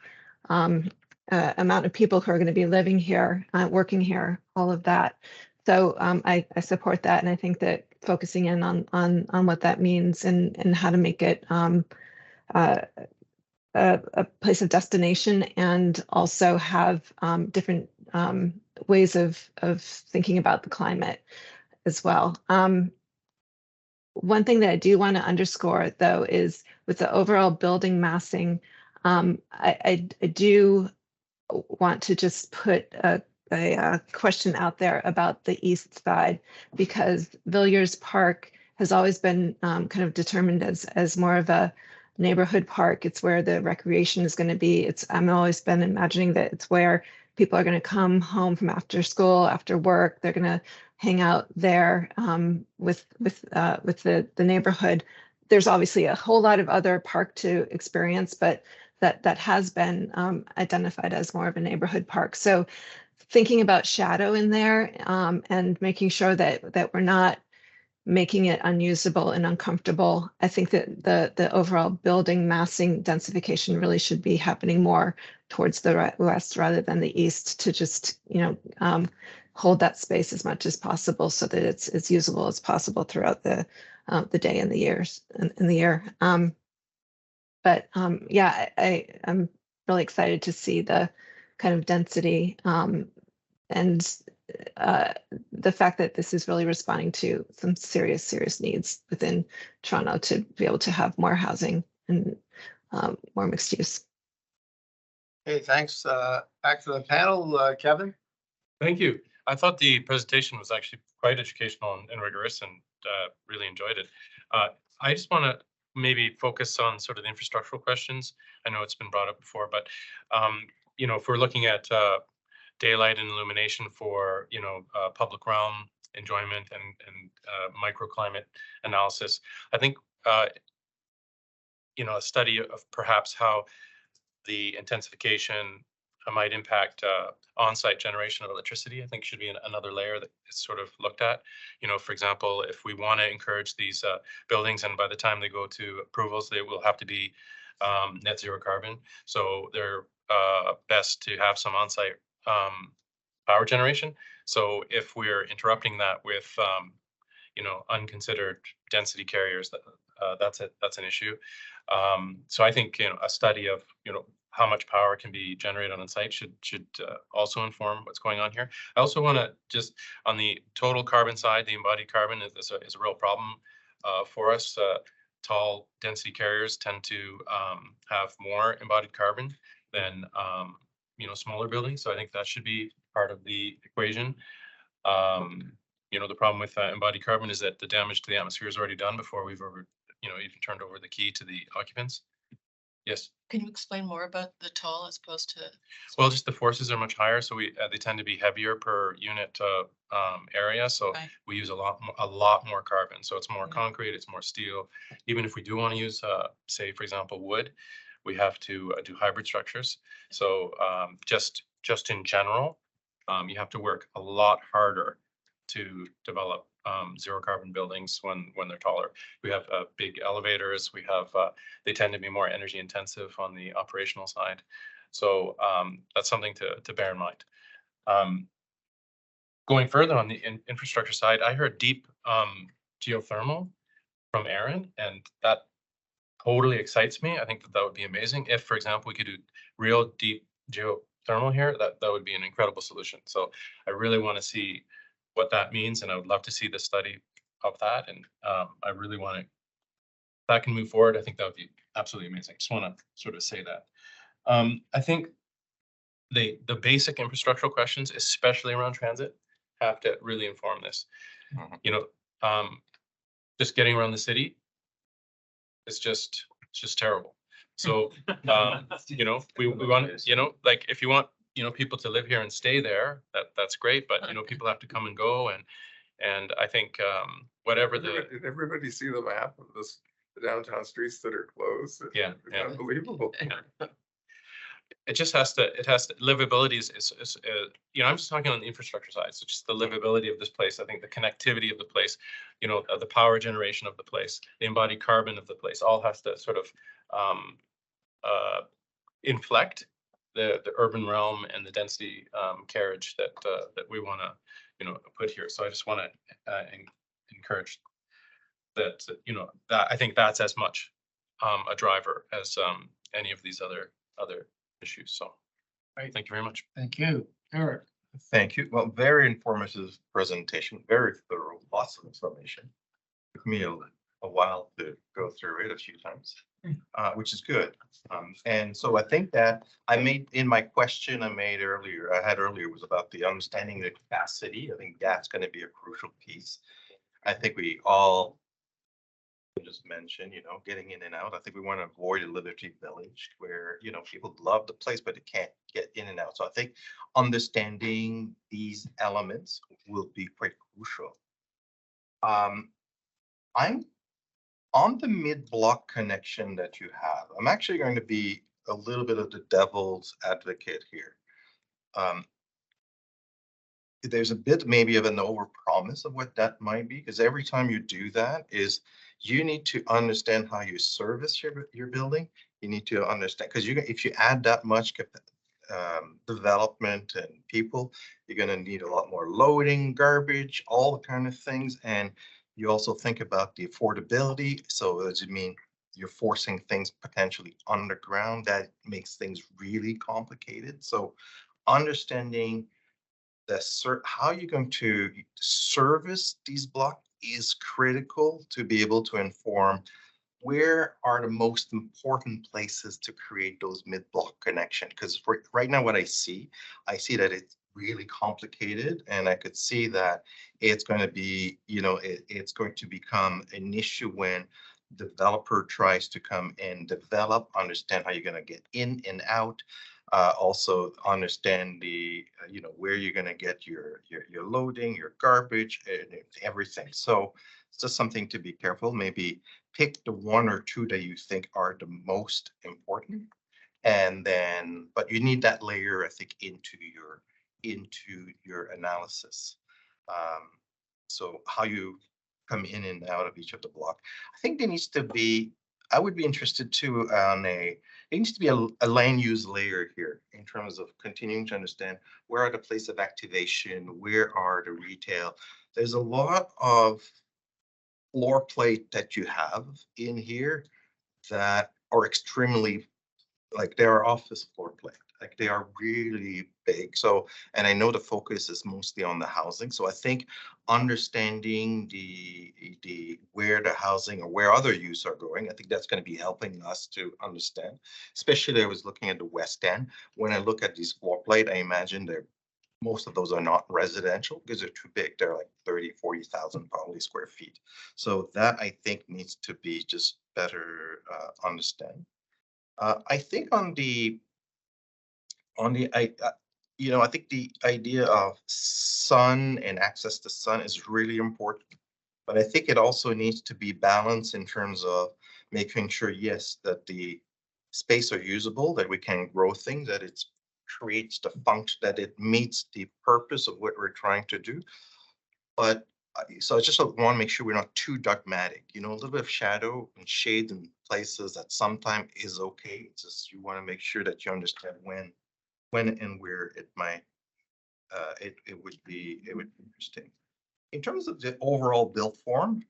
amount of people who are going to be living here, working here, all of that. So I support that, and I think that focusing in on what that means and how to make it a place of destination, and also have different ways of thinking about the climate as well. One thing that I do want to underscore, though, is with the overall building massing, I do want to just put a question out there about the east side, because Villiers Park has always been kind of determined as more of a neighborhood park. It's where the recreation is going to be. I'm always been imagining that it's where people are going to come home from after school, after work. They're going to hang out there with the neighborhood. There's obviously a whole lot of other park to experience, but that has been identified as more of a neighborhood park. So thinking about shadow in there and making sure that we're not making it unusable and uncomfortable. I think that the overall building massing densification really should be happening more towards the west rather than the east, to just, hold that space as much as possible so that it's as usable as possible throughout the day and the years in the year. But yeah, I'm really excited to see the kind of density and the fact that this is really responding to some serious needs within Toronto to be able to have more housing and more mixed use. Okay, thanks. Back to the panel, Kevin. Thank you. I thought the presentation was actually quite educational and rigorous, and really enjoyed it. I just want to maybe focus on sort of the infrastructural questions. I know it's been brought up before, but if we're looking at daylight and illumination for public realm enjoyment and microclimate analysis, I think a study of perhaps how the intensification might impact on-site generation of electricity, I think should be another layer that is sort of looked at. For example, if we want to encourage these buildings, and by the time they go to approvals, they will have to be net zero carbon. So they're best to have some on-site power generation. So if we're interrupting that with unconsidered density carriers, that's an issue. So I think a study of how much power can be generated on site should also inform what's going on here. I also want to just, on the total carbon side, the embodied carbon is a real problem for us. Tall density carriers tend to have more embodied carbon than smaller buildings. So I think that should be part of the equation. The problem with embodied carbon is that the damage to the atmosphere is already done before we've even turned over the key to the occupants. Yes. Can you explain more about the tall as opposed to? Well, just the forces are much higher, so they tend to be heavier per unit area. So we use a lot more carbon. So it's more concrete, it's more steel. Even if we do want to use, say, for example, wood, we have to do hybrid structures. So just just in general, you have to work a lot harder to develop zero carbon buildings when they're taller. We have big elevators. We have they tend to be more energy intensive on the operational side. So that's something to bear in mind. Going further on the infrastructure side, I heard deep geothermal from Aaron, and that totally excites me. I think that would be amazing. If, for example, we could do real deep geothermal here, that would be an incredible solution. So I really want to see what that means, and I would love to see the study of that. And I really want to, if that can move forward, I think that would be absolutely amazing. Just want to sort of say that. I think the basic infrastructural questions, especially around transit, have to really inform this. You know, just getting around the city is just terrible. So you know, we want, you know, like if you want, you know, people to live here and stay there, that's great, but you know, people have to come and go, and I think whatever Did everybody see the map of the downtown streets that are closed? Yeah, yeah. Unbelievable. It just has to, livability is you know, I'm just talking on the infrastructure side. So just the livability of this place. I think the connectivity of the place, you know, the power generation of the place, the embodied carbon of the place, all has to sort of inflect the urban realm and the density carriage that we want to, you know, put here. So I just want to encourage that, you know, that I think that's as much a driver as any of these other issues. So thank you very much. Thank you, Eric. Thank you. Well, very informative presentation, very thorough, lots of information. Took me a while to go through it a few times, which is good. And so I think that I made in my question I had earlier was about the understanding the capacity. I think that's going to be a crucial piece. I think we all just mentioned, you know, getting in and out. I think we want to avoid a Liberty Village where, you know, people love the place, but they can't get in and out. So I think understanding these elements will be quite crucial. I'm on the mid-block connection that you have. I'm actually going to be a little bit of the devil's advocate here. There's a bit maybe of an overpromise of what that might be, because every time you do that is you need to understand how you service your building. You need to understand, because if you add that much development and people, you're going to need a lot more loading, garbage, all the kind of things. And you also think about the affordability. So does it mean you're forcing things potentially underground? That makes things really complicated. So understanding how you're going to service these blocks is critical to be able to inform where are the most important places to create those mid-block connections. Because right now what I see that it's really complicated, and I could see that it's going to be, you know, it's going to become an issue when developer tries to come and develop, understand how you're going to get in and out. Also understand the, you know, where you're going to get your loading, your garbage, and everything. So it's just something to be careful. Maybe pick the one or two that you think are the most important, and then, but you need that layer, I think, into your analysis. So how you come in and out of each of the block. I think there needs to be, I would be interested too on there needs to be a land use layer here in terms of continuing to understand where are the places of activation, where are the retail. There's a lot of floor plate that you have in here that are extremely, like they are office floor plate. Like they are really big. So, and I know the focus is mostly on the housing. So I think understanding the where the housing or where other use are going, I think that's going to be helping us to understand. Especially I was looking at the West End. When I look at these floor plate, I imagine most of those are not residential because they're too big. They're like 30, 40,000 probably square feet. So that I think needs to be just better understand. I think you know, I think the idea of sun and access to sun is really important, but I think it also needs to be balanced in terms of making sure, yes, that the space are usable, that we can grow things, that it's creates the function, that it meets the purpose of what we're trying to do. But so I just want to make sure we're not too dogmatic, you know, a little bit of shadow and shade in places that sometimes is okay. It's just, you want to make sure that you understand when and where it might, it would be interesting. In terms of the overall build form,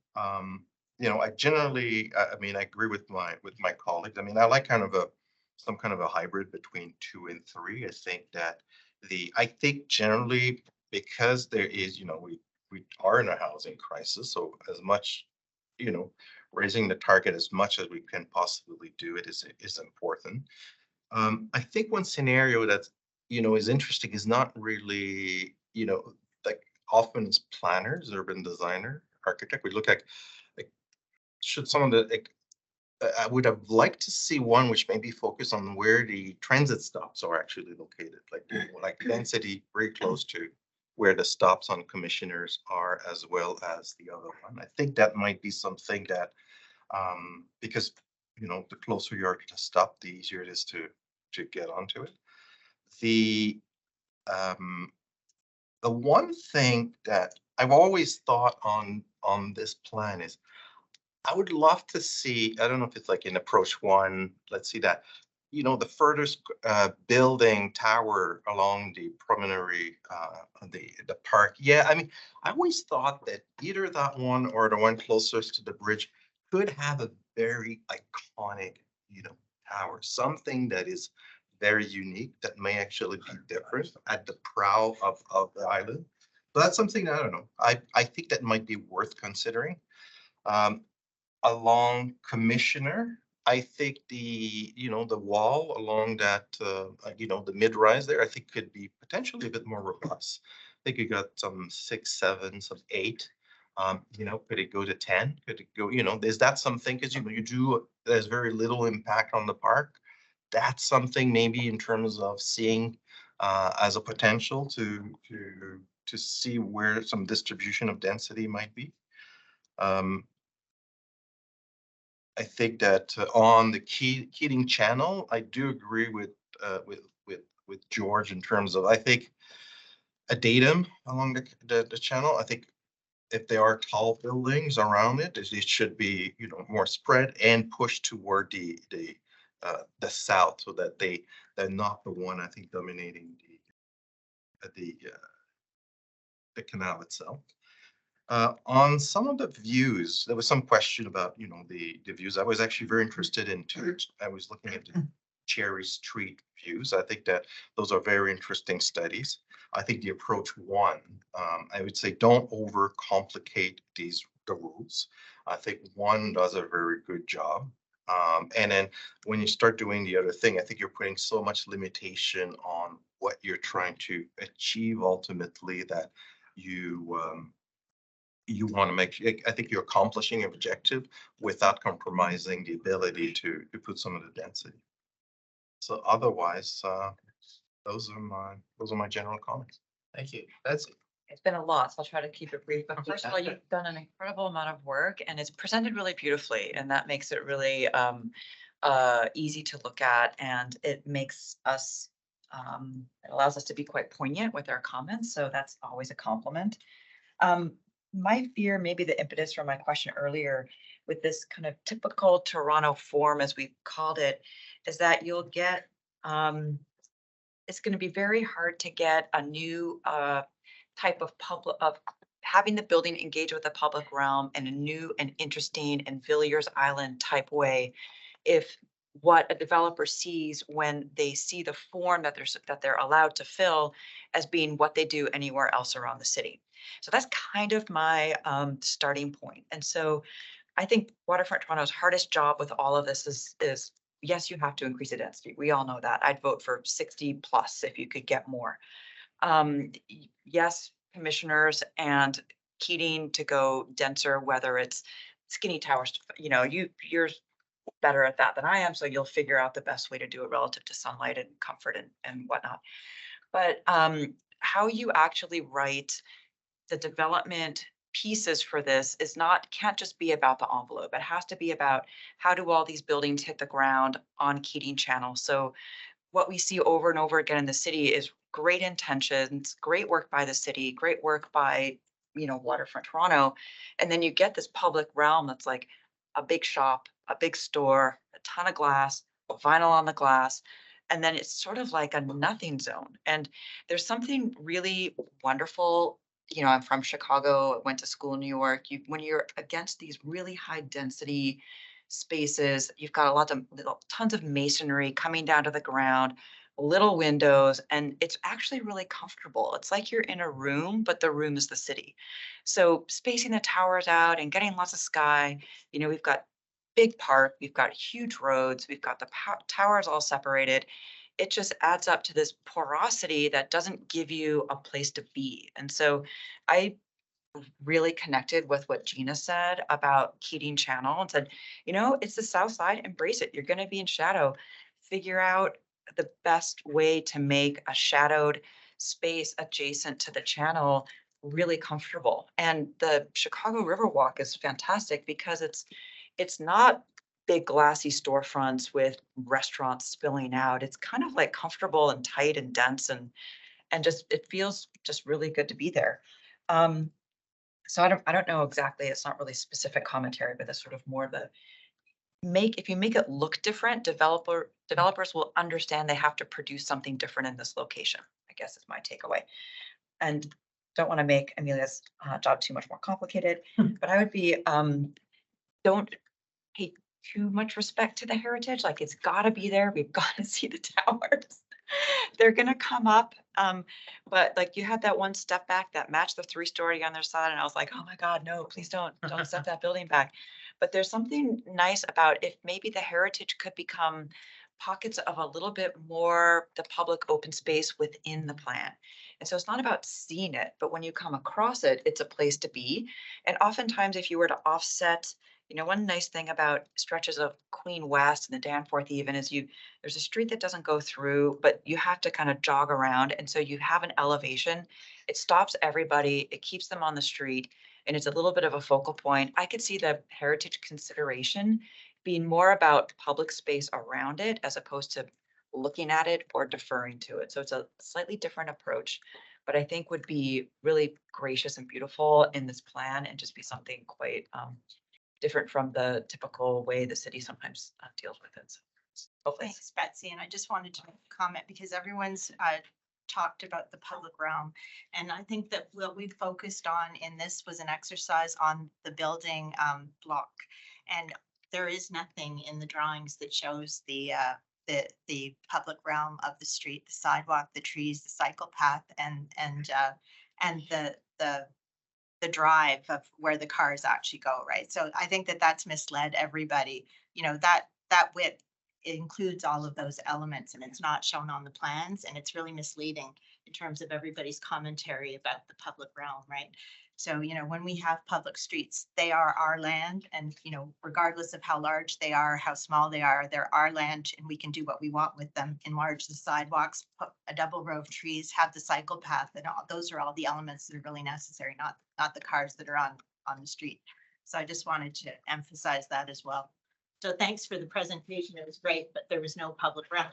you know, I generally, I mean, I agree with my colleagues. I mean, I like kind of some kind of a hybrid between 2 and 3. I think generally, because there is, you know, we are in a housing crisis, so as much, you know, raising the target as much as we can possibly do it is important. I think one scenario that's, you know, is interesting is not really, you know, like often as planners, urban designer, architect, we look at like, should some of the, like, I would have liked to see one which maybe focus on where the transit stops are actually located, like density very close to where the stops on commissioners are, as well as the other one. I think that might be something that, because, you know, the closer you are to the stop, the easier it is to get onto it. The one thing that I've always thought on this plan is, I would love to see, I don't know if it's like in approach 1, let's see that, you know, the furthest building tower along the promenade, the park. Yeah, I mean, I always thought that either that one or the one closest to the bridge could have a very iconic, you know, tower, something that is very unique that may actually be different at the prow of the island. But that's something that, I don't know. I think that might be worth considering. Along Commissioner, I think you know, the wall along that, you know, the mid-rise there, I think could be potentially a bit more robust. I think you got some 6, 7, some 8. You know, could it go to 10? Could it go, you know, is that something, because, you know, there's very little impact on the park. That's something maybe in terms of seeing as a potential to see where some distribution of density might be. I think that on the Keating Channel, I do agree with George in terms of, I think a datum along the channel. I think if there are tall buildings around it, it should be, you know, more spread and pushed toward the south, so that they're not the one, I think, dominating the canal itself. On some of the views, there was some question about, you know, the views. I was actually very interested in I was looking at the Cherry Street views. I think that those are very interesting studies. I think the approach 1, I would say, don't overcomplicate the rules. I think 1 does a very good job. And then when you start doing the other thing, I think you're putting so much limitation on what you're trying to achieve ultimately, that you want to make, I think you're accomplishing an objective without compromising the ability to put some of the density. So otherwise, those are my general comments. Thank you. That's it. It's been a lot, so I'll try to keep it brief. But first of all, you've done an incredible amount of work, and it's presented really beautifully, and that makes it really easy to look at, and it makes us, it allows us to be quite poignant with our comments. So that's always a compliment. My fear, maybe the impetus for my question earlier, with this kind of typical Toronto form, as we called it, is that you'll get, it's going to be very hard to get a new type of having the building engage with the public realm in a new and interesting and Villiers Island type way, if what a developer sees when they see the form that they're allowed to fill as being what they do anywhere else around the city. So that's kind of my starting point. And so I think Waterfront Toronto's hardest job with all of this is yes, you have to increase the density. We all know that. I'd vote for 60 plus if you could get more. Yes, commissioners and Keating to go denser, whether it's skinny towers, you know, you're better at that than I am, so you'll figure out the best way to do it relative to sunlight and comfort and whatnot. But how you actually write the development pieces for this can't just be about the envelope. It has to be about how do all these buildings hit the ground on Keating Channel. So what we see over and over again in the city is great intentions, great work by the city, great work by, Waterfront Toronto. And then you get this public realm that's like a big shop, a big store, a ton of glass, vinyl on the glass. And then it's sort of like a nothing zone. And there's something really wonderful. I'm from Chicago, I went to school in New York. When you're against these really high density spaces, you've got tons of masonry coming down to the ground, little windows, and it's actually really comfortable. It's like you're in a room, but the room is the city. So spacing the towers out and getting lots of sky, we've got big park, we've got huge roads, we've got the towers all separated. It just adds up to this porosity that doesn't give you a place to be. And so I really connected with what Gina said about Keating Channel and said, it's the south side, embrace it. You're going to be in shadow. Figure out the best way to make a shadowed space adjacent to the channel really comfortable. And the Chicago Riverwalk is fantastic because it's not big glassy storefronts with restaurants spilling out. It's kind of like comfortable and tight and dense and just it feels just really good to be there. So I don't know exactly. It's not really specific commentary, but it's sort of more the if you make it look different, developers will understand they have to produce something different in this location, I guess is my takeaway. And don't want to make Amelia's job too much more complicated, but I would be, don't pay too much respect to the heritage. Like it's gotta be there. We've got to see the towers. They're gonna come up. But like you had that one step back that matched the 3-story on their side. And I was like, oh my God, no, please don't step that building back. But there's something nice about if maybe the heritage could become pockets of a little bit more the public open space within the plan. And so it's not about seeing it, but when you come across it, it's a place to be. And oftentimes if you were to offset, one nice thing about stretches of Queen West and the Danforth even is there's a street that doesn't go through, but you have to kind of jog around. And so you have an elevation. It stops everybody. It keeps them on the street. And it's a little bit of a focal point. I could see the heritage consideration being more about public space around it as opposed to looking at it or deferring to it. So it's a slightly different approach, but I think would be really gracious and beautiful in this plan and just be something quite different from the typical way the city sometimes deals with it. So hopefully. Thanks, Betsy. And I just wanted to comment because everyone's talked about the public realm. And I think that what we focused on in this was an exercise on the building block. And there is nothing in the drawings that shows the public realm of the street, the sidewalk, the trees, the cycle path, and the drive of where the cars actually go, right? So I think that that's misled everybody. That width includes all of those elements and it's not shown on the plans, and it's really misleading in terms of everybody's commentary about the public realm, right? So, when we have public streets, they are our land, and, regardless of how large they are, how small they are, they're our land, and we can do what we want with them. Enlarge the sidewalks, put a double row of trees, have the cycle path, and those are all the elements that are really necessary, not the cars that are on the street. So I just wanted to emphasize that as well. So thanks for the presentation. It was great, but there was no public realm.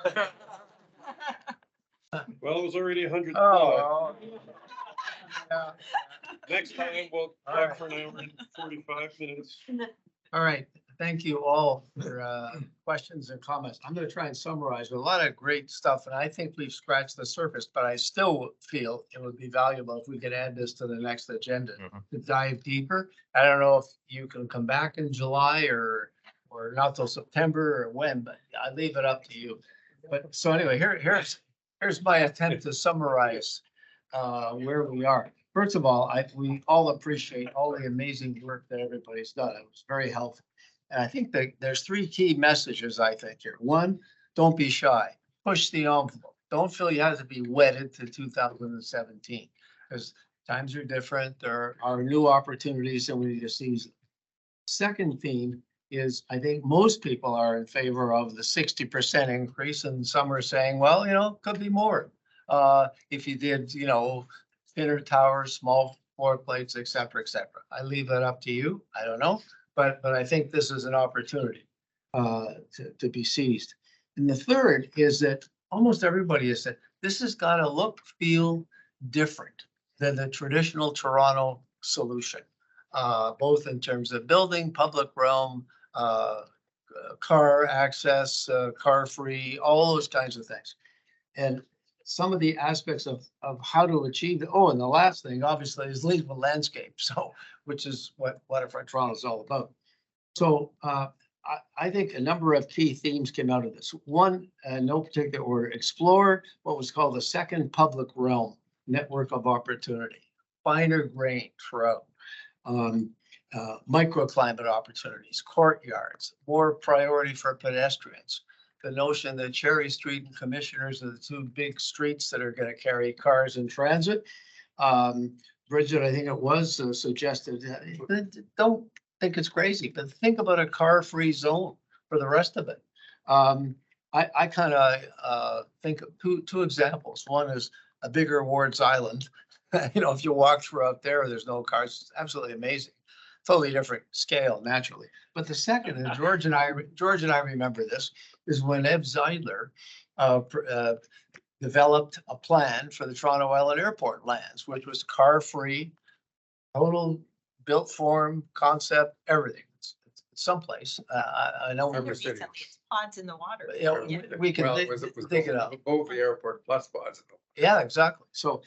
Well, it was already 105. Oh. Yeah. Next time we'll talk for an hour and 45 minutes. All right, thank you all for questions and comments. I'm going to try and summarize a lot of great stuff, and I think we've scratched the surface, but I still feel it would be valuable if we could add this to the next agenda to dive deeper. I don't know if you can come back in July or not till September or when, but I leave it up to you. But so anyway, here's my attempt to summarize where we are. First of all, we all appreciate all the amazing work that everybody's done. It was very helpful. And I think that there's 3 key messages, I think, here. 1, don't be shy. Push the envelope. Don't feel you have to be wedded to 2017 because times are different. There are new opportunities and we need to seize them. Second theme is I think most people are in favor of the 60% increase, and some are saying, well, could be more. If you did, thinner towers, small floor plates, et cetera, et cetera. I leave that up to you. I don't know, but I think this is an opportunity to be seized. And the third is that almost everybody has said, this has got to look, feel different than the traditional Toronto solution. Both in terms of building, public realm, car access, car-free, all those kinds of things. And some of the aspects of how to achieve, and the last thing, obviously, is legal landscape, so, which is what Waterfront Toronto is all about. So I think a number of key themes came out of this. One, no particular order, explore what was called the second public realm network of opportunity, finer grained throughout. Microclimate opportunities, courtyards, more priority for pedestrians. The notion that Cherry Street and Commissioners are the two big streets that are going to carry cars in transit. Bridget, I think it was suggested, don't think it's crazy, but think about a car-free zone for the rest of it. I kind of think of two examples. One is a bigger Wards Island. If you walk through out there, there's no cars. It's absolutely amazing. Totally different scale, naturally. But the second, and George and I remember this, is when Eb Zeidler developed a plan for the Toronto Island Airport lands, which was car-free, total built form, concept, everything. It's someplace. I know. Ponds in the water. We can Well, dig it was it up. above the airport plus pods. Yeah, exactly. So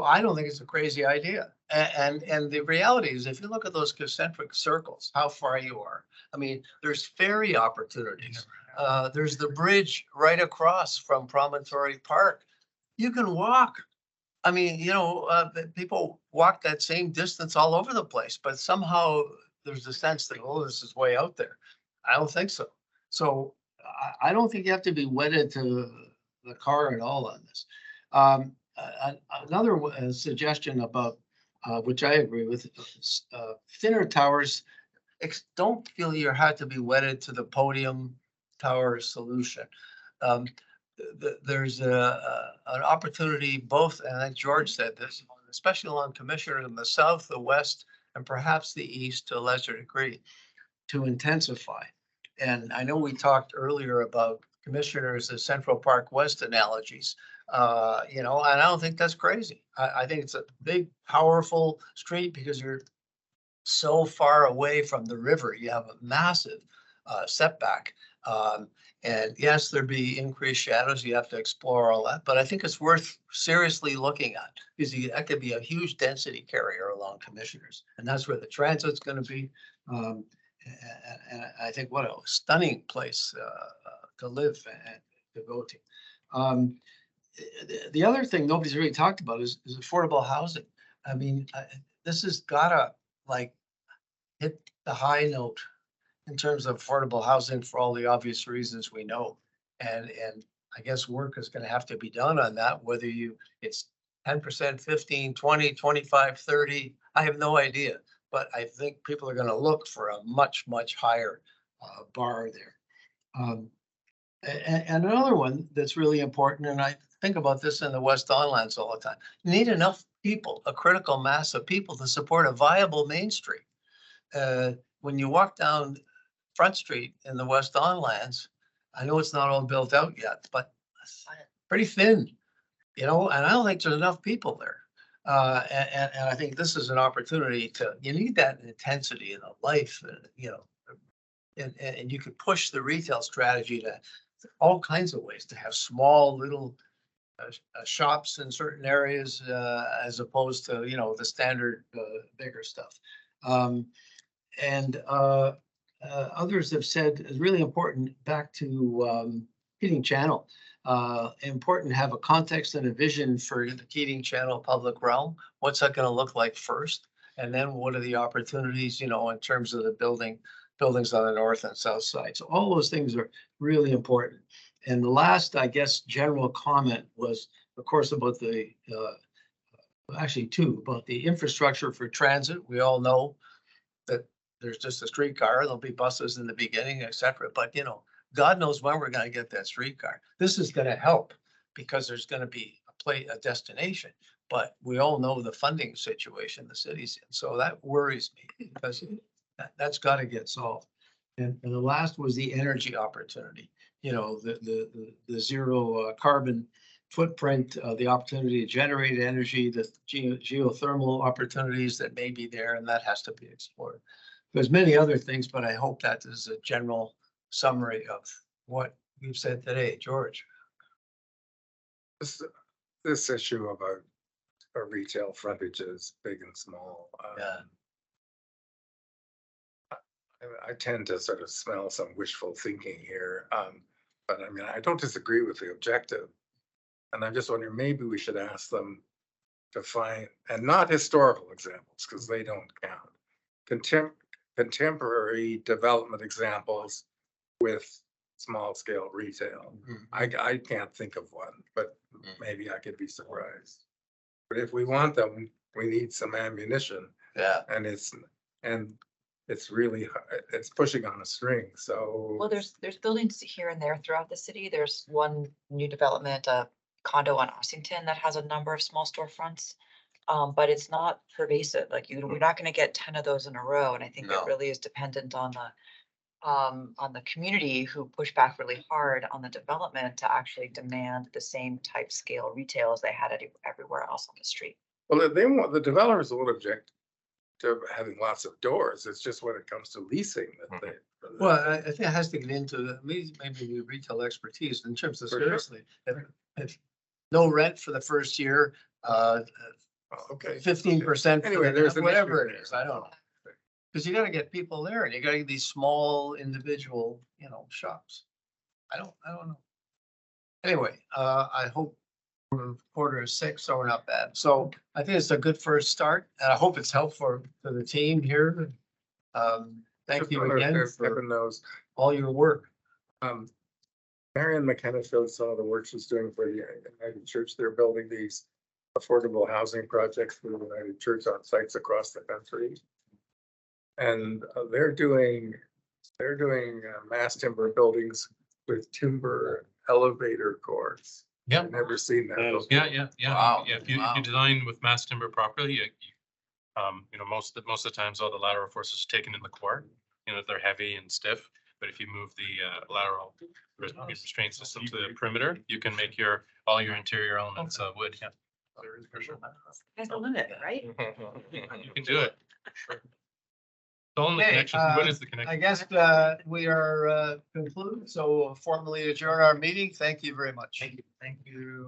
I don't think it's a crazy idea. And the reality is, if you look at those concentric circles, how far you are. I mean, there's ferry opportunities. There's the bridge right across from Promontory Park. You can walk. I mean, people walk that same distance all over the place, but somehow there's a sense that, this is way out there. I don't think so. So I don't think you have to be wedded to the car at all on this. Another suggestion about, which I agree with, thinner towers. Don't feel you have to be wedded to the podium tower solution. There's an opportunity both, and I think George said this, especially along Commissioner in the south, the west, and perhaps the east to a lesser degree, to intensify. And I know we talked earlier about Commissioners, the Central Park West analogies, and I don't think that's crazy. I think it's a big, powerful street because you're so far away from the river. You have a massive setback. And yes, there'd be increased shadows. You have to explore all that, but I think it's worth seriously looking at because that could be a huge density carrier along Commissioners, and that's where the transit's going to be. And I think what a stunning place to live and to go to. The other thing nobody's really talked about is affordable housing. I mean, this has gotta hit the high note in terms of affordable housing for all the obvious reasons we know. And I guess work is going to have to be done on that, whether it's 10%, 15, 20, 25, 30, I have no idea. But I think people are going to look for a much, much higher bar there. And another one that's really important, and I think about this in the West Don lands all the time, you need enough people, a critical mass of people to support a viable Main Street. When you walk down Front Street in the West Don lands, I know it's not all built out yet, but pretty thin, and I don't think there's enough people there. And I think this is an opportunity you need that intensity in the life, and you could push the retail strategy to all kinds of ways to have small little shops in certain areas as opposed to, the standard bigger stuff. And others have said it's really important, back to Keating Channel, important to have a context and a vision for the Keating Channel public realm. What's that going to look like first? And then what are the opportunities, in terms of the buildings on the north and south side? So all those things are really important. And the last, I guess, general comment was, of course, about actually two, about the infrastructure for transit. We all know that there's just a streetcar, there'll be buses in the beginning, et cetera. But, God knows when we're going to get that streetcar. This is going to help because there's going to be a destination. But we all know the funding situation the city's in. So that worries me because that's got to get solved. And the last was the energy opportunity, you know, the zero carbon footprint, the opportunity to generate energy, the geothermal opportunities that may be there, and that has to be explored. There's many other things, but I hope that is a general summary of what we've said today. George? This issue of a retail frontage is big and small. Yeah. I tend to sort of smell some wishful thinking here, but I mean, I don't disagree with the objective. And I'm just wondering, maybe we should ask them to find, and not historical examples, because they don't count, contemporary development examples with small scale retail. I can't think of one, but maybe I could be surprised. But if we want them, we need some ammunition. Yeah. And it's really, it's pushing on a string, so. Well, there's buildings here and there throughout the city. There's one new development, a condo on Ossington that has a number of small storefronts. But it's not pervasive, like we're not gonna get 10 of those in a row, and I think it No. really is dependent on the community who push back really hard on the development to actually demand the same type scale retail as they had everywhere else on the street. Well, the developers won't object to having lots of doors. It's just when it comes to leasing that they. Well, I think it has to get into maybe the retail expertise in terms of For sure. seriously. If no rent for the first year, Okay. 15%. Anyway, there's an whatever issue it is, I don't know. Because you gotta get people there and you gotta get these small individual, shops. I don't know. Anyway, I hope we're 5:45, so we're not bad. So I think it's a good first start and I hope it's helpful to the team here. Thank you again for Heaven knows. all your work. Marion McKenna showed some of the work she's doing for the United Church. They're building these affordable housing projects for the United Church on sites across the country. And they're doing mass timber buildings with timber elevator cords. Yeah. I've never seen that. Yeah. Wow, Yeah, if you wow. design with mass timber properly, most of the times all the lateral forces are taken in the core. They're heavy and stiff, but if you move the lateral restraint system to the perimeter, you can make all your interior elements wood. Yeah. That's the limit, right? You can do it. It's all in the Okay, connection. Wood is the connection. I guess we are concluded, so we'll formally adjourn our meeting. Thank you very much. Thank you.